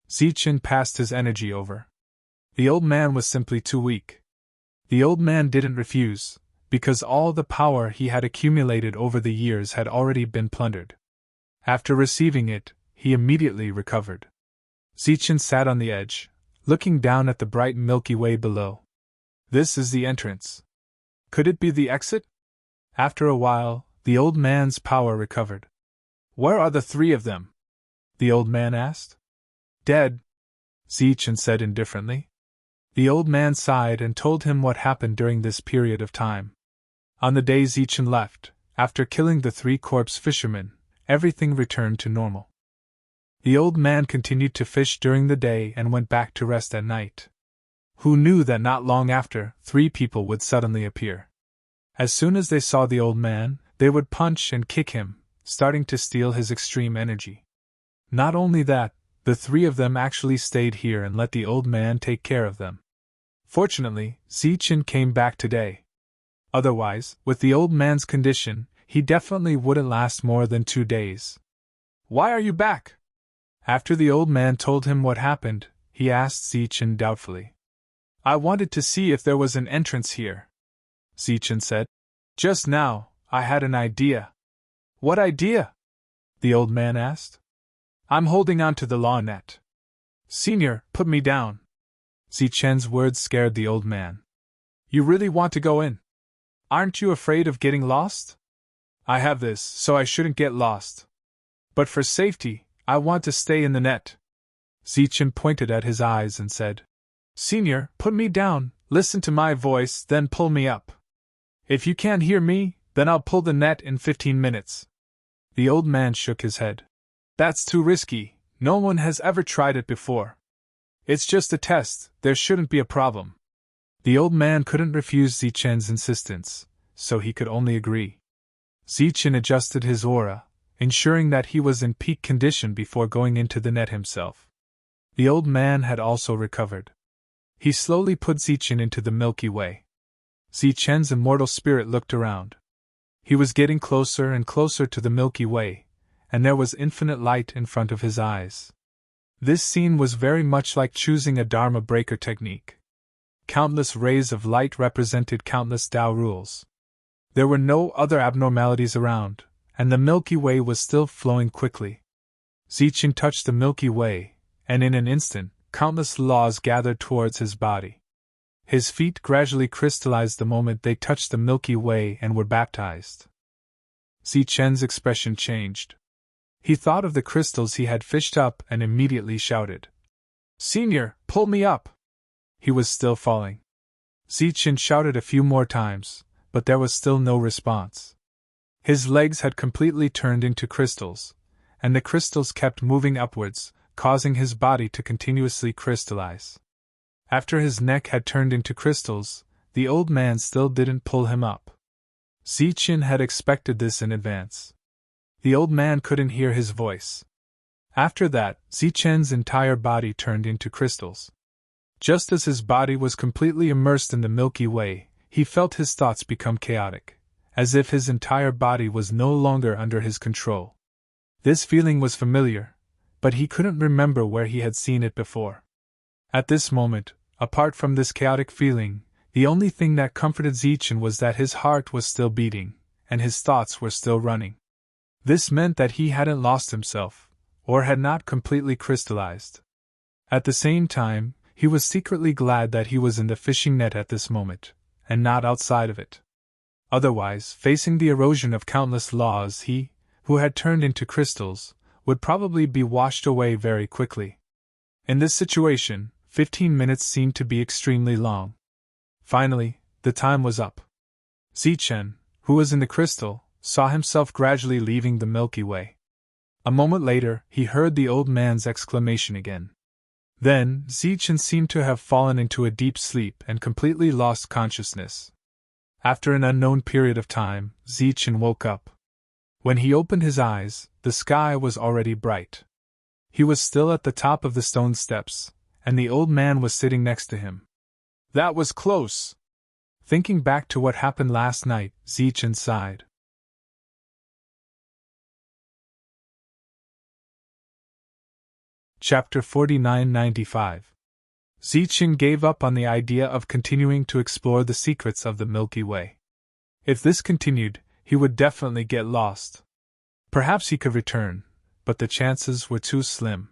S1: Zichen passed his energy over. The old man was simply too weak. The old man didn't refuse, because all the power he had accumulated over the years had already been plundered. After receiving it, he immediately recovered. Zichen sat on the edge, looking down at the bright Milky Way below. This is the entrance. Could it be the exit? After a while, the old man's power recovered. Where are the three of them? The old man asked. Dead, Zichen said indifferently. The old man sighed and told him what happened during this period of time. On the day Zichen left, after killing the 3 corpse fishermen, everything returned to normal. The old man continued to fish during the day and went back to rest at night. Who knew that not long after, 3 people would suddenly appear. As soon as they saw the old man, they would punch and kick him, starting to steal his extreme energy. Not only that, the 3 of them actually stayed here and let the old man take care of them. Fortunately, Zichen came back today. Otherwise, with the old man's condition, he definitely wouldn't last more than 2 days. Why are you back? After the old man told him what happened, he asked Zichen doubtfully. I wanted to see if there was an entrance here. Zichen said. Just now, I had an idea. What idea? The old man asked. I'm holding on to the law net. Senior, put me down. Zichen's words scared the old man. You really want to go in? Aren't you afraid of getting lost? I have this, so I shouldn't get lost. But for safety, I want to stay in the net. Zichen pointed at his eyes and said, Senior, put me down, listen to my voice, then pull me up. If you can't hear me, then I'll pull the net in 15 minutes. The old man shook his head. That's too risky, no one has ever tried it before. It's just a test, there shouldn't be a problem. The old man couldn't refuse Zichen's insistence, so he could only agree. Zichen adjusted his aura, ensuring that he was in peak condition before going into the net himself. The old man had also recovered. He slowly put Zichen into the Milky Way. Zichen's immortal spirit looked around. He was getting closer and closer to the Milky Way, and there was infinite light in front of his eyes. This scene was very much like choosing a Dharma breaker technique. Countless rays of light represented countless Tao rules. There were no other abnormalities around, and the Milky Way was still flowing quickly. Zichen touched the Milky Way, and in an instant, countless laws gathered towards his body. His feet gradually crystallized the moment they touched the Milky Way and were baptized. Zichen's expression changed. He thought of the crystals he had fished up and immediately shouted, Senior, pull me up! He was still falling. Zichen shouted a few more times, but there was still no response. His legs had completely turned into crystals, and the crystals kept moving upwards, causing his body to continuously crystallize. After his neck had turned into crystals, the old man still didn't pull him up. Zichen had expected this in advance. The old man couldn't hear his voice. After that, Zichen's entire body turned into crystals. Just as his body was completely immersed in the Milky Way, he felt his thoughts become chaotic, as if his entire body was no longer under his control. This feeling was familiar, but he couldn't remember where he had seen it before. At this moment, apart from this chaotic feeling, the only thing that comforted Zichen was that his heart was still beating, and his thoughts were still running. This meant that he hadn't lost himself, or had not completely crystallized. At the same time, he was secretly glad that he was in the fishing net at this moment, and not outside of it. Otherwise, facing the erosion of countless laws, he, who had turned into crystals, would probably be washed away very quickly. In this situation, 15 minutes seemed to be extremely long. Finally, the time was up. Zichen, who was in the crystal, saw himself gradually leaving the Milky Way. A moment later, he heard the old man's exclamation again. Then, Zichen seemed to have fallen into a deep sleep and completely lost consciousness. After an unknown period of time, Zichen woke up. When he opened his eyes, the sky was already bright. He was still at the top of the stone steps, and the old man was sitting next to him. That was close. Thinking back to what happened last night, Zichen sighed. Chapter 4995. Zichen gave up on the idea of continuing to explore the secrets of the Milky Way. If this continued, he would definitely get lost. Perhaps he could return, but the chances were too slim.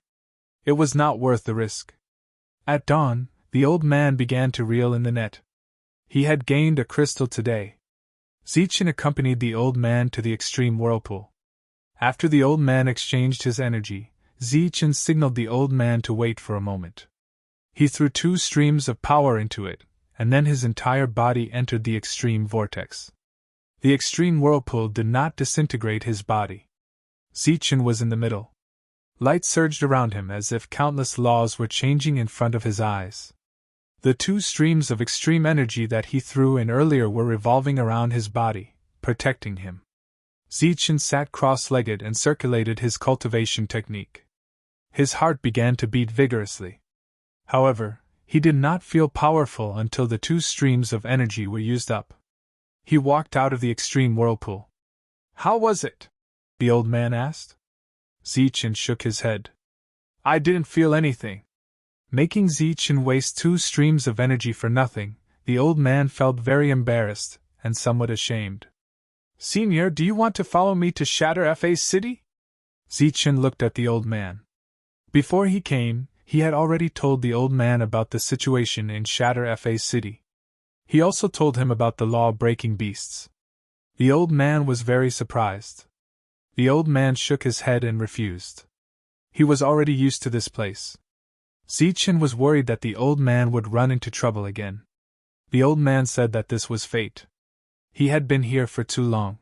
S1: It was not worth the risk. At dawn, the old man began to reel in the net. He had gained a crystal today. Zichen accompanied the old man to the extreme whirlpool. After the old man exchanged his energy, Zichen signaled the old man to wait for a moment. He threw 2 streams of power into it, and then his entire body entered the extreme vortex. The extreme whirlpool did not disintegrate his body. Zichen was in the middle. Light surged around him as if countless laws were changing in front of his eyes. The 2 streams of extreme energy that he threw in earlier were revolving around his body, protecting him. Zichen sat cross-legged and circulated his cultivation technique. His heart began to beat vigorously. However, he did not feel powerful until the 2 streams of energy were used up. He walked out of the extreme whirlpool. How was it? The old man asked. Zichen shook his head. I didn't feel anything. Making Zichen waste 2 streams of energy for nothing, the old man felt very embarrassed, and somewhat ashamed. "Senior, do you want to follow me to Shatter Fa City?" Zichen looked at the old man. Before he came, he had already told the old man about the situation in Shatter Fa City. He also told him about the law-breaking beasts. The old man was very surprised. The old man shook his head and refused. He was already used to this place. Zichen was worried that the old man would run into trouble again. The old man said that this was fate. He had been here for too long.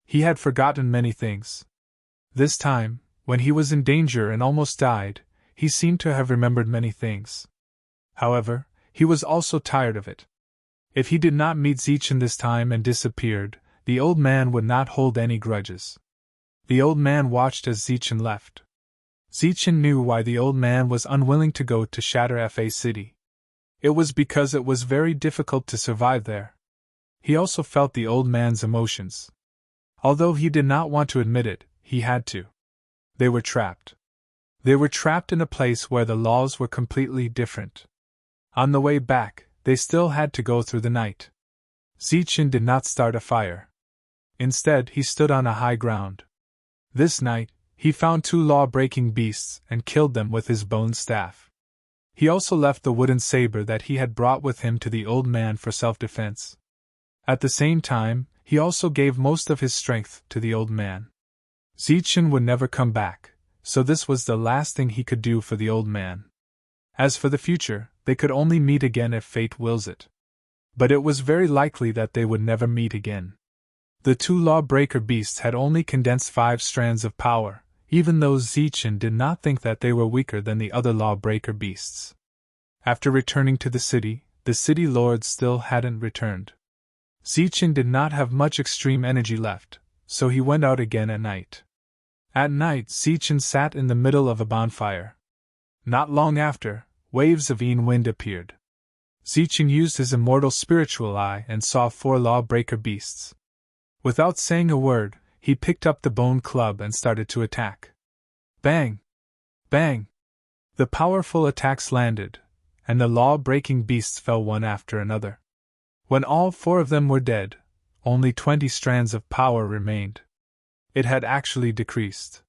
S1: He had forgotten many things. This time, when he was in danger and almost died, he seemed to have remembered many things. However, he was also tired of it. If he did not meet Zichen this time and disappeared, the old man would not hold any grudges. The old man watched as Zichen left. Zichen knew why the old man was unwilling to go to Shatter Fa City. It was because it was very difficult to survive there. He also felt the old man's emotions. Although he did not want to admit it, he had to. They were trapped. They were trapped in a place where the laws were completely different. On the way back, they still had to go through the night. Zichen did not start a fire. Instead, he stood on a high ground. This night, he found 2 law-breaking beasts and killed them with his bone staff. He also left the wooden saber that he had brought with him to the old man for self-defense. At the same time, he also gave most of his strength to the old man. Zichen would never come back, so this was the last thing he could do for the old man. As for the future, they could only meet again if fate wills it. But it was very likely that they would never meet again. The 2 lawbreaker beasts had only condensed 5 strands of power, even though Zichen did not think that they were weaker than the other lawbreaker beasts. After returning to the city lord still hadn't returned. Zichen did not have much extreme energy left, so he went out again at night. At night, Zichen sat in the middle of a bonfire. Not long after, waves of wind appeared. Zichen used his immortal spiritual eye and saw 4 lawbreaker beasts. Without saying a word, he picked up the bone club and started to attack. Bang! Bang! The powerful attacks landed, and the law-breaking beasts fell one after another. When all 4 of them were dead, only 20 strands of power remained. It had actually decreased.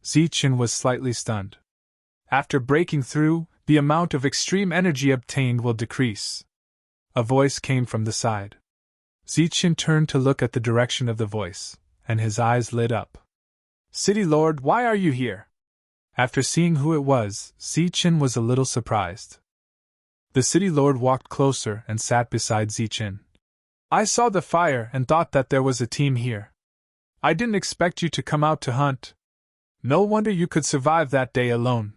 S1: Zichen was slightly stunned. After breaking through, the amount of extreme energy obtained will decrease. A voice came from the side. Zichen turned to look at the direction of the voice, and his eyes lit up. "City Lord, why are you here?" After seeing who it was, Zichen was a little surprised. The City Lord walked closer and sat beside Zichen. "I saw the fire and thought that there was a team here. I didn't expect you to come out to hunt. No wonder you could survive that day alone."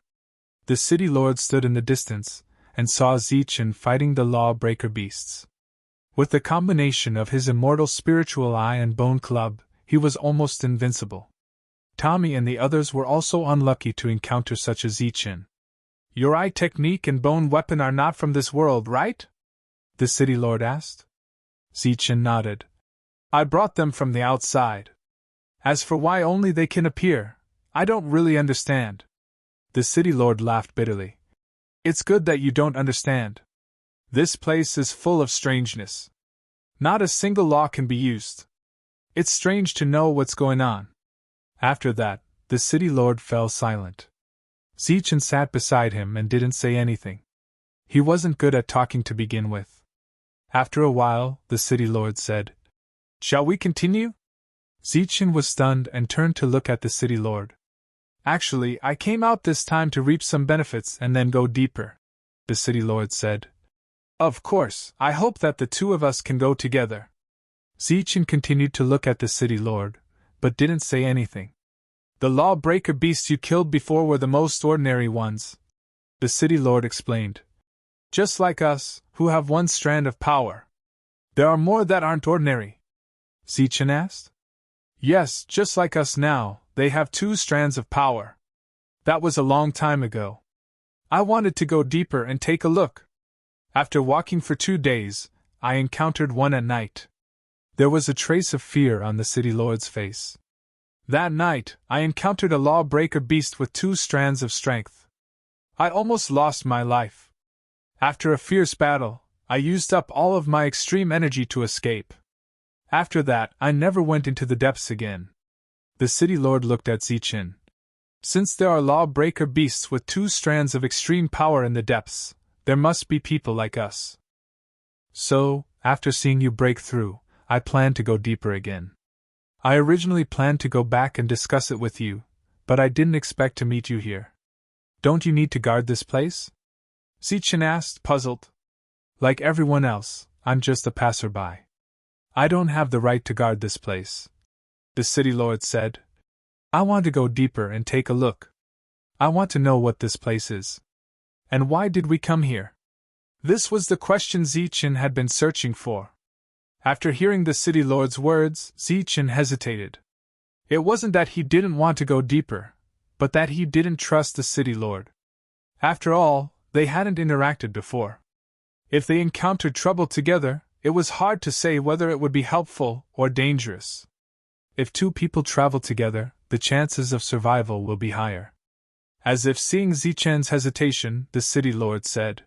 S1: The City Lord stood in the distance and saw Zichen fighting the law-breaker beasts. With the combination of his immortal spiritual eye and bone club, he was almost invincible. Tommy and the others were also unlucky to encounter such a Zichen. "Your eye technique and bone weapon are not from this world, right?" the City Lord asked. Zichen nodded. "I brought them from the outside. As for why only they can appear, I don't really understand." The City Lord laughed bitterly. "It's good that you don't understand. This place is full of strangeness. Not a single law can be used. It's strange to know what's going on." After that, the City Lord fell silent. Zichen sat beside him and didn't say anything. He wasn't good at talking to begin with. After a while, the City Lord said, "Shall we continue?" Zichen was stunned and turned to look at the City Lord. "Actually, I came out this time to reap some benefits and then go deeper," the City Lord said. "Of course, I hope that the 2 of us can go together." Zichen continued to look at the City Lord, but didn't say anything. "The law-breaker beasts you killed before were the most ordinary ones," the City Lord explained. "Just like us, who have 1 strand of power. There are more that aren't ordinary?" Zichen asked. "Yes, just like us now, they have 2 strands of power. That was a long time ago. I wanted to go deeper and take a look. After walking for 2 days, I encountered one at night." There was a trace of fear on the City Lord's face. "That night, I encountered a law-breaker beast with 2 strands of strength. I almost lost my life. After a fierce battle, I used up all of my extreme energy to escape. After that, I never went into the depths again. The city lord looked at Zichen. Since there are law-breaker beasts with 2 strands of extreme power in the depths, there must be people like us. So, after seeing you break through, I plan to go deeper again. I originally planned to go back and discuss it with you, but I didn't expect to meet you here. Don't you need to guard this place? Zichen asked, puzzled. Like everyone else, I'm just a passerby. I don't have the right to guard this place. The city lord said. I want to go deeper and take a look. I want to know what this place is. And why did we come here? This was the question Zichen had been searching for. After hearing the city lord's words, Zichen hesitated. It wasn't that he didn't want to go deeper, but that he didn't trust the city lord. After all, they hadn't interacted before. If they encountered trouble together, it was hard to say whether it would be helpful or dangerous. If 2 people travel together, the chances of survival will be higher. As if seeing Zichen's hesitation, the city lord said,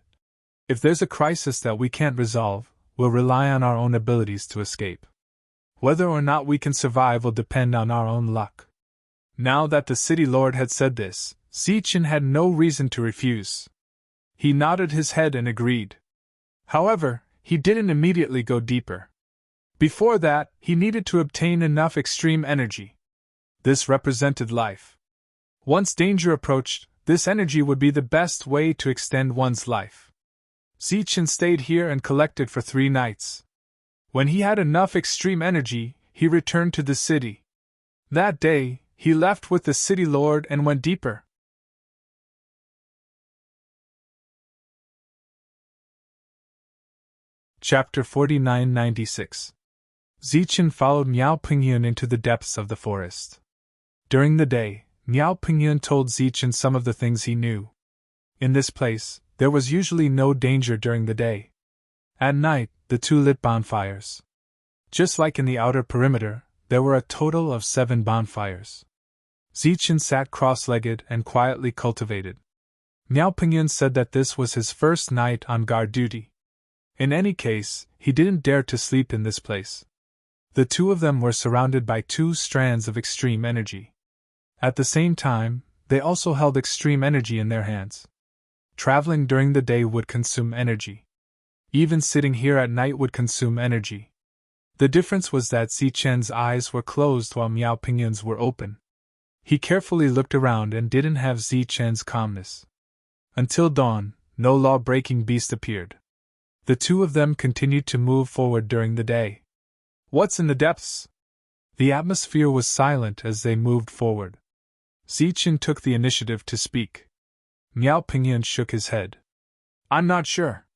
S1: If there's a crisis that we can't resolve, we'll rely on our own abilities to escape. Whether or not we can survive will depend on our own luck. Now that the city lord had said this, Zichen had no reason to refuse. He nodded his head and agreed. However, he didn't immediately go deeper. Before that, he needed to obtain enough extreme energy. This represented life. Once danger approached, this energy would be the best way to extend one's life. Zichen stayed here and collected for 3 nights. When he had enough extreme energy, he returned to the city. That day, he left with the city lord and went deeper. Chapter 4996. Zichen followed Miao Pingyun into the depths of the forest. During the day, Miao Pingyun told Zichen some of the things he knew. In this place, there was usually no danger during the day. At night, the 2 lit bonfires. Just like in the outer perimeter, there were a total of 7 bonfires. Zichen sat cross-legged and quietly cultivated. Miao Pingyun said that this was his first night on guard duty. In any case, he didn't dare to sleep in this place. The 2 of them were surrounded by 2 strands of extreme energy. At the same time, they also held extreme energy in their hands. Traveling during the day would consume energy. Even sitting here at night would consume energy. The difference was that Zichen's eyes were closed while Miao Pingyun's were open. He carefully looked around and didn't have Zichen's calmness. Until dawn, no law-breaking beast appeared. The 2 of them continued to move forward during the day. What's in the depths? The atmosphere was silent as they moved forward. Zichen took the initiative to speak. Miao Pingyun shook his head. I'm not sure.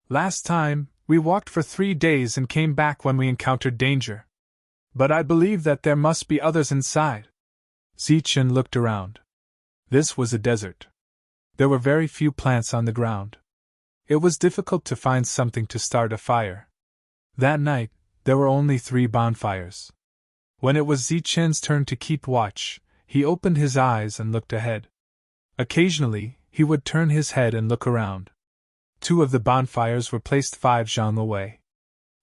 S1: Last time, we walked for 3 days and came back when we encountered danger. But I believe that there must be others inside. Zichen looked around. This was a desert. There were very few plants on the ground. It was difficult to find something to start a fire. That night, there were only 3 bonfires. When it was Zichen's turn to keep watch, he opened his eyes and looked ahead. Occasionally, he would turn his head and look around. 2 of the bonfires were placed 5 zhang away.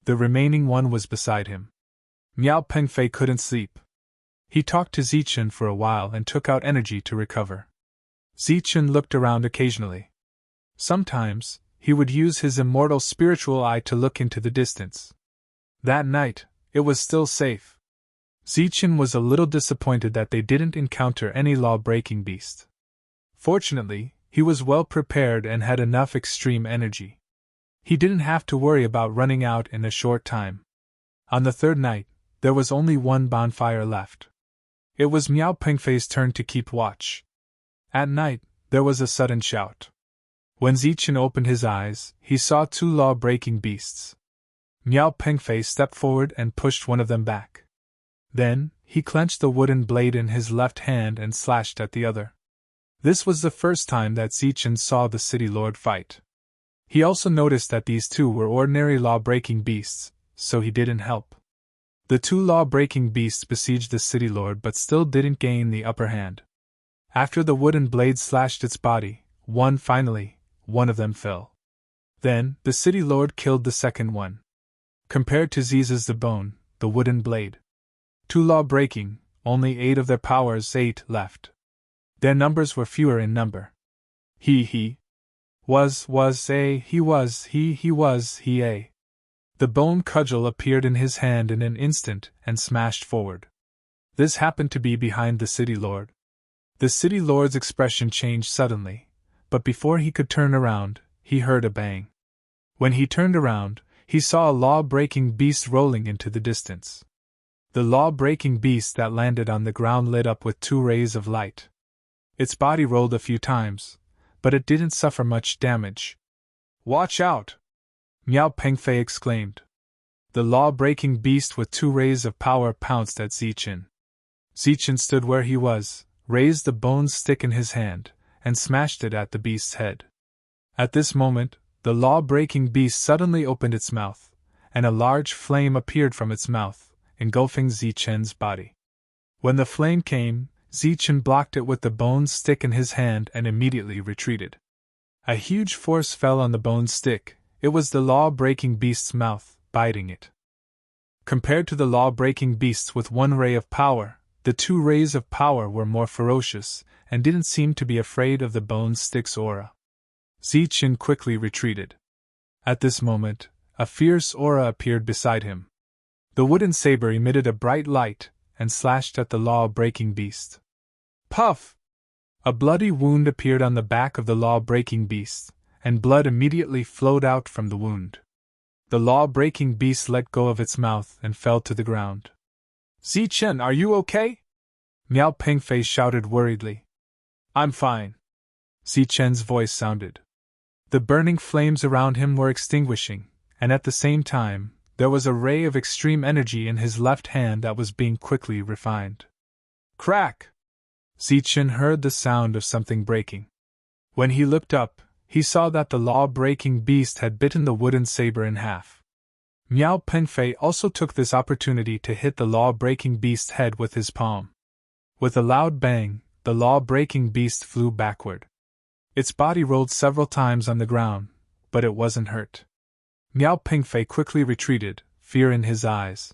S1: The remaining one was beside him. Miao Pengfei couldn't sleep. He talked to Zichen for a while and took out energy to recover. Zichen looked around occasionally. Sometimes, he would use his immortal spiritual eye to look into the distance. That night, it was still safe. Zichen was a little disappointed that they didn't encounter any law-breaking beast. Fortunately, he was well prepared and had enough extreme energy. He didn't have to worry about running out in a short time. On the 3rd night, there was only 1 bonfire left. It was Miao Pengfei's turn to keep watch. At night, there was a sudden shout. When Zichen opened his eyes, he saw 2 law-breaking beasts. Miao Pengfei stepped forward and pushed one of them back. Then, he clenched the wooden blade in his left hand and slashed at the other. This was the first time that Zichen saw the city lord fight. He also noticed that these 2 were ordinary law-breaking beasts, so he didn't help. The 2 law-breaking beasts besieged the city lord but still didn't gain the upper hand. After the wooden blade slashed its body, one of them fell. Then, the city lord killed the second one. Compared to Ziza's the bone, the wooden blade. 2 law-breaking, only 8 of their powers, 8 left. Their numbers were fewer in number. He was a. The bone cudgel appeared in his hand in an instant and smashed forward. This happened to be behind the city lord. The city lord's expression changed suddenly, but before he could turn around, he heard a bang. When he turned around, he saw a law-breaking beast rolling into the distance. The law-breaking beast that landed on the ground lit up with 2 rays of light. Its body rolled a few times, but it didn't suffer much damage. "Watch out!" Miao Pengfei exclaimed. The law-breaking beast with 2 rays of power pounced at Zichen. Zichen stood where he was, raised the bone stick in his hand, and smashed it at the beast's head. At this moment, the law-breaking beast suddenly opened its mouth, and a large flame appeared from its mouth, engulfing Zichen's body. When the flame came, Zichen blocked it with the bone stick in his hand and immediately retreated. A huge force fell on the bone stick. It was the law-breaking beast's mouth, biting it. Compared to the law-breaking beasts with 1 ray of power, the 2 rays of power were more ferocious, and didn't seem to be afraid of the bone stick's aura. Zichen quickly retreated. At this moment, a fierce aura appeared beside him. The wooden saber emitted a bright light, and slashed at the law-breaking beast. Puff! A bloody wound appeared on the back of the law-breaking beast, and blood immediately flowed out from the wound. The law-breaking beast let go of its mouth and fell to the ground. "Zichen, are you okay?" Miao Pengfei shouted worriedly. "I'm fine," Zichen's voice sounded. The burning flames around him were extinguishing, and at the same time, there was a ray of extreme energy in his left hand that was being quickly refined. Crack! Zichen heard the sound of something breaking. When he looked up, he saw that the law-breaking beast had bitten the wooden saber in half. Miao Pengfei also took this opportunity to hit the law-breaking beast's head with his palm. With a loud bang, the law-breaking beast flew backward. Its body rolled several times on the ground, but it wasn't hurt. Miao Pengfei quickly retreated, fear in his eyes.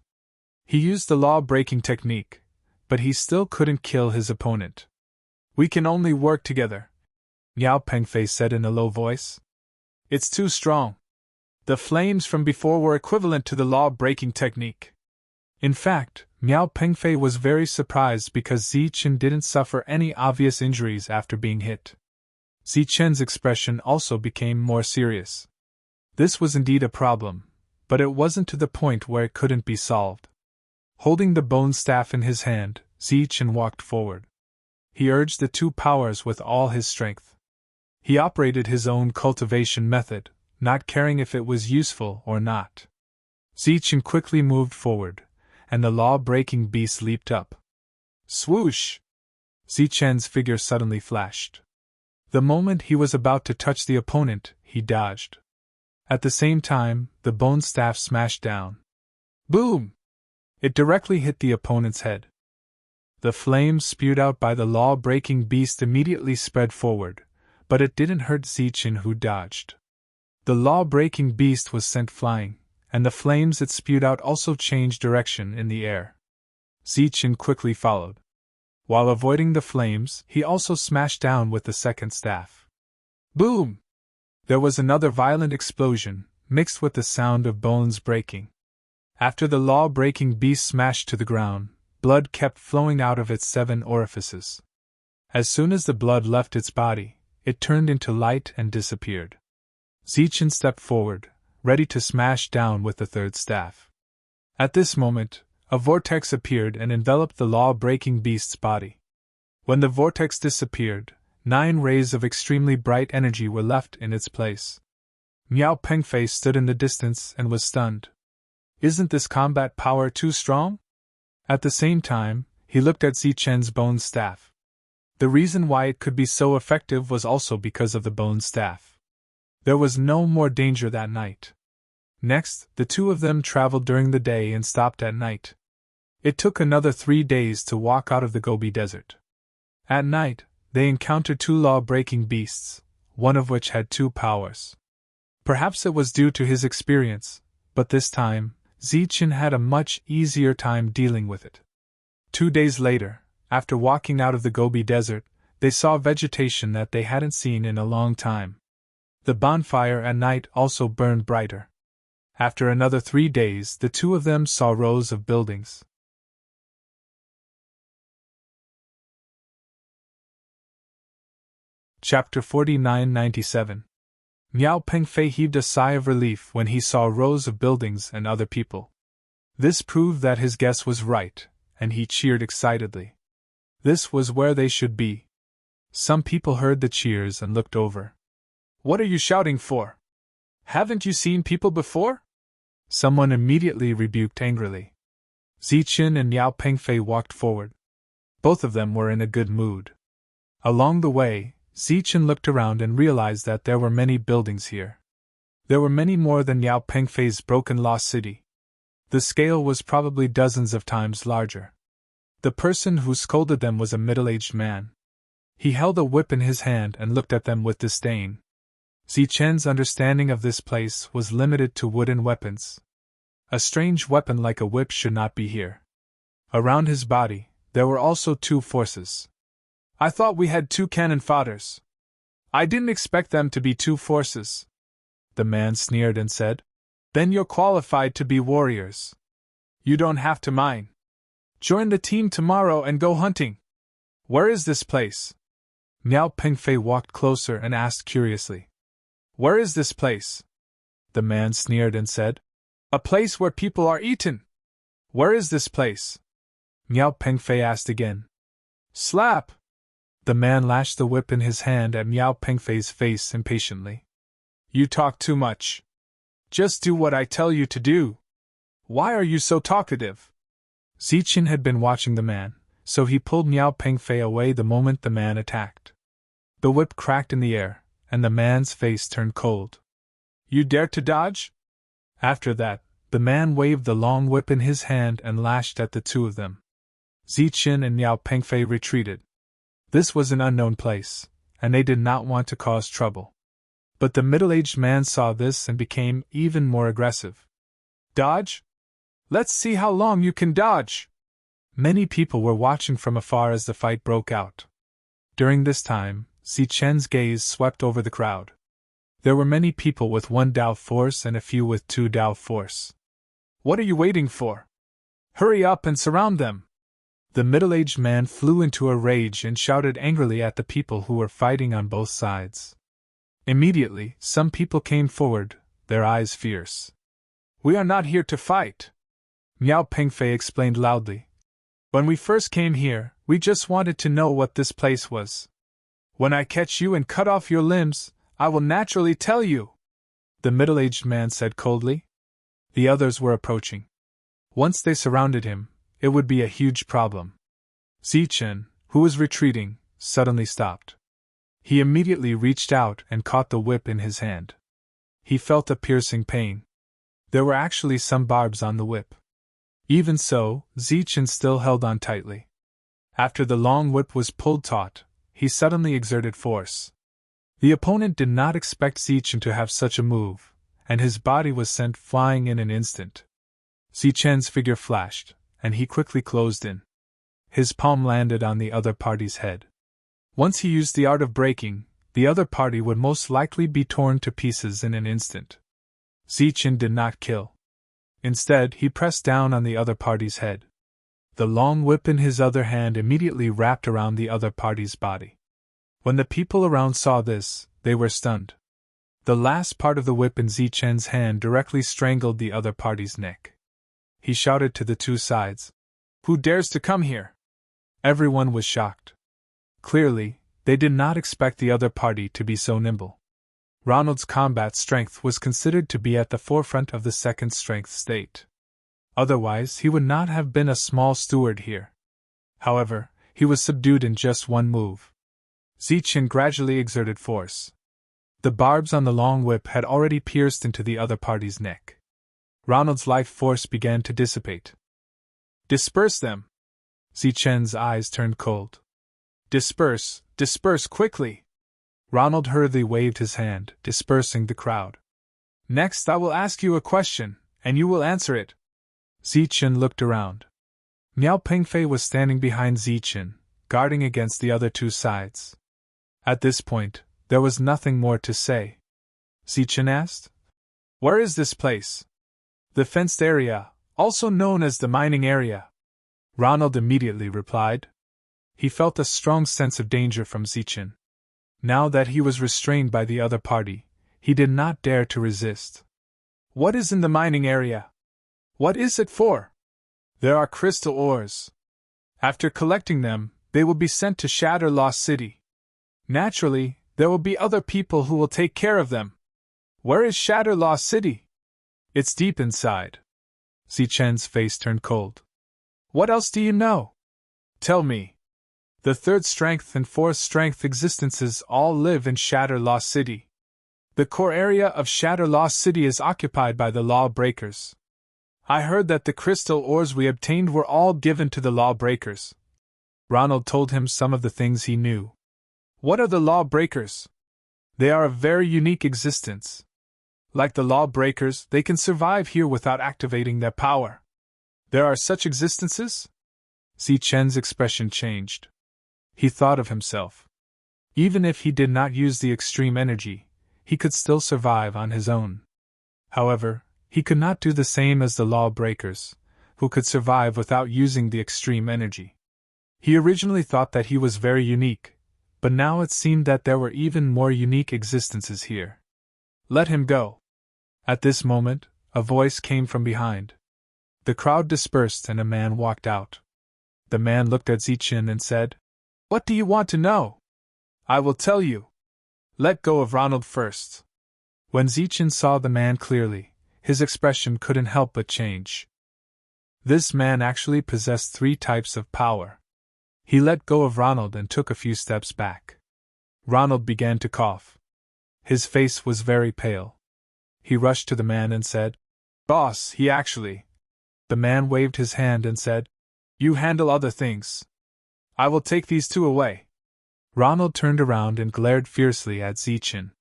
S1: He used the law-breaking technique, but he still couldn't kill his opponent. "We can only work together," Miao Pengfei said in a low voice. "It's too strong. The flames from before were equivalent to the law-breaking technique." In fact, Miao Pengfei was very surprised because Zichen didn't suffer any obvious injuries after being hit. Zichen's expression also became more serious. This was indeed a problem, but it wasn't to the point where it couldn't be solved. Holding the bone staff in his hand, Zichen walked forward. He urged the 2 powers with all his strength. He operated his own cultivation method, not caring if it was useful or not. Zichen quickly moved forward, and the law-breaking beast leaped up. Swoosh! Zichen's figure suddenly flashed. The moment he was about to touch the opponent, he dodged. At the same time, the bone staff smashed down. Boom! It directly hit the opponent's head. The flames spewed out by the law-breaking beast immediately spread forward, but it didn't hurt Zichen, who dodged. The law-breaking beast was sent flying, and the flames it spewed out also changed direction in the air. Zichen quickly followed. While avoiding the flames, he also smashed down with the second staff. Boom! There was another violent explosion, mixed with the sound of bones breaking. After the law-breaking beast smashed to the ground, blood kept flowing out of its 7 orifices. As soon as the blood left its body, it turned into light and disappeared. Zichen stepped forward, ready to smash down with the third staff. At this moment, a vortex appeared and enveloped the law-breaking beast's body. When the vortex disappeared, 9 rays of extremely bright energy were left in its place. Miao Pengfei stood in the distance and was stunned. Isn't this combat power too strong? At the same time, he looked at Zichen's bone staff. The reason why it could be so effective was also because of the bone staff. There was no more danger that night. Next, the 2 of them traveled during the day and stopped at night. It took another 3 days to walk out of the Gobi Desert. At night, they encountered 2 law-breaking beasts, one of which had 2 powers. Perhaps it was due to his experience, but this time, Zichen had a much easier time dealing with it. 2 days later, after walking out of the Gobi Desert, they saw vegetation that they hadn't seen in a long time. The bonfire at night also burned brighter. After another 3 days, the two of them saw rows of buildings. Chapter 4997. Miao Pengfei heaved a sigh of relief when he saw rows of buildings and other people. This proved that his guess was right, and he cheered excitedly. This was where they should be. Some people heard the cheers and looked over. "What are you shouting for? Haven't you seen people before?" Someone immediately rebuked angrily. Zichen and Miao Pengfei walked forward. Both of them were in a good mood. Along the way, Zichen looked around and realized that there were many buildings here. There were many more than Miao Pengfei's broken lost city. The scale was probably dozens of times larger. The person who scolded them was a middle-aged man. He held a whip in his hand and looked at them with disdain. Zichen's understanding of this place was limited to wooden weapons. A strange weapon like a whip should not be here. Around his body, there were also 2 forces. "I thought we had 2 cannon fodders. I didn't expect them to be 2 forces." The man sneered and said, "Then you're qualified to be warriors. You don't have to mine. Join the team tomorrow and go hunting. Where is this place?" Miao Pengfei walked closer and asked curiously. "Where is this place?" The man sneered and said, "A place where people are eaten." "Where is this place?" Miao Pengfei asked again. "Slap!" The man lashed the whip in his hand at Miao Pengfei's face impatiently. "You talk too much. Just do what I tell you to do. Why are you so talkative?" Zichen had been watching the man, so he pulled Miao Pengfei away the moment the man attacked. The whip cracked in the air, and the man's face turned cold. "You dare to dodge?" After that, the man waved the long whip in his hand and lashed at the two of them. Zichen and Miao Pengfei retreated. This was an unknown place, and they did not want to cause trouble. But the middle-aged man saw this and became even more aggressive. "Dodge? Let's see how long you can dodge!" Many people were watching from afar as the fight broke out. During this time, Zichen's gaze swept over the crowd. There were many people with 1 Dao force and a few with 2 Dao force. "What are you waiting for? Hurry up and surround them!" The middle-aged man flew into a rage and shouted angrily at the people who were fighting on both sides. Immediately, some people came forward, their eyes fierce. "We are not here to fight," Miao Pengfei explained loudly. "When we first came here, we just wanted to know what this place was. When I catch you and cut off your limbs, I will naturally tell you," the middle-aged man said coldly. The others were approaching. Once they surrounded him, it would be a huge problem. Zichen, who was retreating, suddenly stopped. He immediately reached out and caught the whip in his hand. He felt a piercing pain. There were actually some barbs on the whip. Even so, Zichen still held on tightly. After the long whip was pulled taut, he suddenly exerted force. The opponent did not expect Zichen to have such a move, and his body was sent flying in an instant. Zichen's figure flashed, and he quickly closed in. His palm landed on the other party's head. Once he used the art of breaking, the other party would most likely be torn to pieces in an instant. Zichen did not kill. Instead, he pressed down on the other party's head. The long whip in his other hand immediately wrapped around the other party's body. When the people around saw this, they were stunned. The last part of the whip in Zichen's hand directly strangled the other party's neck. He shouted to the 2 sides, "Who dares to come here?" Everyone was shocked. Clearly, they did not expect the other party to be so nimble. Ronald's combat strength was considered to be at the forefront of the second strength state. Otherwise, he would not have been a small steward here. However, he was subdued in just one move. Zichen gradually exerted force. The barbs on the long whip had already pierced into the other party's neck. Ronald's life force began to dissipate. "Disperse them!" Zichen's eyes turned cold. "Disperse, disperse quickly!" Ronald hurriedly waved his hand, dispersing the crowd. "Next I will ask you a question, and you will answer it," Zichen looked around. Miao Pengfei was standing behind Zichen, guarding against the other two sides. At this point, there was nothing more to say. Zichen asked, "Where is this place?" "The fenced area, also known as the mining area," Ronald immediately replied. He felt a strong sense of danger from Zichen. Now that he was restrained by the other party, he did not dare to resist. "What is in the mining area? What is it for?" "There are crystal ores. After collecting them, they will be sent to Shatter Lost City. Naturally, there will be other people who will take care of them." "Where is Shatter Lost City?" "It's deep inside." Zichen's face turned cold. "What else do you know? Tell me." "The third strength and fourth strength existences all live in Shatter Lost City. The core area of Shatter Lost City is occupied by the Lawbreakers. I heard that the crystal ores we obtained were all given to the Lawbreakers." Ronald told him some of the things he knew. "What are the Lawbreakers?" "They are a very unique existence. Like the Lawbreakers, they can survive here without activating their power." "There are such existences?" Zichen's expression changed. He thought of himself. Even if he did not use the extreme energy, he could still survive on his own. However, he could not do the same as the Lawbreakers, who could survive without using the extreme energy. He originally thought that he was very unique, but now it seemed that there were even more unique existences here. "Let him go." At this moment, a voice came from behind. The crowd dispersed and a man walked out. The man looked at Zichen and said, "What do you want to know?" "I will tell you. Let go of Ronald first." When Zichen saw the man clearly, his expression couldn't help but change. This man actually possessed 3 types of power. He let go of Ronald and took a few steps back. Ronald began to cough. His face was very pale. He rushed to the man and said, "Boss, he actually..." The man waved his hand and said, "You handle other things. I will take these 2 away." Ronald turned around and glared fiercely at Zichen.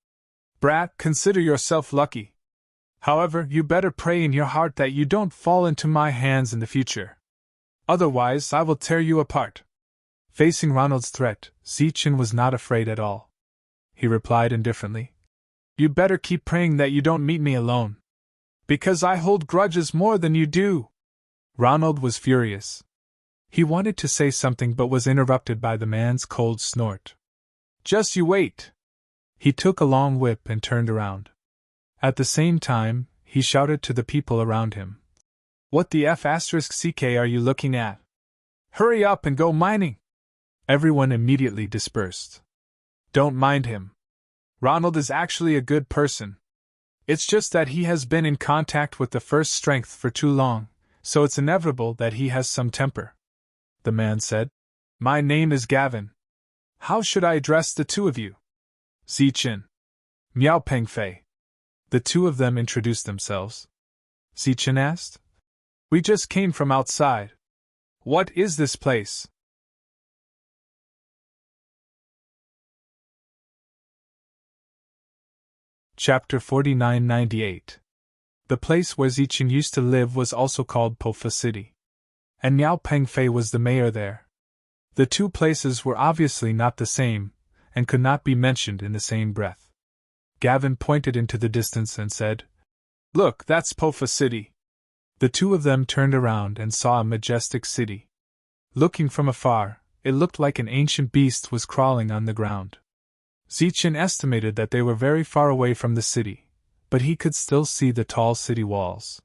S1: "Brat, consider yourself lucky. However, you better pray in your heart that you don't fall into my hands in the future. Otherwise, I will tear you apart." Facing Ronald's threat, Zichen was not afraid at all. He replied indifferently, "You better keep praying that you don't meet me alone. Because I hold grudges more than you do." Ronald was furious. He wanted to say something but was interrupted by the man's cold snort. "Just you wait." He took a long whip and turned around. At the same time, he shouted to the people around him. "What the F***ck are you looking at? Hurry up and go mining!" Everyone immediately dispersed. "Don't mind him. Ronald is actually a good person. It's just that he has been in contact with the first strength for too long, so it's inevitable that he has some temper." The man said, "My name is Gavin. How should I address the 2 of you?" "Zichen." "Miao Pengfei." The 2 of them introduced themselves. Zichen asked, "We just came from outside. What is this place?" Chapter 4998. The place where Zichen used to live was also called Pofa City. And Miao Pengfei was the mayor there. The 2 places were obviously not the same, and could not be mentioned in the same breath. Gavin pointed into the distance and said, "Look, that's Pofa City." The 2 of them turned around and saw a majestic city. Looking from afar, it looked like an ancient beast was crawling on the ground. Zichen estimated that they were very far away from the city, but he could still see the tall city walls.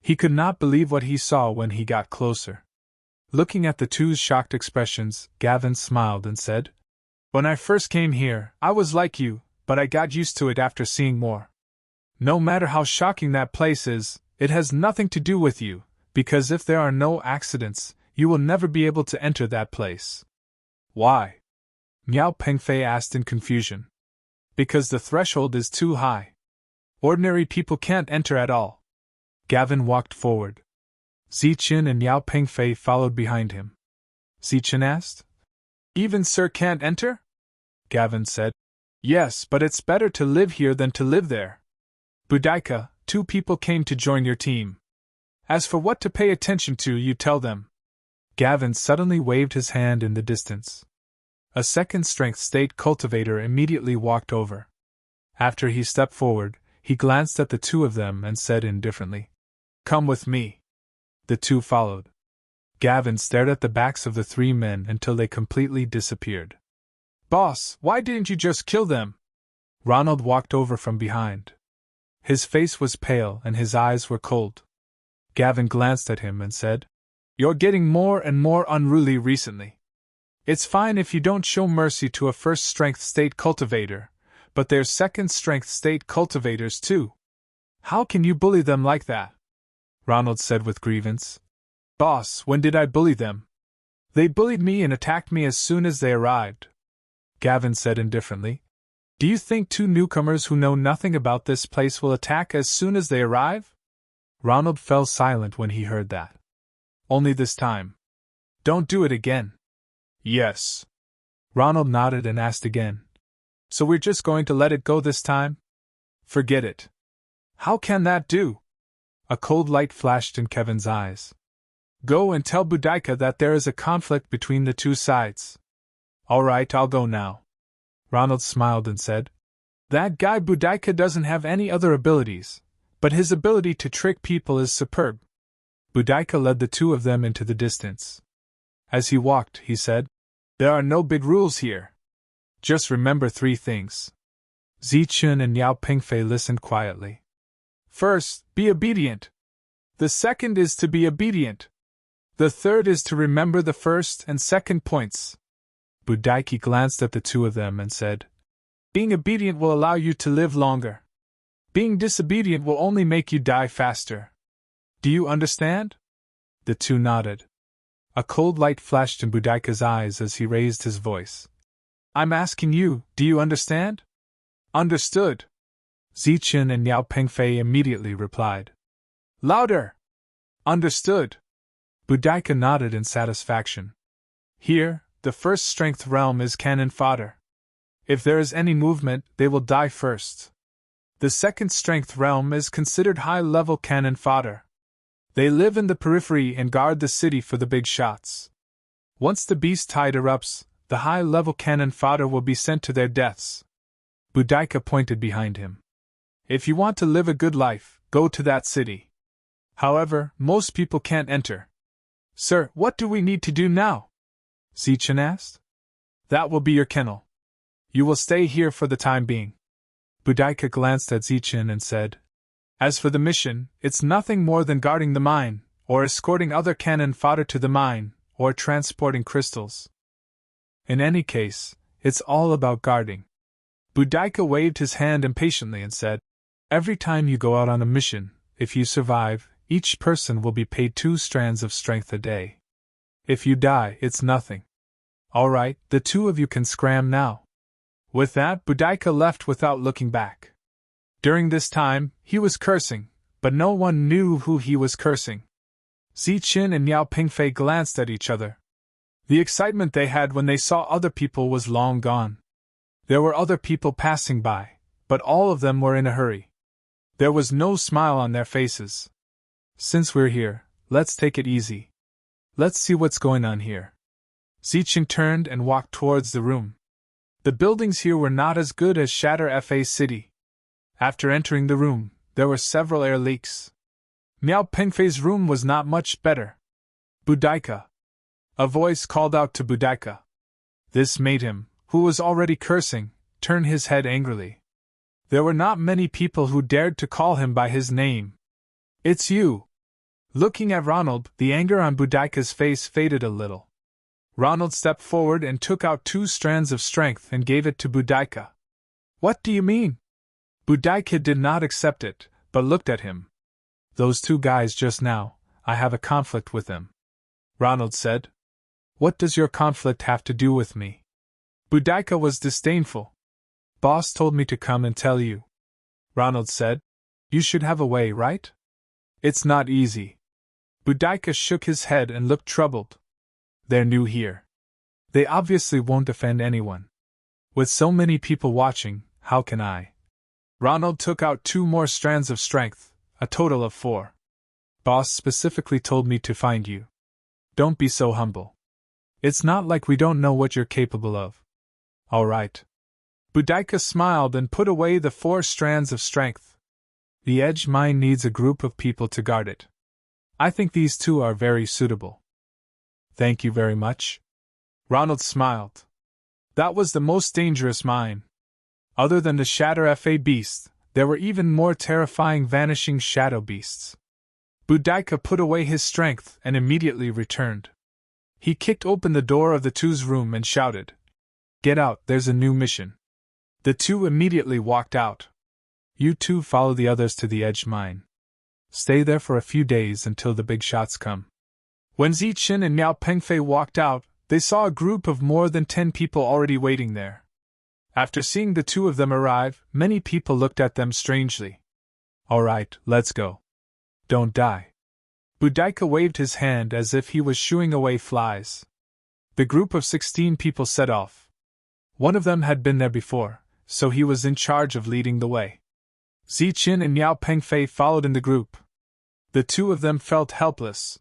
S1: He could not believe what he saw when he got closer. Looking at the 2's shocked expressions, Gavin smiled and said, "When I first came here, I was like you, but I got used to it after seeing more. No matter how shocking that place is, it has nothing to do with you, because if there are no accidents, you will never be able to enter that place." "Why?" Miao Pengfei asked in confusion. "Because the threshold is too high. Ordinary people can't enter at all." Gavin walked forward. Zichen and Miao Pengfei followed behind him. Zichen asked, "Even Sir can't enter?" Gavin said, "Yes, but it's better to live here than to live there. Boudica, 2 people came to join your team. As for what to pay attention to, you tell them. Gavin suddenly waved his hand in the distance. A second strength state cultivator immediately walked over. After he stepped forward, he glanced at the two of them and said indifferently, "Come with me." The two followed. Gavin stared at the backs of the three men until they completely disappeared. "Boss, why didn't you just kill them?" Ronald walked over from behind. His face was pale and his eyes were cold. Gavin glanced at him and said, "You're getting more and more unruly recently. It's fine if you don't show mercy to a first strength state cultivator, but there's second strength state cultivators too. How can you bully them like that?" Ronald said with grievance. "Boss, when did I bully them? They bullied me and attacked me as soon as they arrived." Gavin said indifferently, "Do you think two newcomers who know nothing about this place will attack as soon as they arrive?" Ronald fell silent when he heard that. "Only this time. Don't do it again." "Yes." Ronald nodded and asked again, "So we're just going to let it go this time?" "Forget it." "How can that do?" A cold light flashed in Kevin's eyes. "Go and tell Boudica that there is a conflict between the two sides." "All right, I'll go now." Ronald smiled and said, "That guy Boudica doesn't have any other abilities, but his ability to trick people is superb." Boudica led the two of them into the distance. As he walked, he said, "There are no big rules here. Just remember three things." Zichun and Yao Pingfei listened quietly. "First, be obedient. The second is to be obedient. The third is to remember the first and second points." Boudica glanced at the two of them and said, "Being obedient will allow you to live longer. Being disobedient will only make you die faster. Do you understand?" The two nodded. A cold light flashed in Boudica's eyes as he raised his voice. "I'm asking you, do you understand?" "Understood." Zichun and Yao Pingfei immediately replied. "Louder!" "Understood." Boudica nodded in satisfaction. "Here, the first strength realm is cannon fodder. If there is any movement, they will die first. The second strength realm is considered high-level cannon fodder. They live in the periphery and guard the city for the big shots. Once the beast tide erupts, the high-level cannon fodder will be sent to their deaths." Boudica pointed behind him. "If you want to live a good life, go to that city. However, most people can't enter." "Sir, what do we need to do now?" Zichun asked. "That will be your kennel. You will stay here for the time being." Boudica glanced at Zichun and said, "As for the mission, it's nothing more than guarding the mine, or escorting other cannon fodder to the mine, or transporting crystals. In any case, it's all about guarding." Boudica waved his hand impatiently and said, "Every time you go out on a mission, if you survive, each person will be paid 2 strands of strength a day. If you die, it's nothing. All right, the two of you can scram now." With that, Boudica left without looking back. During this time, he was cursing, but no one knew who he was cursing. Zichun and Yao Pingfei glanced at each other. The excitement they had when they saw other people was long gone. There were other people passing by, but all of them were in a hurry. There was no smile on their faces. "Since we're here, let's take it easy. Let's see what's going on here." Zichun turned and walked towards the room. The buildings here were not as good as Shatter Fa City. After entering the room, there were several air leaks. Miao Pingfei's room was not much better. "Boudica!" A voice called out to Boudica. This made him, who was already cursing, turn his head angrily. There were not many people who dared to call him by his name. "It's you!" Looking at Ronald, the anger on Boudica's face faded a little. Ronald stepped forward and took out 2 strands of strength and gave it to Boudica. "What do you mean?" Boudica did not accept it, but looked at him. "Those 2 guys just now, I have a conflict with them." Ronald said. "What does your conflict have to do with me?" Boudica was disdainful. "Boss told me to come and tell you." Ronald said. "You should have a way, right?" "It's not easy." Boudica shook his head and looked troubled. "They're new here. They obviously won't offend anyone. With so many people watching, how can I?" Ronald took out 2 more strands of strength, a total of 4. Boss specifically told me to find you. Don't be so humble. It's not like we don't know what you're capable of. All right. Boudica smiled and put away the 4 strands of strength. The edge mine needs a group of people to guard it. I think these 2 are very suitable. Thank you very much. Ronald smiled. That was the most dangerous mine. Other than the Shatter FA beast, there were even more terrifying vanishing shadow beasts. Boudica put away his strength and immediately returned. He kicked open the door of the 2's room and shouted, "Get out, there's a new mission." The 2 immediately walked out. You 2 follow the others to the edge mine. Stay there for a few days until the big shots come. When Zichen and Miao Pengfei walked out, they saw a group of more than 10 people already waiting there. After seeing the 2 of them arrive, many people looked at them strangely. All right, let's go. Don't die. Boudica waved his hand as if he was shooing away flies. The group of 16 people set off. One of them had been there before, so he was in charge of leading the way. Zichen and Miao Pengfei followed in the group. The 2 of them felt helpless.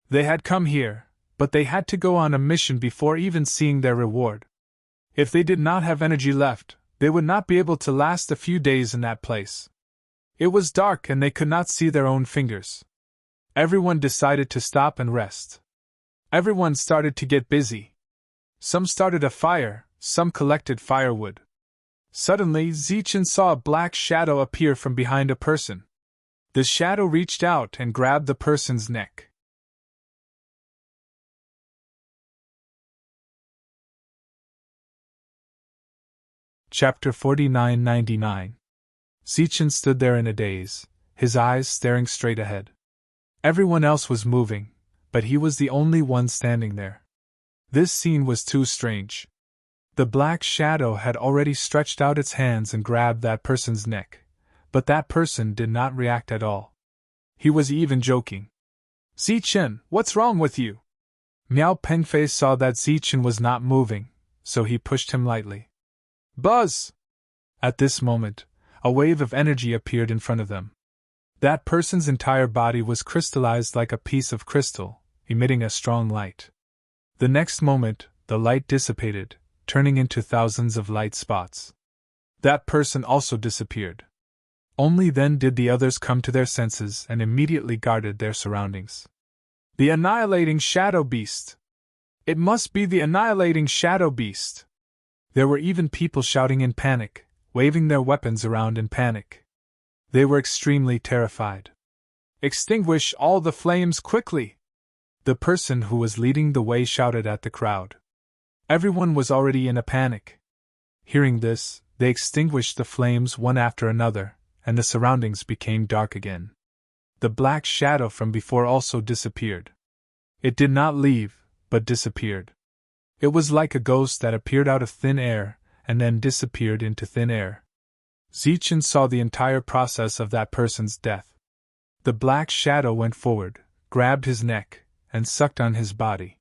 S1: They had come here, but they had to go on a mission before even seeing their reward. If they did not have energy left, they would not be able to last a few days in that place. It was dark and they could not see their own fingers. Everyone decided to stop and rest. Everyone started to get busy. Some started a fire, some collected firewood. Suddenly, Zichen saw a black shadow appear from behind a person. The shadow reached out and grabbed the person's neck. Chapter 4999. Zichen stood there in a daze, his eyes staring straight ahead. Everyone else was moving, but he was the only one standing there. This scene was too strange. The black shadow had already stretched out its hands and grabbed that person's neck, but that person did not react at all. He was even joking. Zichen, what's wrong with you? Miao Pengfei saw that Zichen was not moving, so he pushed him lightly. Buzz! At this moment, a wave of energy appeared in front of them. That person's entire body was crystallized like a piece of crystal, emitting a strong light. The next moment, the light dissipated, turning into thousands of light spots. That person also disappeared. Only then did the others come to their senses and immediately guarded their surroundings. The annihilating shadow beast! It must be the annihilating shadow beast! There were even people shouting in panic, waving their weapons around in panic. They were extremely terrified. Extinguish all the flames quickly! The person who was leading the way shouted at the crowd. Everyone was already in a panic. Hearing this, they extinguished the flames one after another, and the surroundings became dark again. The black shadow from before also disappeared. It did not leave, but disappeared. It was like a ghost that appeared out of thin air, and then disappeared into thin air. Zichen saw the entire process of that person's death. The black shadow went forward, grabbed his neck, and sucked on his body.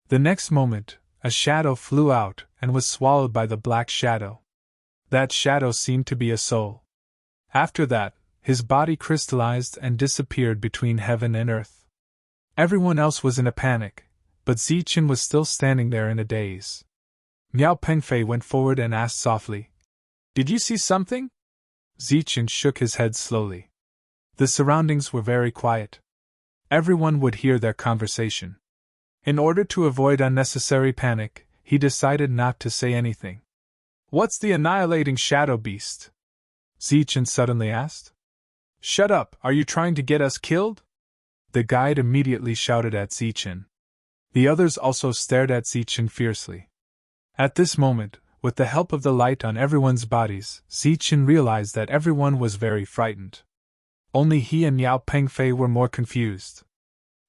S1: The next moment, a shadow flew out and was swallowed by the black shadow. That shadow seemed to be a soul. After that, his body crystallized and disappeared between heaven and earth. Everyone else was in a panic, but Zichen was still standing there in a daze. Miao Pengfei went forward and asked softly, "Did you see something?" Zichen shook his head slowly. The surroundings were very quiet. Everyone would hear their conversation. In order to avoid unnecessary panic, he decided not to say anything. "What's the annihilating shadow beast?" Zichen suddenly asked. "Shut up, are you trying to get us killed?" The guide immediately shouted at Zichen. The others also stared at Zichen fiercely. At this moment, with the help of the light on everyone's bodies, Zichen realized that everyone was very frightened. Only he and Miao Pengfei were more confused.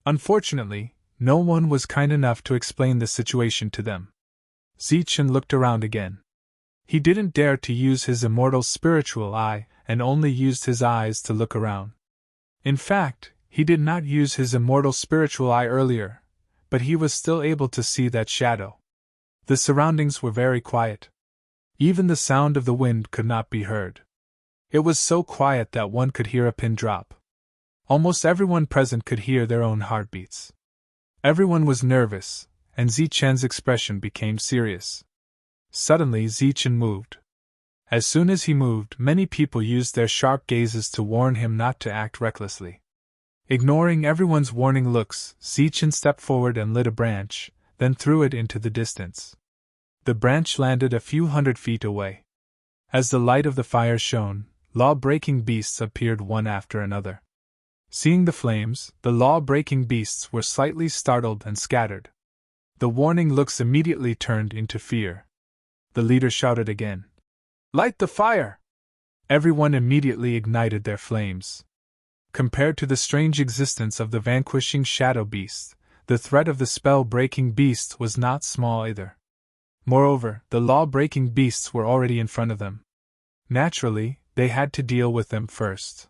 S1: Unfortunately, no one was kind enough to explain the situation to them. Zichen looked around again. He didn't dare to use his immortal spiritual eye and only used his eyes to look around. In fact, he did not use his immortal spiritual eye earlier, but he was still able to see that shadow. The surroundings were very quiet. Even the sound of the wind could not be heard. It was so quiet that one could hear a pin drop. Almost everyone present could hear their own heartbeats. Everyone was nervous, and Zichen's expression became serious. Suddenly Zichen moved. As soon as he moved, many people used their sharp gazes to warn him not to act recklessly. Ignoring everyone's warning looks, Zichen stepped forward and lit a branch, then threw it into the distance. The branch landed a few hundred feet away. As the light of the fire shone, law-breaking beasts appeared one after another. Seeing the flames, the law-breaking beasts were slightly startled and scattered. The warning looks immediately turned into fear. The leader shouted again, "Light the fire!" Everyone immediately ignited their flames. Compared to the strange existence of the vanquishing shadow beast, the threat of the spell-breaking beasts was not small either. Moreover, the law-breaking beasts were already in front of them. Naturally, they had to deal with them first.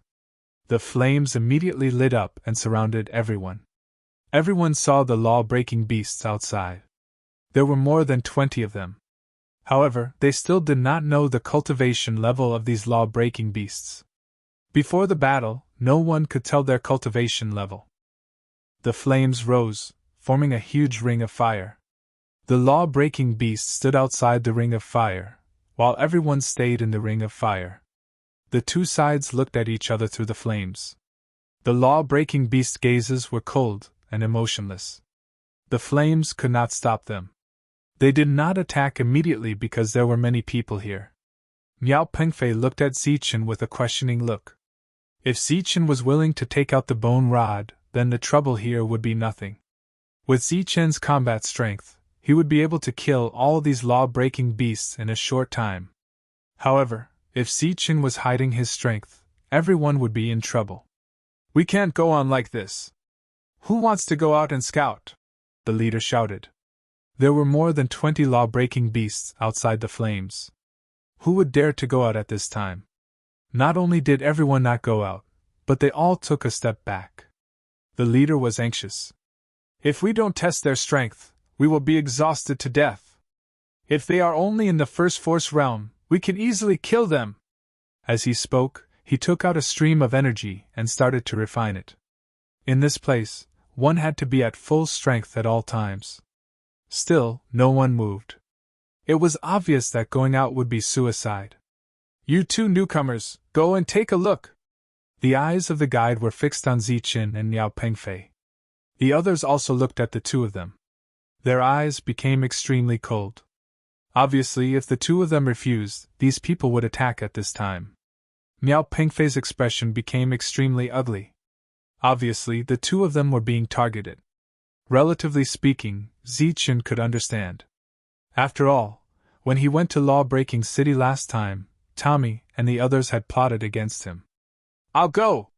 S1: The flames immediately lit up and surrounded everyone. Everyone saw the law-breaking beasts outside. There were more than 20 of them. However, they still did not know the cultivation level of these law-breaking beasts. Before the battle, no one could tell their cultivation level. The flames rose, forming a huge ring of fire. The law-breaking beasts stood outside the ring of fire, while everyone stayed in the ring of fire. The two sides looked at each other through the flames. The law-breaking beast gazes were cold and emotionless. The flames could not stop them. They did not attack immediately because there were many people here. Miao Pengfei looked at Zichen with a questioning look. If Zichen was willing to take out the bone rod, then the trouble here would be nothing. With Zichen's combat strength, he would be able to kill all these law-breaking beasts in a short time. However, if Zichen was hiding his strength, everyone would be in trouble. "We can't go on like this. Who wants to go out and scout?" the leader shouted. There were more than 20 law-breaking beasts outside the flames. Who would dare to go out at this time? Not only did everyone not go out, but they all took a step back. The leader was anxious. "If we don't test their strength, we will be exhausted to death. If they are only in the first force realm, we can easily kill them." As he spoke, he took out a stream of energy and started to refine it. In this place, one had to be at full strength at all times. Still, no one moved. It was obvious that going out would be suicide. "You two newcomers, go and take a look." The eyes of the guide were fixed on Zichen and Miao Pengfei. The others also looked at the two of them. Their eyes became extremely cold. Obviously, if the two of them refused, these people would attack at this time. Miao Pengfei's expression became extremely ugly. Obviously, the two of them were being targeted. Relatively speaking, Zichen could understand. After all, when he went to Law-Breaking City last time, Tommy and the others had plotted against him. "I'll go,"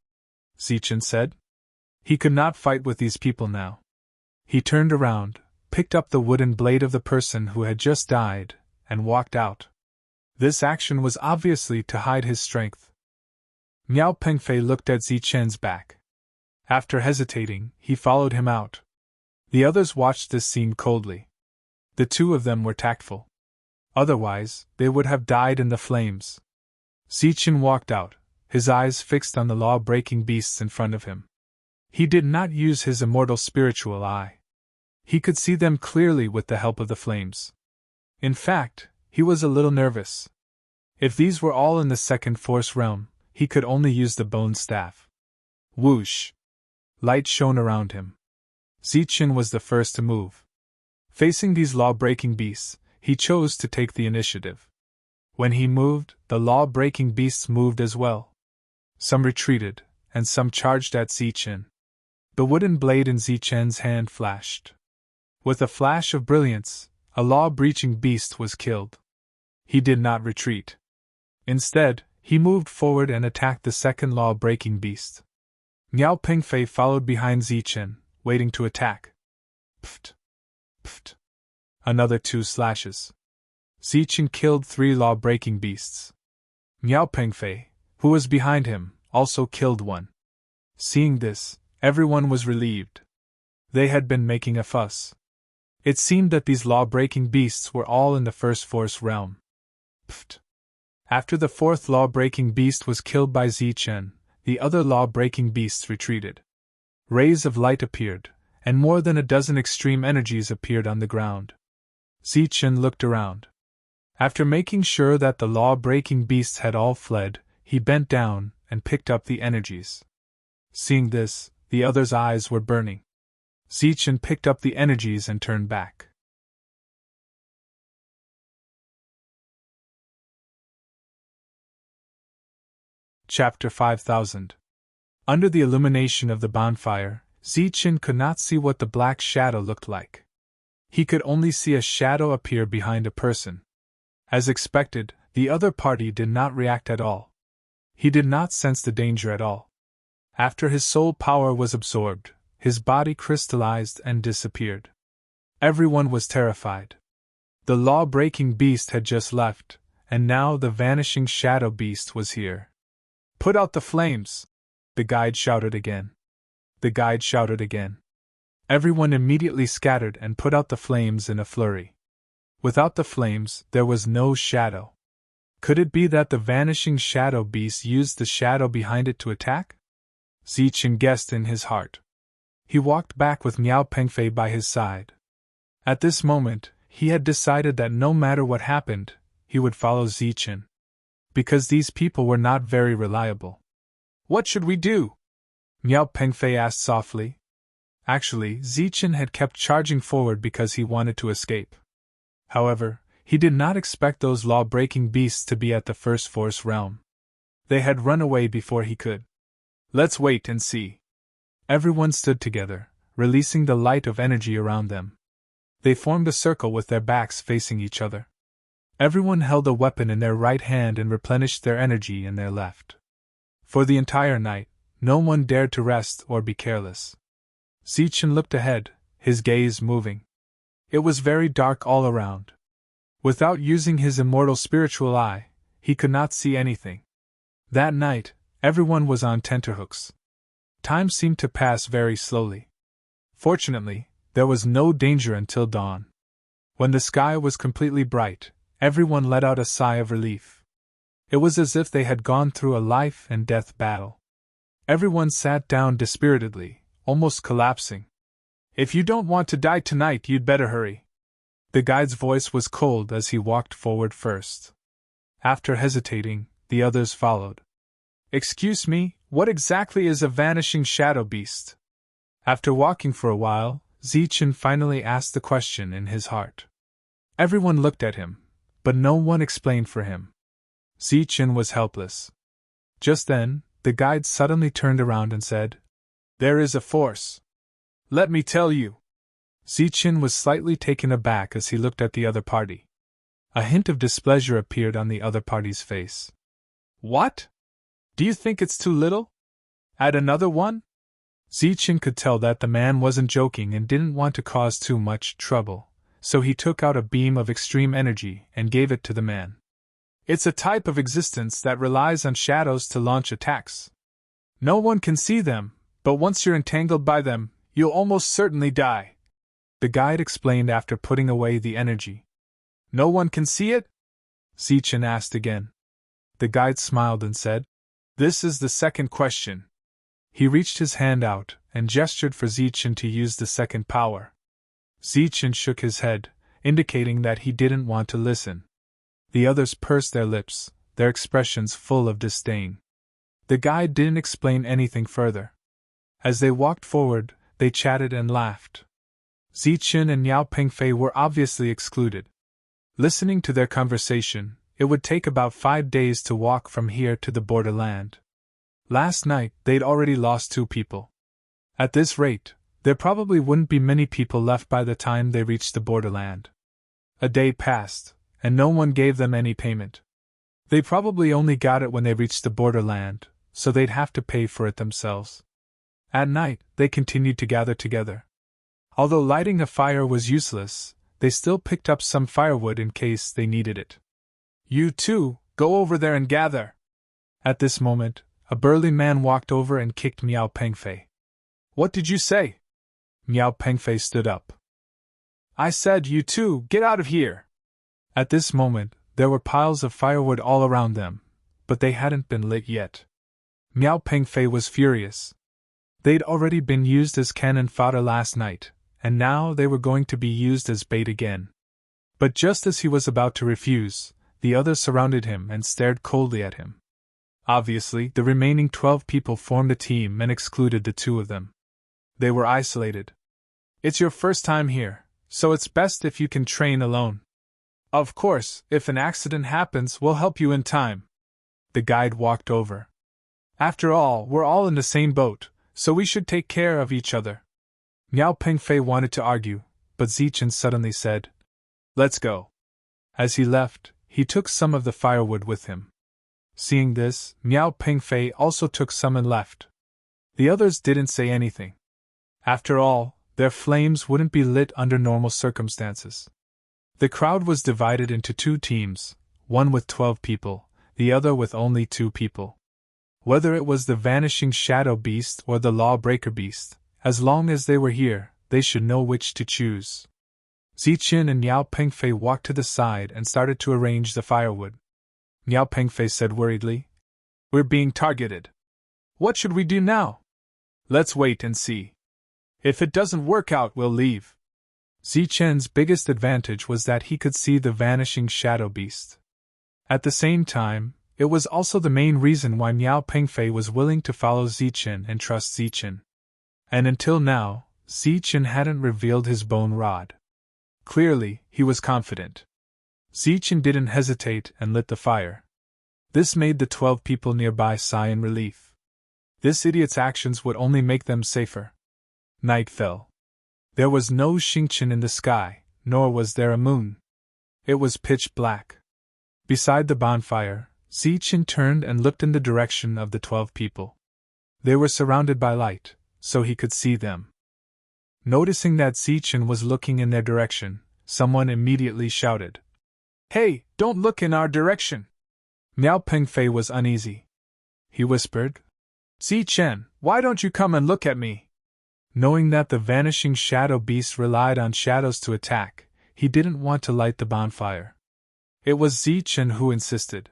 S1: Zichen said. He could not fight with these people now. He turned around, picked up the wooden blade of the person who had just died, and walked out. This action was obviously to hide his strength. Miao Pengfei looked at Zichen's back. After hesitating, he followed him out. The others watched this scene coldly. The two of them were tactful. Otherwise, they would have died in the flames. Zichen walked out, his eyes fixed on the law-breaking beasts in front of him. He did not use his immortal spiritual eye. He could see them clearly with the help of the flames. In fact, he was a little nervous. If these were all in the second force realm, he could only use the bone staff. Whoosh! Light shone around him. Zichen was the first to move. Facing these law-breaking beasts, he chose to take the initiative. When he moved, the law-breaking beasts moved as well. Some retreated, and some charged at Zichen. The wooden blade in Zichen's hand flashed. With a flash of brilliance, a law-breaching beast was killed. He did not retreat. Instead, he moved forward and attacked the second law-breaking beast. Miao Pengfei followed behind Zichen, waiting to attack. Pft! Pft! Another 2 slashes. Zichen killed 3 law-breaking beasts. Miao Pengfei, who was behind him, also killed 1. Seeing this, everyone was relieved. They had been making a fuss. It seemed that these law-breaking beasts were all in the first force realm. Pft! After the 4th law-breaking beast was killed by Zichen, the other law-breaking beasts retreated. Rays of light appeared, and more than a dozen extreme energies appeared on the ground. Zichen looked around. After making sure that the law-breaking beasts had all fled, he bent down and picked up the energies. Seeing this, the other's eyes were burning. Zichen picked up the energies and turned back. Chapter 5000. Under the illumination of the bonfire, Zichen could not see what the black shadow looked like. He could only see a shadow appear behind a person. As expected, the other party did not react at all. He did not sense the danger at all. After his soul power was absorbed, his body crystallized and disappeared. Everyone was terrified. The law-breaking beast had just left, and now the vanishing shadow beast was here. "Put out the flames!" the guide shouted again. The guide shouted again. Everyone immediately scattered and put out the flames in a flurry. Without the flames, there was no shadow. Could it be that the vanishing shadow beast used the shadow behind it to attack? Zichen guessed in his heart. He walked back with Miao Pengfei by his side. At this moment, he had decided that no matter what happened, he would follow Zichen. Because these people were not very reliable. "What should we do?" Miao Pengfei asked softly. Actually, Zichen had kept charging forward because he wanted to escape. However, he did not expect those law-breaking beasts to be at the first force realm. They had run away before he could. "Let's wait and see." Everyone stood together, releasing the light of energy around them. They formed a circle with their backs facing each other. Everyone held a weapon in their right hand and replenished their energy in their left. For the entire night, no one dared to rest or be careless. Zichen looked ahead, his gaze moving. It was very dark all around. Without using his immortal spiritual eye, he could not see anything. That night, everyone was on tenterhooks. Time seemed to pass very slowly. Fortunately, there was no danger until dawn. When the sky was completely bright, everyone let out a sigh of relief. It was as if they had gone through a life and death battle. Everyone sat down dispiritedly, almost collapsing. "If you don't want to die tonight, you'd better hurry." The guide's voice was cold as he walked forward first. After hesitating, the others followed. "Excuse me, what exactly is a vanishing shadow beast?" After walking for a while, Zichen finally asked the question in his heart. Everyone looked at him, but no one explained for him. Zichen was helpless. Just then, the guide suddenly turned around and said, "There is a force. Let me tell you." Zichen was slightly taken aback as he looked at the other party. A hint of displeasure appeared on the other party's face. "What? Do you think it's too little? Add another one?" Zichen could tell that the man wasn't joking and didn't want to cause too much trouble, so he took out a beam of extreme energy and gave it to the man. "It's a type of existence that relies on shadows to launch attacks. No one can see them, but once you're entangled by them, you'll almost certainly die," the guide explained after putting away the energy. "No one can see it?" Zichen asked again. The guide smiled and said, "This is the second question." He reached his hand out and gestured for Zichen to use the second power. Zichen shook his head, indicating that he didn't want to listen. The others pursed their lips, their expressions full of disdain. The guide didn't explain anything further. As they walked forward, they chatted and laughed. Zichen and Miao Pengfei were obviously excluded. Listening to their conversation, it would take about 5 days to walk from here to the borderland. Last night, they'd already lost 2 people. At this rate, there probably wouldn't be many people left by the time they reached the borderland. A day passed, and no one gave them any payment. They probably only got it when they reached the borderland, so they'd have to pay for it themselves. At night, they continued to gather together. Although lighting a fire was useless, they still picked up some firewood in case they needed it. "You two, go over there and gather." At this moment, a burly man walked over and kicked Miao Pengfei. "What did you say?" Miao Pengfei stood up. "I said you two, get out of here." At this moment, there were piles of firewood all around them, but they hadn't been lit yet. Miao Pengfei was furious. They'd already been used as cannon fodder last night, and now they were going to be used as bait again. But just as he was about to refuse, the others surrounded him and stared coldly at him. Obviously, the remaining 12 people formed a team and excluded the 2 of them. They were isolated. It's your first time here, so it's best if you can train alone. Of course, if an accident happens, we'll help you in time. The guide walked over. After all, we're all in the same boat, so we should take care of each other. Miao Pengfei wanted to argue, but Zichen suddenly said, "Let's go." As he left, he took some of the firewood with him. Seeing this, Miao Pengfei also took some and left. The others didn't say anything. After all, their flames wouldn't be lit under normal circumstances. The crowd was divided into 2 teams, one with 12 people, the other with only 2 people. Whether it was the vanishing shadow beast or the lawbreaker beast, as long as they were here, they should know which to choose. Zichen and Miao Pengfei walked to the side and started to arrange the firewood. Miao Pengfei said worriedly, "We're being targeted. What should we do now?" "Let's wait and see. If it doesn't work out, we'll leave." Zichen's biggest advantage was that he could see the vanishing shadow beast. At the same time, it was also the main reason why Miao Pengfei was willing to follow Zichen and trust Zichen. And until now, Zichen hadn't revealed his bone rod. Clearly, he was confident. Zichen didn't hesitate and lit the fire. This made the 12 people nearby sigh in relief. This idiot's actions would only make them safer. Night fell. There was no Xingqian in the sky, nor was there a moon. It was pitch black. Beside the bonfire, Zichen turned and looked in the direction of the 12 people. They were surrounded by light, so he could see them. Noticing that Zichen was looking in their direction, someone immediately shouted, "Hey, don't look in our direction!" Miao Pengfei was uneasy. He whispered, "Zichen, why don't you come and look at me?" Knowing that the vanishing shadow beast relied on shadows to attack, he didn't want to light the bonfire. It was Zichen who insisted.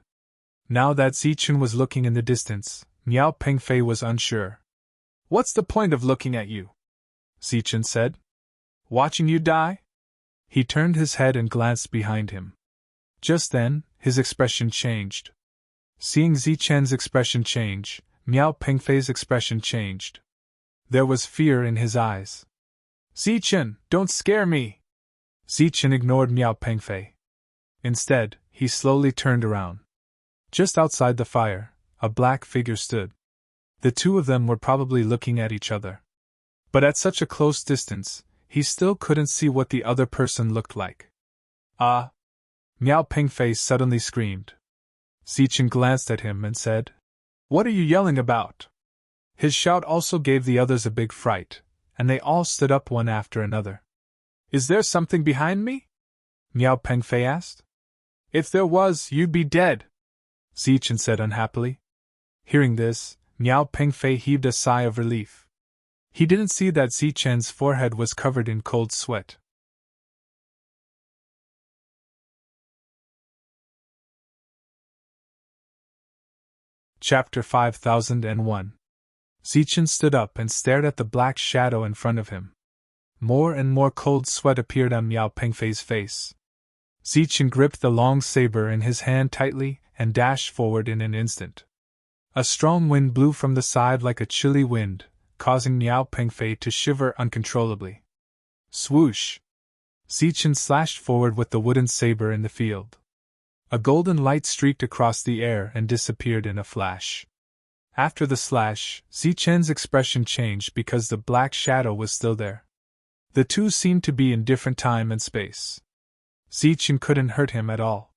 S1: Now that Zichen was looking in the distance, Miao Pengfei was unsure. "What's the point of looking at you?" Zichen said. "Watching you die?" He turned his head and glanced behind him. Just then, his expression changed. Seeing Zichen's expression change, Miao Pengfei's expression changed. There was fear in his eyes. "Zichen, don't scare me!" Zichen ignored Miao Pengfei. Instead, he slowly turned around. Just outside the fire, a black figure stood. The 2 of them were probably looking at each other. But at such a close distance, he still couldn't see what the other person looked like. "Ah!" Miao Pengfei suddenly screamed. Zichen glanced at him and said, "What are you yelling about?" His shout also gave the others a big fright, and they all stood up one after another. "Is there something behind me?" Miao Pengfei asked. "If there was, you'd be dead," Zichen said unhappily. Hearing this, Miao Pengfei heaved a sigh of relief. He didn't see that Zichen's forehead was covered in cold sweat. Chapter 5001. Zichen stood up and stared at the black shadow in front of him. More and more cold sweat appeared on Miao Pengfei's face. Zichen gripped the long saber in his hand tightly and dashed forward in an instant. A strong wind blew from the side like a chilly wind, causing Miao Pengfei to shiver uncontrollably. Swoosh! Zichen slashed forward with the wooden saber in the field. A golden light streaked across the air and disappeared in a flash. After the slash, Zichen's expression changed because the black shadow was still there. The 2 seemed to be in different time and space. Zichen couldn't hurt him at all.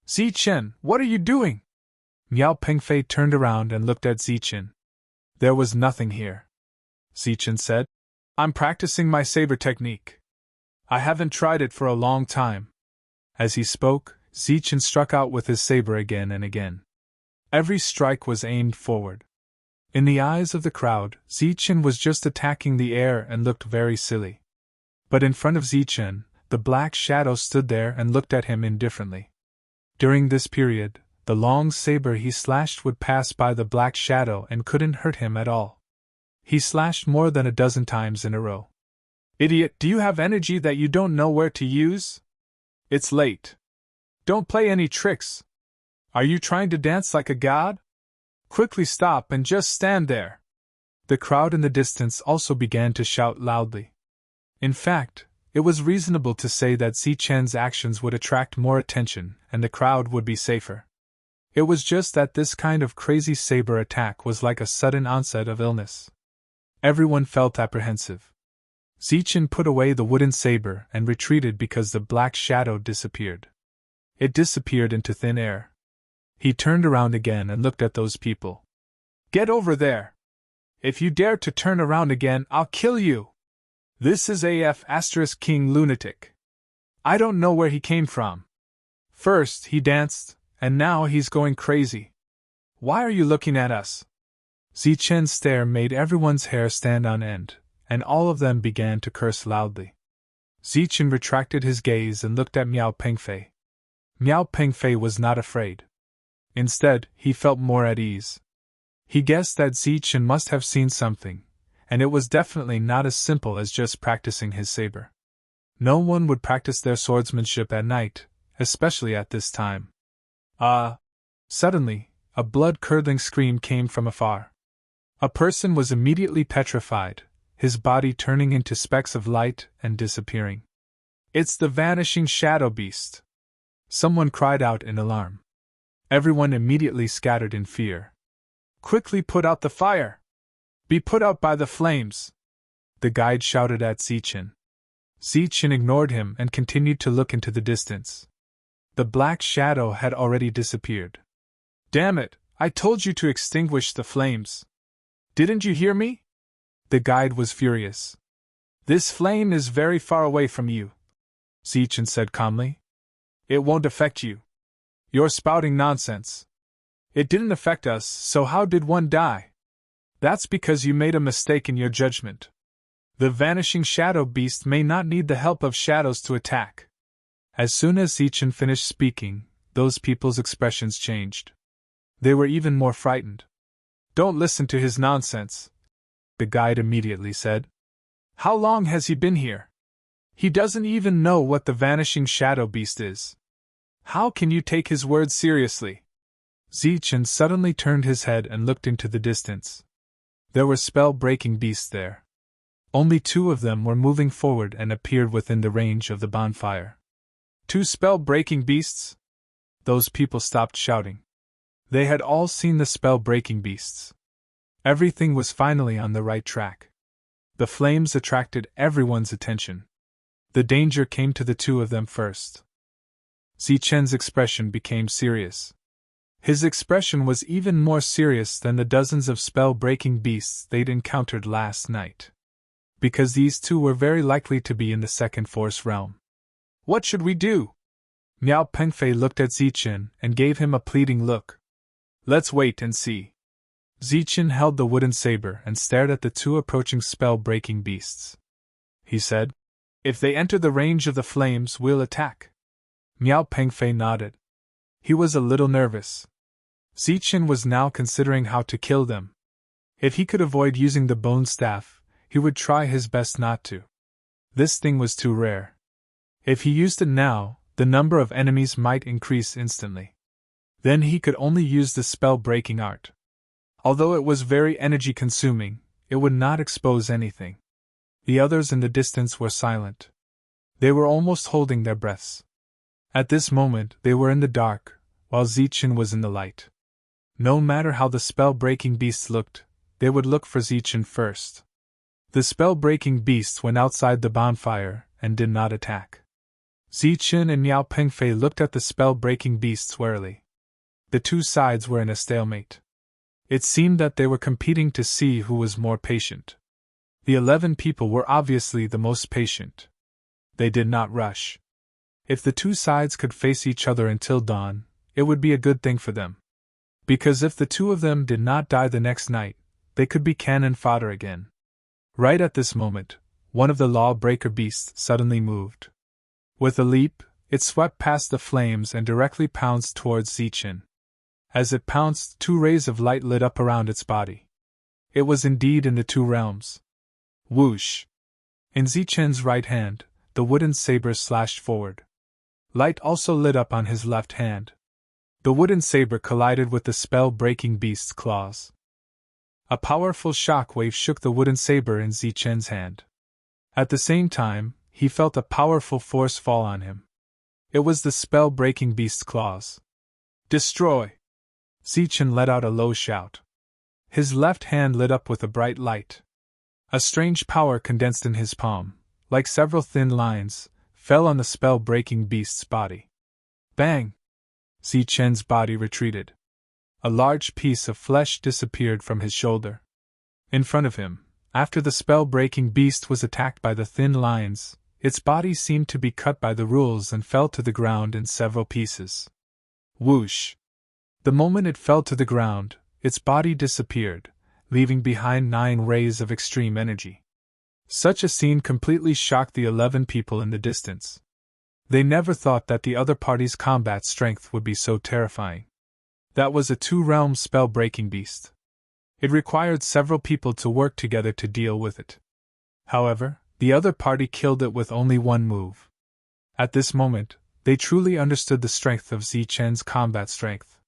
S1: "Zichen, what are you doing?" Miao Pengfei turned around and looked at Zichen. "There was nothing here," Zichen said. "I'm practicing my saber technique. I haven't tried it for a long time." As he spoke, Zichen struck out with his saber again and again. Every strike was aimed forward. In the eyes of the crowd, Zichen was just attacking the air and looked very silly. But in front of Zichen, the black shadow stood there and looked at him indifferently. During this period, The long saber he slashed would pass by the black shadow and couldn't hurt him at all. He slashed more than a dozen times in a row. Idiot, do you have energy that you don't know where to use? It's late. Don't play any tricks. Are you trying to dance like a god? Quickly stop and just stand there. The crowd in the distance also began to shout loudly. In fact, it was reasonable to say that Zichen's actions would attract more attention and the crowd would be safer. It was just that this kind of crazy saber attack was like a sudden onset of illness. Everyone felt apprehensive. Zichen put away the wooden saber and retreated because the black shadow disappeared. It disappeared into thin air. He turned around again and looked at those people. Get over there! If you dare to turn around again, I'll kill you! This is King Lunatic. I don't know where he came from. First he danced, and now he's going crazy. Why are you looking at us? Zichen's stare made everyone's hair stand on end, and all of them began to curse loudly. Zichen retracted his gaze and looked at Miao Pengfei. Miao Pengfei was not afraid. Instead, he felt more at ease. He guessed that Zichen must have seen something, and it was definitely not as simple as just practicing his saber. No one would practice their swordsmanship at night, especially at this time. Suddenly, a blood-curdling scream came from afar. A person was immediately petrified, his body turning into specks of light and disappearing. It's the vanishing shadow beast! Someone cried out in alarm. Everyone immediately scattered in fear. Quickly put out the fire! Be put out by the flames! The guide shouted at Zichen. Zichen ignored him and continued to look into the distance. The black shadow had already disappeared. Damn it, I told you to extinguish the flames. Didn't you hear me? The guide was furious. This flame is very far away from you, Zichen said calmly. It won't affect you. You're spouting nonsense. It didn't affect us, so how did one die? That's because you made a mistake in your judgment. The vanishing shadow beast may not need the help of shadows to attack. As soon as Zichen finished speaking, those people's expressions changed. They were even more frightened. Don't listen to his nonsense, the guide immediately said. How long has he been here? He doesn't even know what the vanishing shadow beast is. How can you take his words seriously? Zichen suddenly turned his head and looked into the distance. There were spell-breaking beasts there. Only 2 of them were moving forward and appeared within the range of the bonfire. 2 spell-breaking beasts? Those people stopped shouting. They had all seen the spell-breaking beasts. Everything was finally on the right track. The flames attracted everyone's attention. The danger came to the 2 of them first. Zichen's expression became serious. His expression was even more serious than the dozens of spell-breaking beasts they'd encountered last night. Because these 2 were very likely to be in the second force realm. What should we do? Miao Pengfei looked at Zichen and gave him a pleading look. Let's wait and see. Zichen held the wooden saber and stared at the 2 approaching spell-breaking beasts. He said, If they enter the range of the flames, we'll attack. Miao Pengfei nodded. He was a little nervous. Zichen was now considering how to kill them. If he could avoid using the bone staff, he would try his best not to. This thing was too rare. If he used it now, the number of enemies might increase instantly. Then he could only use the spell-breaking art. Although it was very energy-consuming, it would not expose anything. The others in the distance were silent. They were almost holding their breaths. At this moment they were in the dark, while Zichen was in the light. No matter how the spell-breaking beasts looked, they would look for Zichen first. The spell-breaking beasts went outside the bonfire and did not attack. Zichen and Miao Pengfei looked at the spell-breaking beasts warily. The 2 sides were in a stalemate. It seemed that they were competing to see who was more patient. The 11 people were obviously the most patient. They did not rush. If the 2 sides could face each other until dawn, it would be a good thing for them. Because if the 2 of them did not die the next night, they could be cannon fodder again. Right at this moment, one of the law-breaker beasts suddenly moved. With a leap, it swept past the flames and directly pounced towards Zichen. As it pounced, 2 rays of light lit up around its body. It was indeed in the 2 realms. Whoosh! In Zichen's right hand, the wooden saber slashed forward. Light also lit up on his left hand. The wooden saber collided with the spell-breaking beast's claws. A powerful shock wave shook the wooden saber in Zichen's hand. At the same time, he felt a powerful force fall on him. It was the spell-breaking beast's claws. Destroy! Zichen let out a low shout. His left hand lit up with a bright light. A strange power condensed in his palm, like several thin lines, fell on the spell-breaking beast's body. Bang! Zichen's body retreated. A large piece of flesh disappeared from his shoulder. In front of him, after the spell-breaking beast was attacked by the thin lines, its body seemed to be cut by the rules and fell to the ground in several pieces. Whoosh! The moment it fell to the ground, its body disappeared, leaving behind 9 rays of extreme energy. Such a scene completely shocked the 11 people in the distance. They never thought that the other party's combat strength would be so terrifying. That was a 2-realm spell-breaking beast. It required several people to work together to deal with it. However, the other party killed it with only 1 move. At this moment, they truly understood the strength of Zichen's combat strength.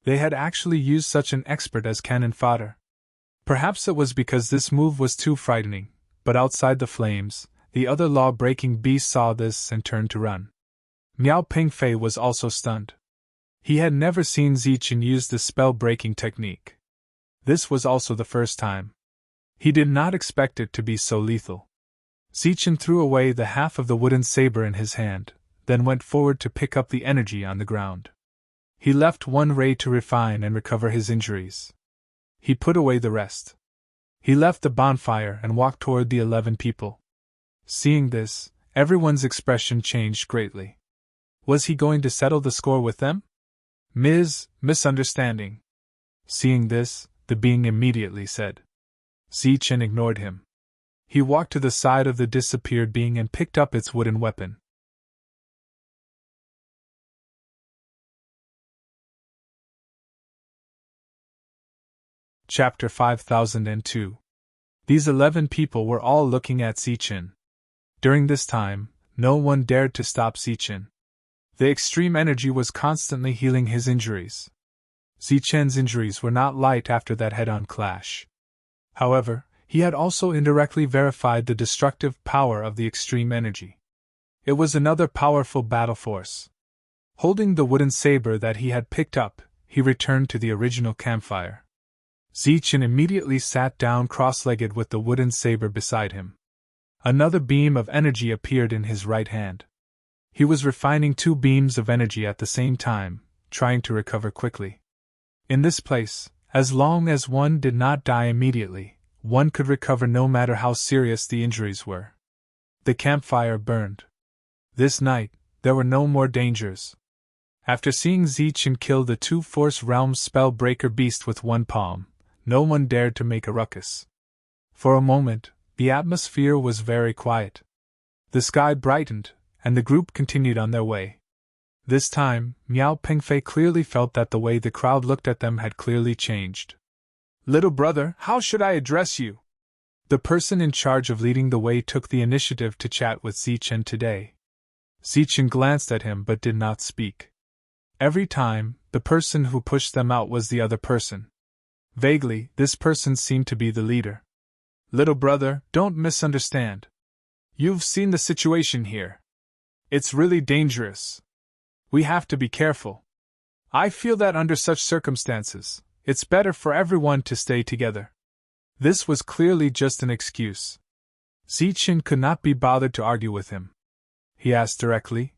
S1: They had actually used such an expert as cannon fodder. Perhaps it was because this move was too frightening, but outside the flames, the other law-breaking beast saw this and turned to run. Miao Pingfei was also stunned. He had never seen Zichen use this spell-breaking technique. This was also the first time. He did not expect it to be so lethal. Zichen threw away the half of the wooden saber in his hand, then went forward to pick up the energy on the ground. He left 1 ray to refine and recover his injuries. He put away the rest. He left the bonfire and walked toward the 11 people. Seeing this, everyone's expression changed greatly. Was he going to settle the score with them? Misunderstanding. Seeing this, the being immediately said. Zichen ignored him. He walked to the side of the disappeared being and picked up its wooden weapon. Chapter 5002. These 11 people were all looking at Zichen. During this time, no one dared to stop Zichen. The extreme energy was constantly healing his injuries. Zichen's injuries were not light after that head-on clash. However, he had also indirectly verified the destructive power of the extreme energy. It was another powerful battle force. Holding the wooden saber that he had picked up, he returned to the original campfire. Zichen immediately sat down cross-legged with the wooden saber beside him. Another beam of energy appeared in his right hand. He was refining 2 beams of energy at the same time, trying to recover quickly. In this place, as long as one did not die immediately, one could recover no matter how serious the injuries were. The campfire burned. This night, there were no more dangers. After seeing Zichen kill the 2 Force Realm Spellbreaker beast with 1 palm, no one dared to make a ruckus. For a moment, the atmosphere was very quiet. The sky brightened, and the group continued on their way. This time, Miao Pingfei clearly felt that the way the crowd looked at them had clearly changed. "Little brother, how should I address you?" The person in charge of leading the way took the initiative to chat with Zichen today. Zichen glanced at him but did not speak. Every time, the person who pushed them out was the other person. Vaguely, this person seemed to be the leader. "Little brother, don't misunderstand. You've seen the situation here. It's really dangerous. We have to be careful. I feel that under such circumstances, it's better for everyone to stay together." This was clearly just an excuse. Zichen could not be bothered to argue with him. He asked directly,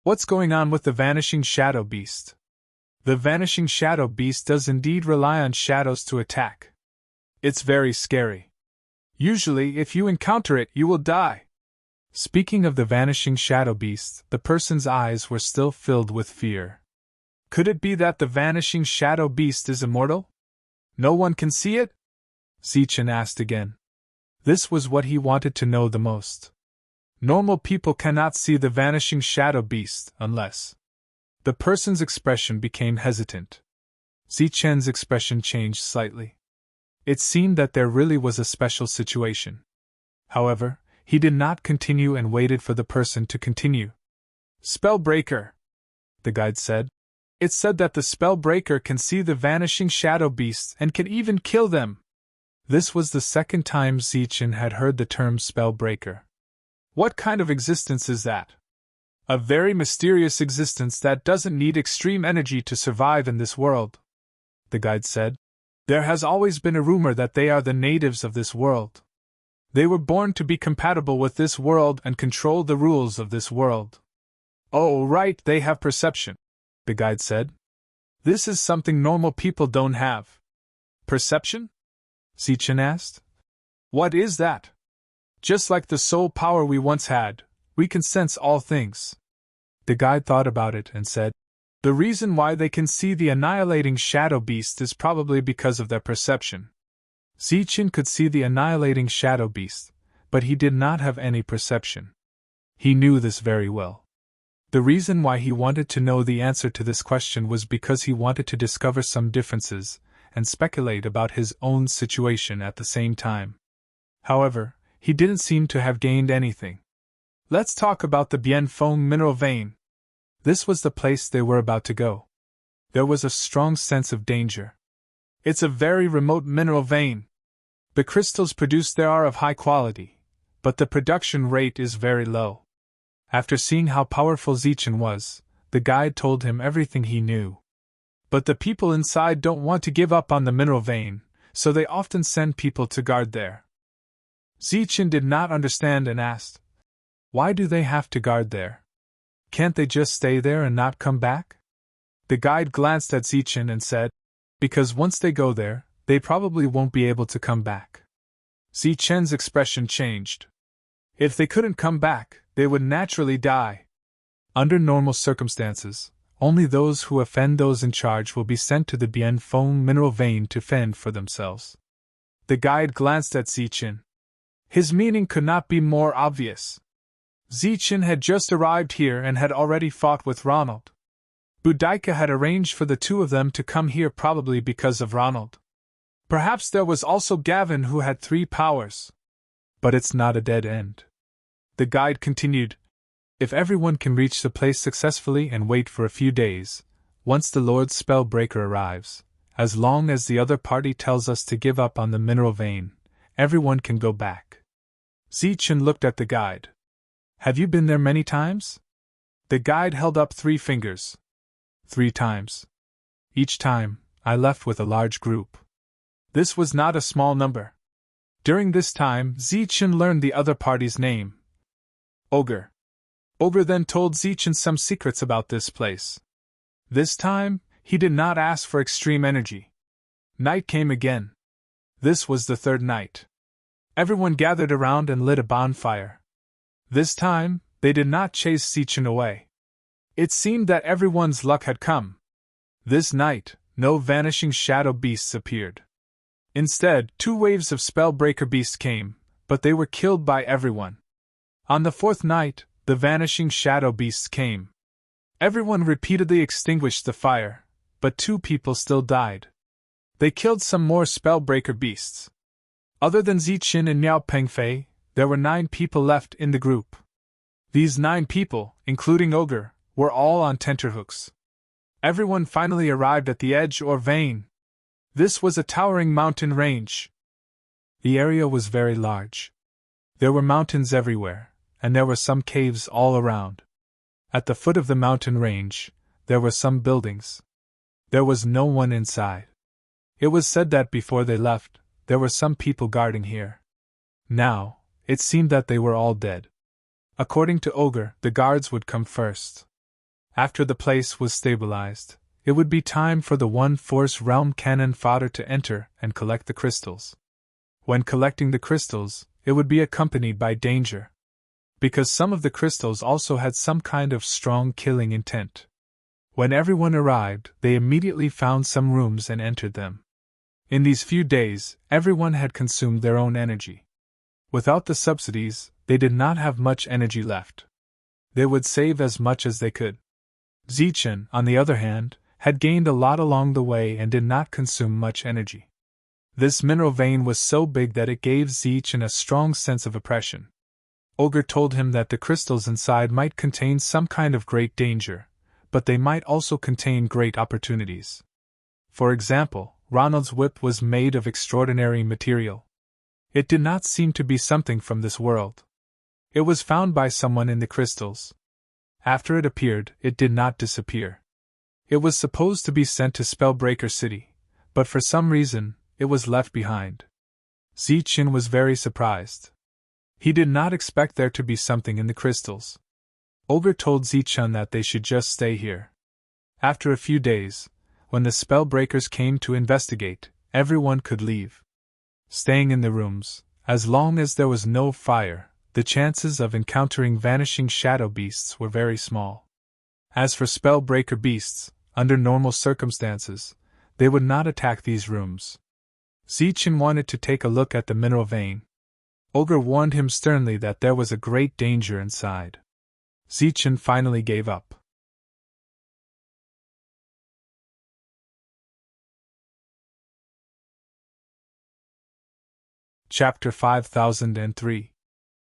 S1: "What's going on with the Vanishing Shadow Beast?" "The Vanishing Shadow Beast does indeed rely on shadows to attack. It's very scary. Usually, if you encounter it, you will die." Speaking of the Vanishing Shadow Beast, the person's eyes were still filled with fear. "Could it be that the Vanishing Shadow Beast is immortal? No one can see it?" Zichen asked again. This was what he wanted to know the most. Normal people cannot see the Vanishing Shadow Beast unless... The person's expression became hesitant. Zichen's expression changed slightly. It seemed that there really was a special situation. However, he did not continue and waited for the person to continue. Spellbreaker, the guide said. It said that the spellbreaker can see the vanishing shadow beasts and can even kill them. This was the second time Zichen had heard the term spellbreaker. What kind of existence is that? A very mysterious existence that doesn't need extreme energy to survive in this world, the guide said. There has always been a rumor that they are the natives of this world. They were born to be compatible with this world and control the rules of this world. Oh, right, they have perception, the guide said. This is something normal people don't have. Perception? Zichen asked. What is that? Just like the soul power we once had, we can sense all things. The guide thought about it and said, the reason why they can see the annihilating shadow beast is probably because of their perception. Zichen could see the annihilating shadow beast, but he did not have any perception. He knew this very well. The reason why he wanted to know the answer to this question was because he wanted to discover some differences and speculate about his own situation at the same time. However, he didn't seem to have gained anything. Let's talk about the Bien Fong mineral vein. This was the place they were about to go. There was a strong sense of danger. It's a very remote mineral vein. The crystals produced there are of high quality, but the production rate is very low. After seeing how powerful Zichen was, the guide told him everything he knew. But the people inside don't want to give up on the mineral vein, so they often send people to guard there. Zichen did not understand and asked, why do they have to guard there? Can't they just stay there and not come back? The guide glanced at Zichen and said, because once they go there, they probably won't be able to come back. Zichen's expression changed. If they couldn't come back, they would naturally die. Under normal circumstances, only those who offend those in charge will be sent to the Bien Fong mineral vein to fend for themselves. The guide glanced at Zichen. His meaning could not be more obvious. Zichen had just arrived here and had already fought with Ronald. Boudica had arranged for the two of them to come here probably because of Ronald. Perhaps there was also Gavin who had 3 powers. But it's not a dead end. The guide continued, if everyone can reach the place successfully and wait for a few days, once the Lord's Spellbreaker arrives, as long as the other party tells us to give up on the mineral vein, everyone can go back. Zichen looked at the guide. Have you been there many times? The guide held up 3 fingers. 3 times. Each time, I left with a large group. This was not a small number. During this time, Zichen learned the other party's name. Ogre. Ogre then told Zichen some secrets about this place. This time, he did not ask for extreme energy. Night came again. This was the 3rd night. Everyone gathered around and lit a bonfire. This time, they did not chase Zichen away. It seemed that everyone's luck had come. This night, no vanishing shadow beasts appeared. Instead, 2 waves of Spellbreaker beasts came, but they were killed by everyone. On the 4th night, the vanishing shadow beasts came. Everyone repeatedly extinguished the fire, but 2 people still died. They killed some more Spellbreaker beasts. Other than Zichen and Miao Pengfei, there were 9 people left in the group. These 9 people, including Ogre, were all on tenterhooks. Everyone finally arrived at the edge or vein. This was a towering mountain range. The area was very large. There were mountains everywhere, and there were some caves all around. At the foot of the mountain range, there were some buildings. There was no one inside. It was said that before they left, there were some people guarding here. Now, it seemed that they were all dead. According to Ogre, the guards would come first. After the place was stabilized, it would be time for the One-Force Realm cannon fodder to enter and collect the crystals. When collecting the crystals, it would be accompanied by danger. Because some of the crystals also had some kind of strong killing intent. When everyone arrived, they immediately found some rooms and entered them. In these few days, everyone had consumed their own energy. Without the subsidies, they did not have much energy left. They would save as much as they could. Zichen, on the other hand, had gained a lot along the way and did not consume much energy. This mineral vein was so big that it gave Zichen a strong sense of oppression. Ogre told him that the crystals inside might contain some kind of great danger, but they might also contain great opportunities. For example, Ronald's whip was made of extraordinary material. It did not seem to be something from this world. It was found by someone in the crystals. After it appeared, it did not disappear. It was supposed to be sent to Spellbreaker City, but for some reason, it was left behind. Zichen was very surprised. He did not expect there to be something in the crystals. Ogre told Zichen that they should just stay here. After a few days, when the Spellbreakers came to investigate, everyone could leave. Staying in the rooms, as long as there was no fire, the chances of encountering vanishing shadow beasts were very small. As for Spellbreaker beasts, under normal circumstances, they would not attack these rooms. Zichen wanted to take a look at the mineral vein. Ogre warned him sternly that there was a great danger inside. Zichen finally gave up. Chapter 5003.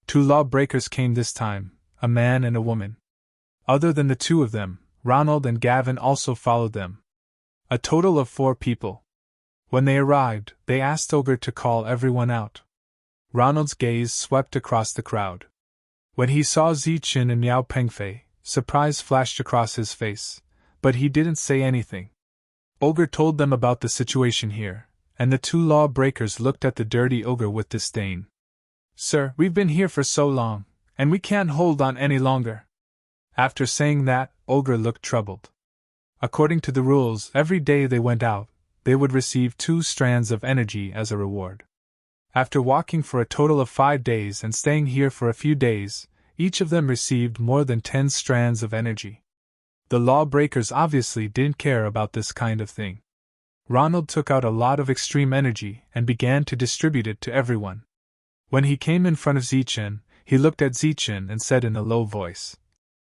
S1: Two lawbreakers came this time, a man and a woman. Other than the two of them, Ronald and Gavin also followed them. A total of 4 people. When they arrived, they asked Ogre to call everyone out. Ronald's gaze swept across the crowd. When he saw Zichen and Miao Pengfei, surprise flashed across his face, but he didn't say anything. Ogre told them about the situation here, and the 2 lawbreakers looked at the dirty ogre with disdain. "Sir, we've been here for so long, and we can't hold on any longer." After saying that, Ogre looked troubled. According to the rules, every day they went out, they would receive 2 strands of energy as a reward. After walking for a total of 5 days and staying here for a few days, each of them received more than 10 strands of energy. The lawbreakers obviously didn't care about this kind of thing. Ronald took out a lot of extreme energy and began to distribute it to everyone. When he came in front of Zichen, he looked at Zichen and said in a low voice,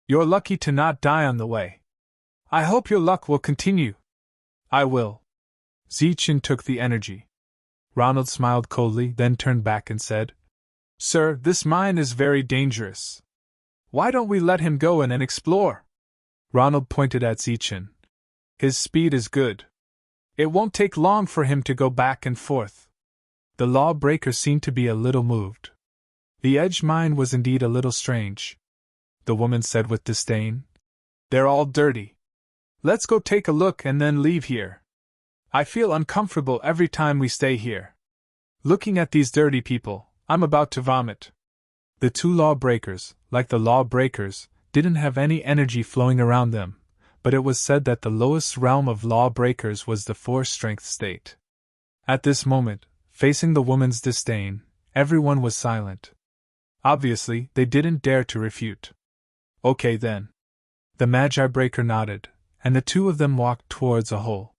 S1: "You're lucky to not die on the way. I hope your luck will continue." "I will." Zichen took the energy. Ronald smiled coldly, then turned back and said, "Sir, this mine is very dangerous. Why don't we let him go and explore?" Ronald pointed at Zichen. "His speed is good. It won't take long for him to go back and forth." The lawbreaker seemed to be a little moved. The edge mine was indeed a little strange. The woman said with disdain, "They're all dirty. Let's go take a look and then leave here. I feel uncomfortable every time we stay here. Looking at these dirty people, I'm about to vomit." The 2 lawbreakers, like the lawbreakers, didn't have any energy flowing around them, but it was said that the lowest realm of lawbreakers was the 4-strength state. At this moment, facing the woman's disdain, everyone was silent. Obviously, they didn't dare to refute. "Okay then." The Magi Breaker nodded, and the 2 of them walked towards a hole.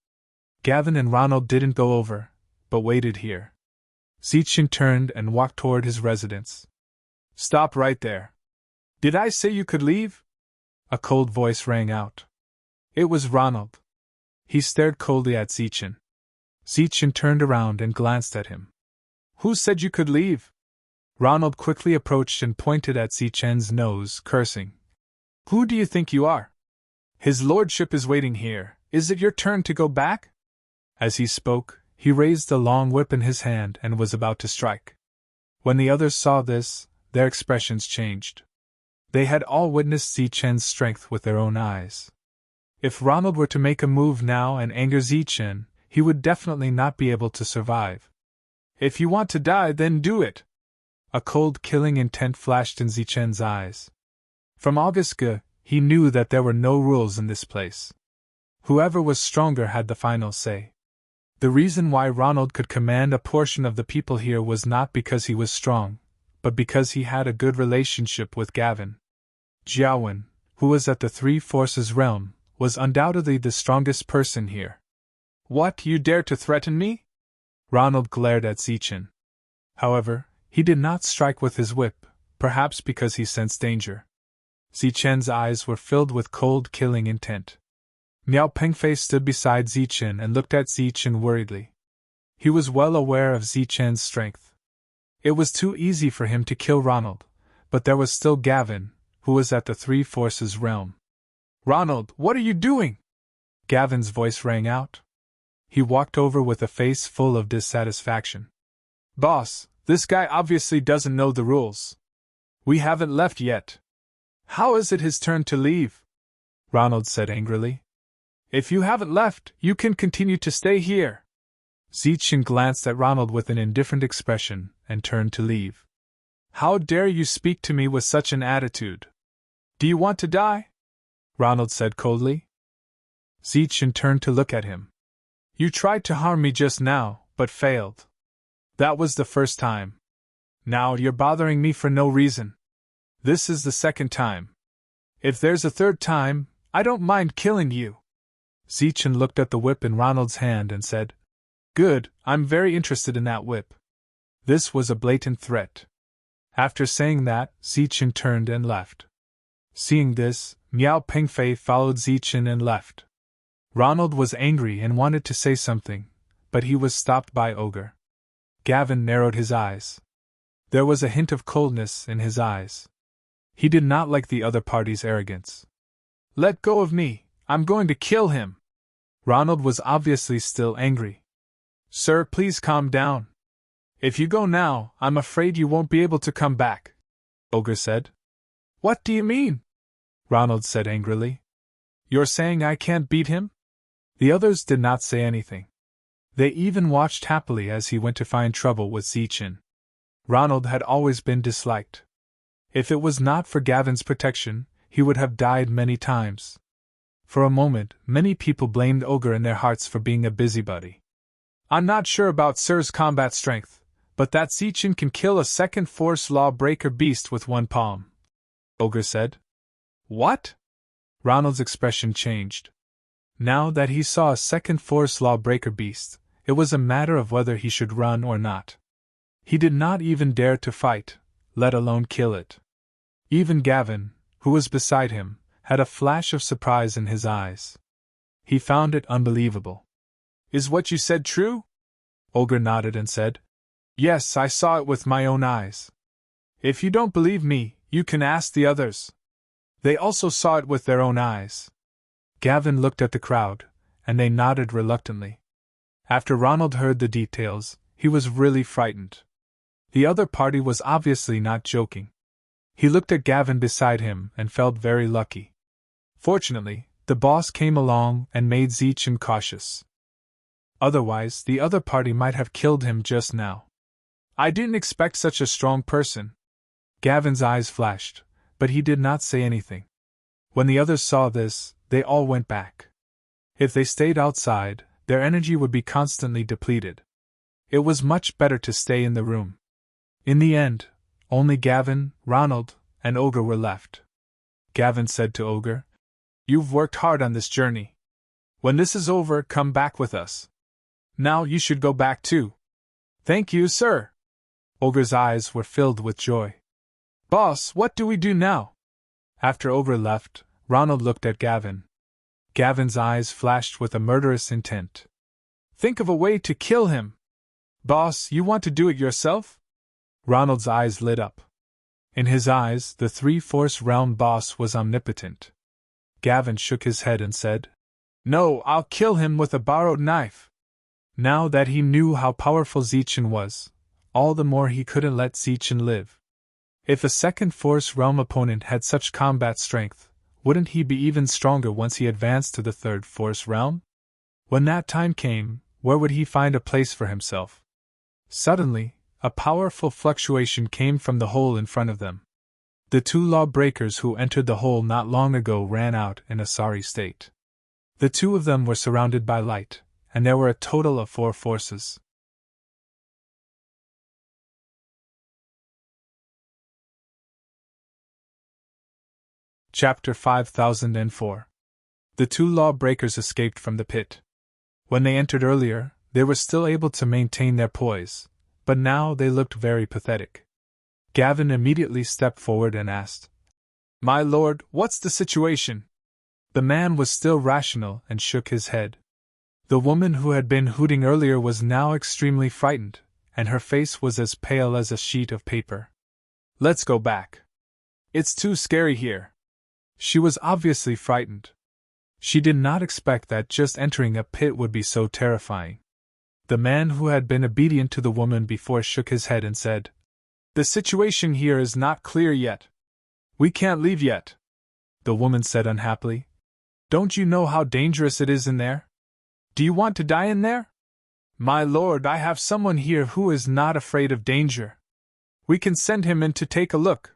S1: Gavin and Ronald didn't go over, but waited here. Zichen turned and walked toward his residence. "Stop right there. Did I say you could leave?" A cold voice rang out. It was Ronald. He stared coldly at Zichen. Zichen turned around and glanced at him. "Who said you could leave?" Ronald quickly approached and pointed at Zichen's nose, cursing. "Who do you think you are? His lordship is waiting here. Is it your turn to go back?" As he spoke, he raised a long whip in his hand and was about to strike. When the others saw this, their expressions changed. They had all witnessed Zichen's strength with their own eyes. If Ronald were to make a move now and anger Zichen, he would definitely not be able to survive. "If you want to die, then do it." A cold killing intent flashed in Zichen's eyes. From August, he knew that there were no rules in this place. Whoever was stronger had the final say. The reason why Ronald could command a portion of the people here was not because he was strong, but because he had a good relationship with Gavin. Jiawen, who was at the 3 Forces realm, was undoubtedly the strongest person here. "What, you dare to threaten me?" Ronald glared at Zichen. However, he did not strike with his whip, perhaps because he sensed danger. Zichen's eyes were filled with cold killing intent. Miao Pengfei stood beside Zichen and looked at Zichen worriedly. He was well aware of Zichen's strength. It was too easy for him to kill Ronald, but there was still Gavin, who was at the Three Forces realm. "Ronald, what are you doing?" Gavin's voice rang out. He walked over with a face full of dissatisfaction. "Boss, this guy obviously doesn't know the rules. We haven't left yet. How is it his turn to leave?" Ronald said angrily. "If you haven't left, you can continue to stay here." Zichen glanced at Ronald with an indifferent expression and turned to leave. "How dare you speak to me with such an attitude? Do you want to die?" Ronald said coldly. Zichen turned to look at him. "You tried to harm me just now, but failed. That was the first time. Now you're bothering me for no reason. This is the second time. If there's a third time, I don't mind killing you." Zichen looked at the whip in Ronald's hand and said, "Good, I'm very interested in that whip." This was a blatant threat. After saying that, Zichen turned and left. Seeing this, Miao Pengfei followed Zichen and left. Ronald was angry and wanted to say something, but he was stopped by Ogre. Gavin narrowed his eyes. There was a hint of coldness in his eyes. He did not like the other party's arrogance. "Let go of me, I'm going to kill him." Ronald was obviously still angry. "Sir, please calm down. If you go now, I'm afraid you won't be able to come back," Ogre said. "What do you mean?" Ronald said angrily. "You're saying I can't beat him?" The others did not say anything. They even watched happily as he went to find trouble with Zichen. Ronald had always been disliked. If it was not for Gavin's protection, he would have died many times. For a moment, many people blamed Ogre in their hearts for being a busybody. "I'm not sure about Sir's combat strength, but that Zichen can kill a second force law-breaker beast with one palm," Ogre said. "What?" Ronald's expression changed. Now that he saw a second force law-breaker beast, it was a matter of whether he should run or not. He did not even dare to fight, let alone kill it. Even Gavin, who was beside him, had a flash of surprise in his eyes. He found it unbelievable. "Is what you said true?" Ogre nodded and said, "Yes, I saw it with my own eyes. If you don't believe me, you can ask the others. They also saw it with their own eyes." Gavin looked at the crowd, and they nodded reluctantly. After Ronald heard the details, he was really frightened. The other party was obviously not joking. He looked at Gavin beside him and felt very lucky. Fortunately, the boss came along and made Zichen cautious. Otherwise, the other party might have killed him just now. "I didn't expect such a strong person." Gavin's eyes flashed, but he did not say anything. When the others saw this, they all went back. If they stayed outside, their energy would be constantly depleted. It was much better to stay in the room. In the end, only Gavin, Ronald, and Ogre were left. Gavin said to Ogre, "You've worked hard on this journey. When this is over, come back with us. Now you should go back too." "Thank you, sir." Ogre's eyes were filled with joy. "Boss, what do we do now?" After Ogre left, Ronald looked at Gavin. Gavin's eyes flashed with a murderous intent. "Think of a way to kill him." "Boss, you want to do it yourself?" Ronald's eyes lit up. In his eyes, the Three-Force Realm boss was omnipotent. Gavin shook his head and said, "No, I'll kill him with a borrowed knife." Now that he knew how powerful Zichen was, all the more he couldn't let Zichen live. If a second Force Realm opponent had such combat strength, wouldn't he be even stronger once he advanced to the third Force Realm? When that time came, where would he find a place for himself? Suddenly, a powerful fluctuation came from the hole in front of them. The two lawbreakers who entered the hole not long ago ran out in a sorry state. The two of them were surrounded by light, and there were a total of 4 forces. Chapter 5004. The two lawbreakers escaped from the pit. When they entered earlier, they were still able to maintain their poise, but now they looked very pathetic. Gavin immediately stepped forward and asked, "My lord, what's the situation?" The man was still rational and shook his head. The woman who had been hooting earlier was now extremely frightened, and her face was as pale as a sheet of paper. Let's go back. It's too scary here. She was obviously frightened. She did not expect that just entering a pit would be so terrifying. The man who had been obedient to the woman before shook his head and said, "The situation here is not clear yet. We can't leave yet," the woman said unhappily. "Don't you know how dangerous it is in there? Do you want to die in there? My lord, I have someone here who is not afraid of danger. We can send him in to take a look."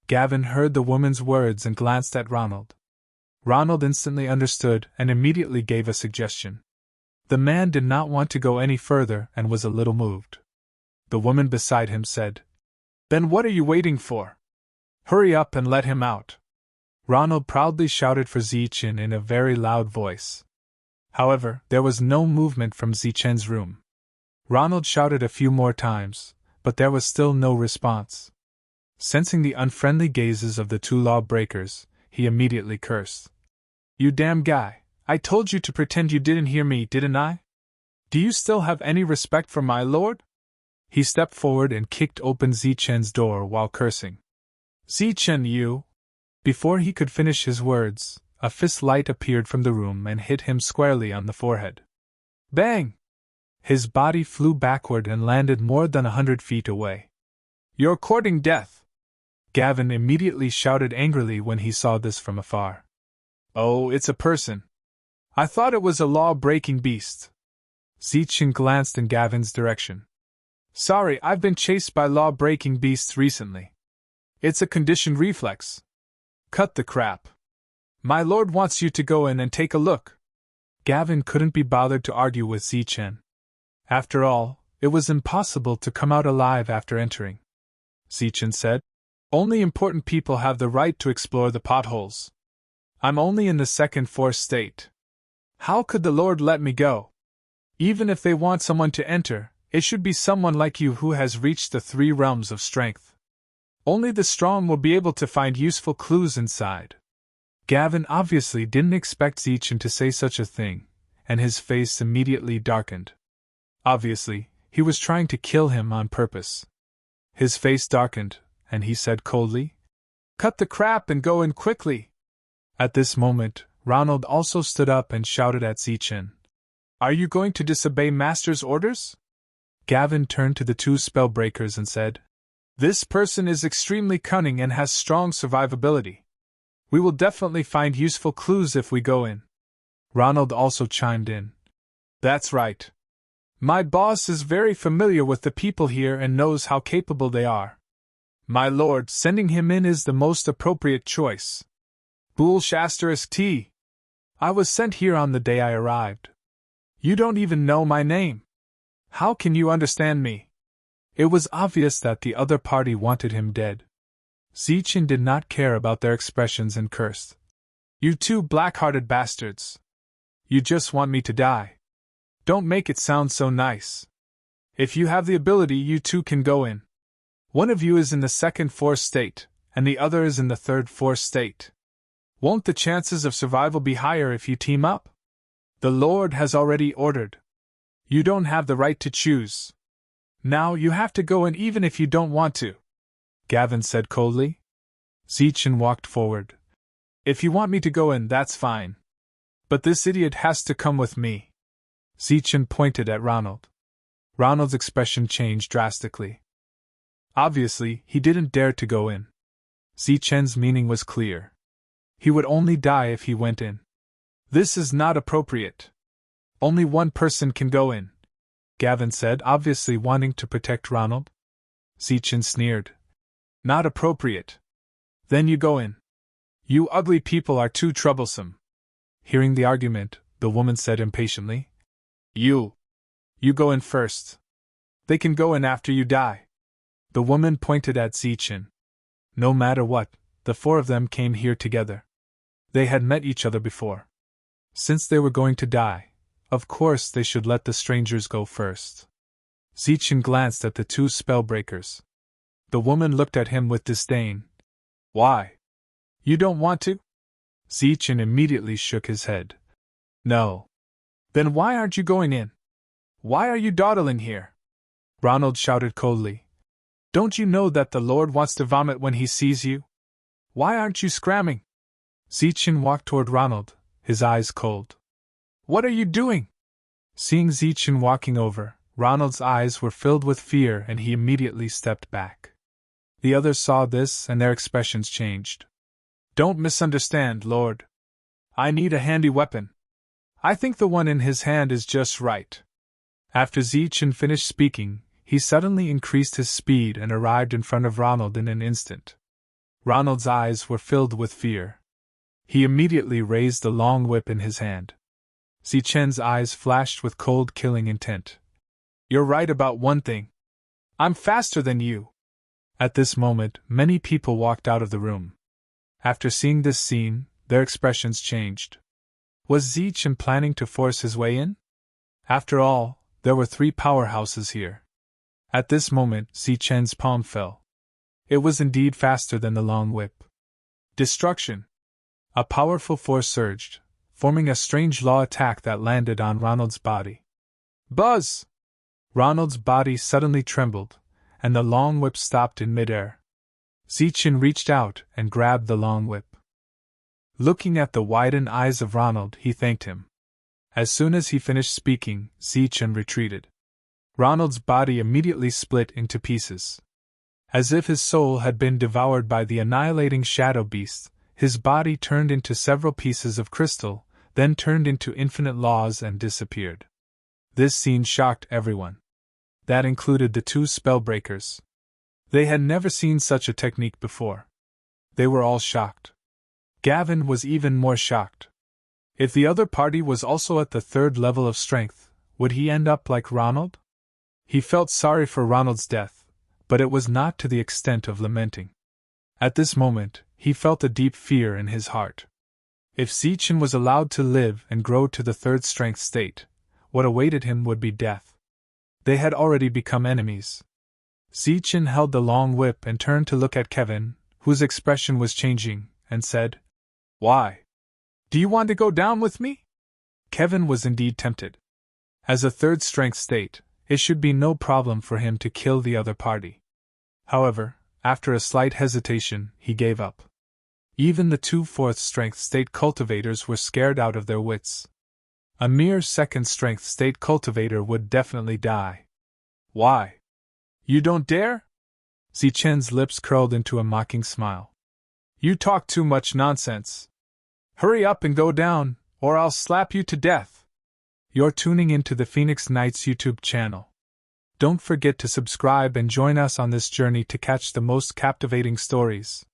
S1: Gavin heard the woman's words and glanced at Ronald. Ronald instantly understood and immediately gave a suggestion. The man did not want to go any further and was a little moved. The woman beside him said, "Then what are you waiting for? Hurry up and let him out." Ronald proudly shouted for Zichen in a very loud voice. However, there was no movement from Zichen's room. Ronald shouted a few more times, but there was still no response. Sensing the unfriendly gazes of the two lawbreakers, he immediately cursed. "You damn guy, I told you to pretend you didn't hear me, didn't I? Do you still have any respect for my lord?" He stepped forward and kicked open Zichen's door while cursing. "Zichen, you!" Before he could finish his words, a fist light appeared from the room and hit him squarely on the forehead. Bang! His body flew backward and landed more than 100 feet away. "You're courting death!" Gavin immediately shouted angrily when he saw this from afar. "Oh, it's a person. I thought it was a law-breaking beast." Zichen glanced in Gavin's direction. "Sorry, I've been chased by law-breaking beasts recently. It's a conditioned reflex. Cut the crap. My lord wants you to go in and take a look." Gavin couldn't be bothered to argue with Zichen. After all, it was impossible to come out alive after entering. Zichen said, "Only important people have the right to explore the potholes. I'm only in the second force state. How could the Lord let me go? Even if they want someone to enter, it should be someone like you who has reached the 3 realms of strength. Only the strong will be able to find useful clues inside." Gavin obviously didn't expect Zichen to say such a thing, and his face immediately darkened. Obviously, he was trying to kill him on purpose. His face darkened, and he said coldly, "Cut the crap and go in quickly." At this moment, Ronald also stood up and shouted at Zichen, "Are you going to disobey Master's orders?" Gavin turned to the 2 spellbreakers and said, "This person is extremely cunning and has strong survivability. We will definitely find useful clues if we go in." Ronald also chimed in, "That's right. My boss is very familiar with the people here and knows how capable they are. My lord, sending him in is the most appropriate choice. Bullshasterisk. I was sent here on the day I arrived. You don't even know my name. How can you understand me?" It was obvious that the other party wanted him dead. Zichen did not care about their expressions and cursed. "You 2 black-hearted bastards. You just want me to die. Don't make it sound so nice. If you have the ability, you 2 can go in. One of you is in the second force state, and the other is in the third force state. Won't the chances of survival be higher if you team up? The Lord has already ordered. You don't have the right to choose. Now you have to go in even if you don't want to," Gavin said coldly. Zichen walked forward. "If you want me to go in, that's fine. But this idiot has to come with me." Zichen pointed at Ronald. Ronald's expression changed drastically. Obviously, he didn't dare to go in. Zichen's meaning was clear. He would only die if he went in. "This is not appropriate. Only one person can go in," Gavin said, obviously wanting to protect Ronald. Zichen sneered. "Not appropriate. Then you go in. You ugly people are too troublesome." Hearing the argument, the woman said impatiently, You go in first. They can go in after you die." The woman pointed at Zichen. No matter what, the 4 of them came here together. They had met each other before. Since they were going to die, of course they should let the strangers go first. Zichen glanced at the 2 spellbreakers. The woman looked at him with disdain. "Why? You don't want to?" Zichen immediately shook his head. No. Then why aren't you going in? Why are you dawdling here? Ronald shouted coldly. Don't you know that the Lord wants to vomit when he sees you? Why aren't you scramming? Zichen walked toward Ronald, his eyes cold. What are you doing? Seeing Zichen walking over, Ronald's eyes were filled with fear and he immediately stepped back. The others saw this and their expressions changed. Don't misunderstand, Lord. I need a handy weapon. I think the one in his hand is just right. After Zichen finished speaking, he suddenly increased his speed and arrived in front of Ronald in an instant. Ronald's eyes were filled with fear. He immediately raised the long whip in his hand. Zichen's eyes flashed with cold, killing intent. You're right about one thing. I'm faster than you. At this moment, many people walked out of the room. After seeing this scene, their expressions changed. Was Zichen planning to force his way in? After all, there were 3 powerhouses here. At this moment, Zichen's palm fell. It was indeed faster than the long whip. Destruction! A powerful force surged, forming a strange law attack that landed on Ronald's body. Buzz! Ronald's body suddenly trembled, and the long whip stopped in midair. Zichen reached out and grabbed the long whip. Looking at the widened eyes of Ronald, he thanked him. As soon as he finished speaking, Zichen retreated. Ronald's body immediately split into pieces. As if his soul had been devoured by the annihilating shadow beast, his body turned into several pieces of crystal, then turned into infinite laws and disappeared. This scene shocked everyone. That included the 2 spellbreakers. They had never seen such a technique before. They were all shocked. Gavin was even more shocked. If the other party was also at the 3rd level of strength, would he end up like Ronald? He felt sorry for Ronald's death, but it was not to the extent of lamenting. At this moment, he felt a deep fear in his heart. If Zichen was allowed to live and grow to the 3rd strength state, what awaited him would be death. They had already become enemies. Zichen held the long whip and turned to look at Kevin, whose expression was changing, and said, Why? Do you want to go down with me? Kevin was indeed tempted. As a 3rd strength state, it should be no problem for him to kill the other party. However, after a slight hesitation, he gave up. Even the 2 4th strength state cultivators were scared out of their wits. A mere 2nd strength state cultivator would definitely die. Why? You don't dare? Zichen's lips curled into a mocking smile. You talk too much nonsense. Hurry up and go down, or I'll slap you to death. You're tuning into the Phoenix Knights YouTube channel. Don't forget to subscribe and join us on this journey to catch the most captivating stories.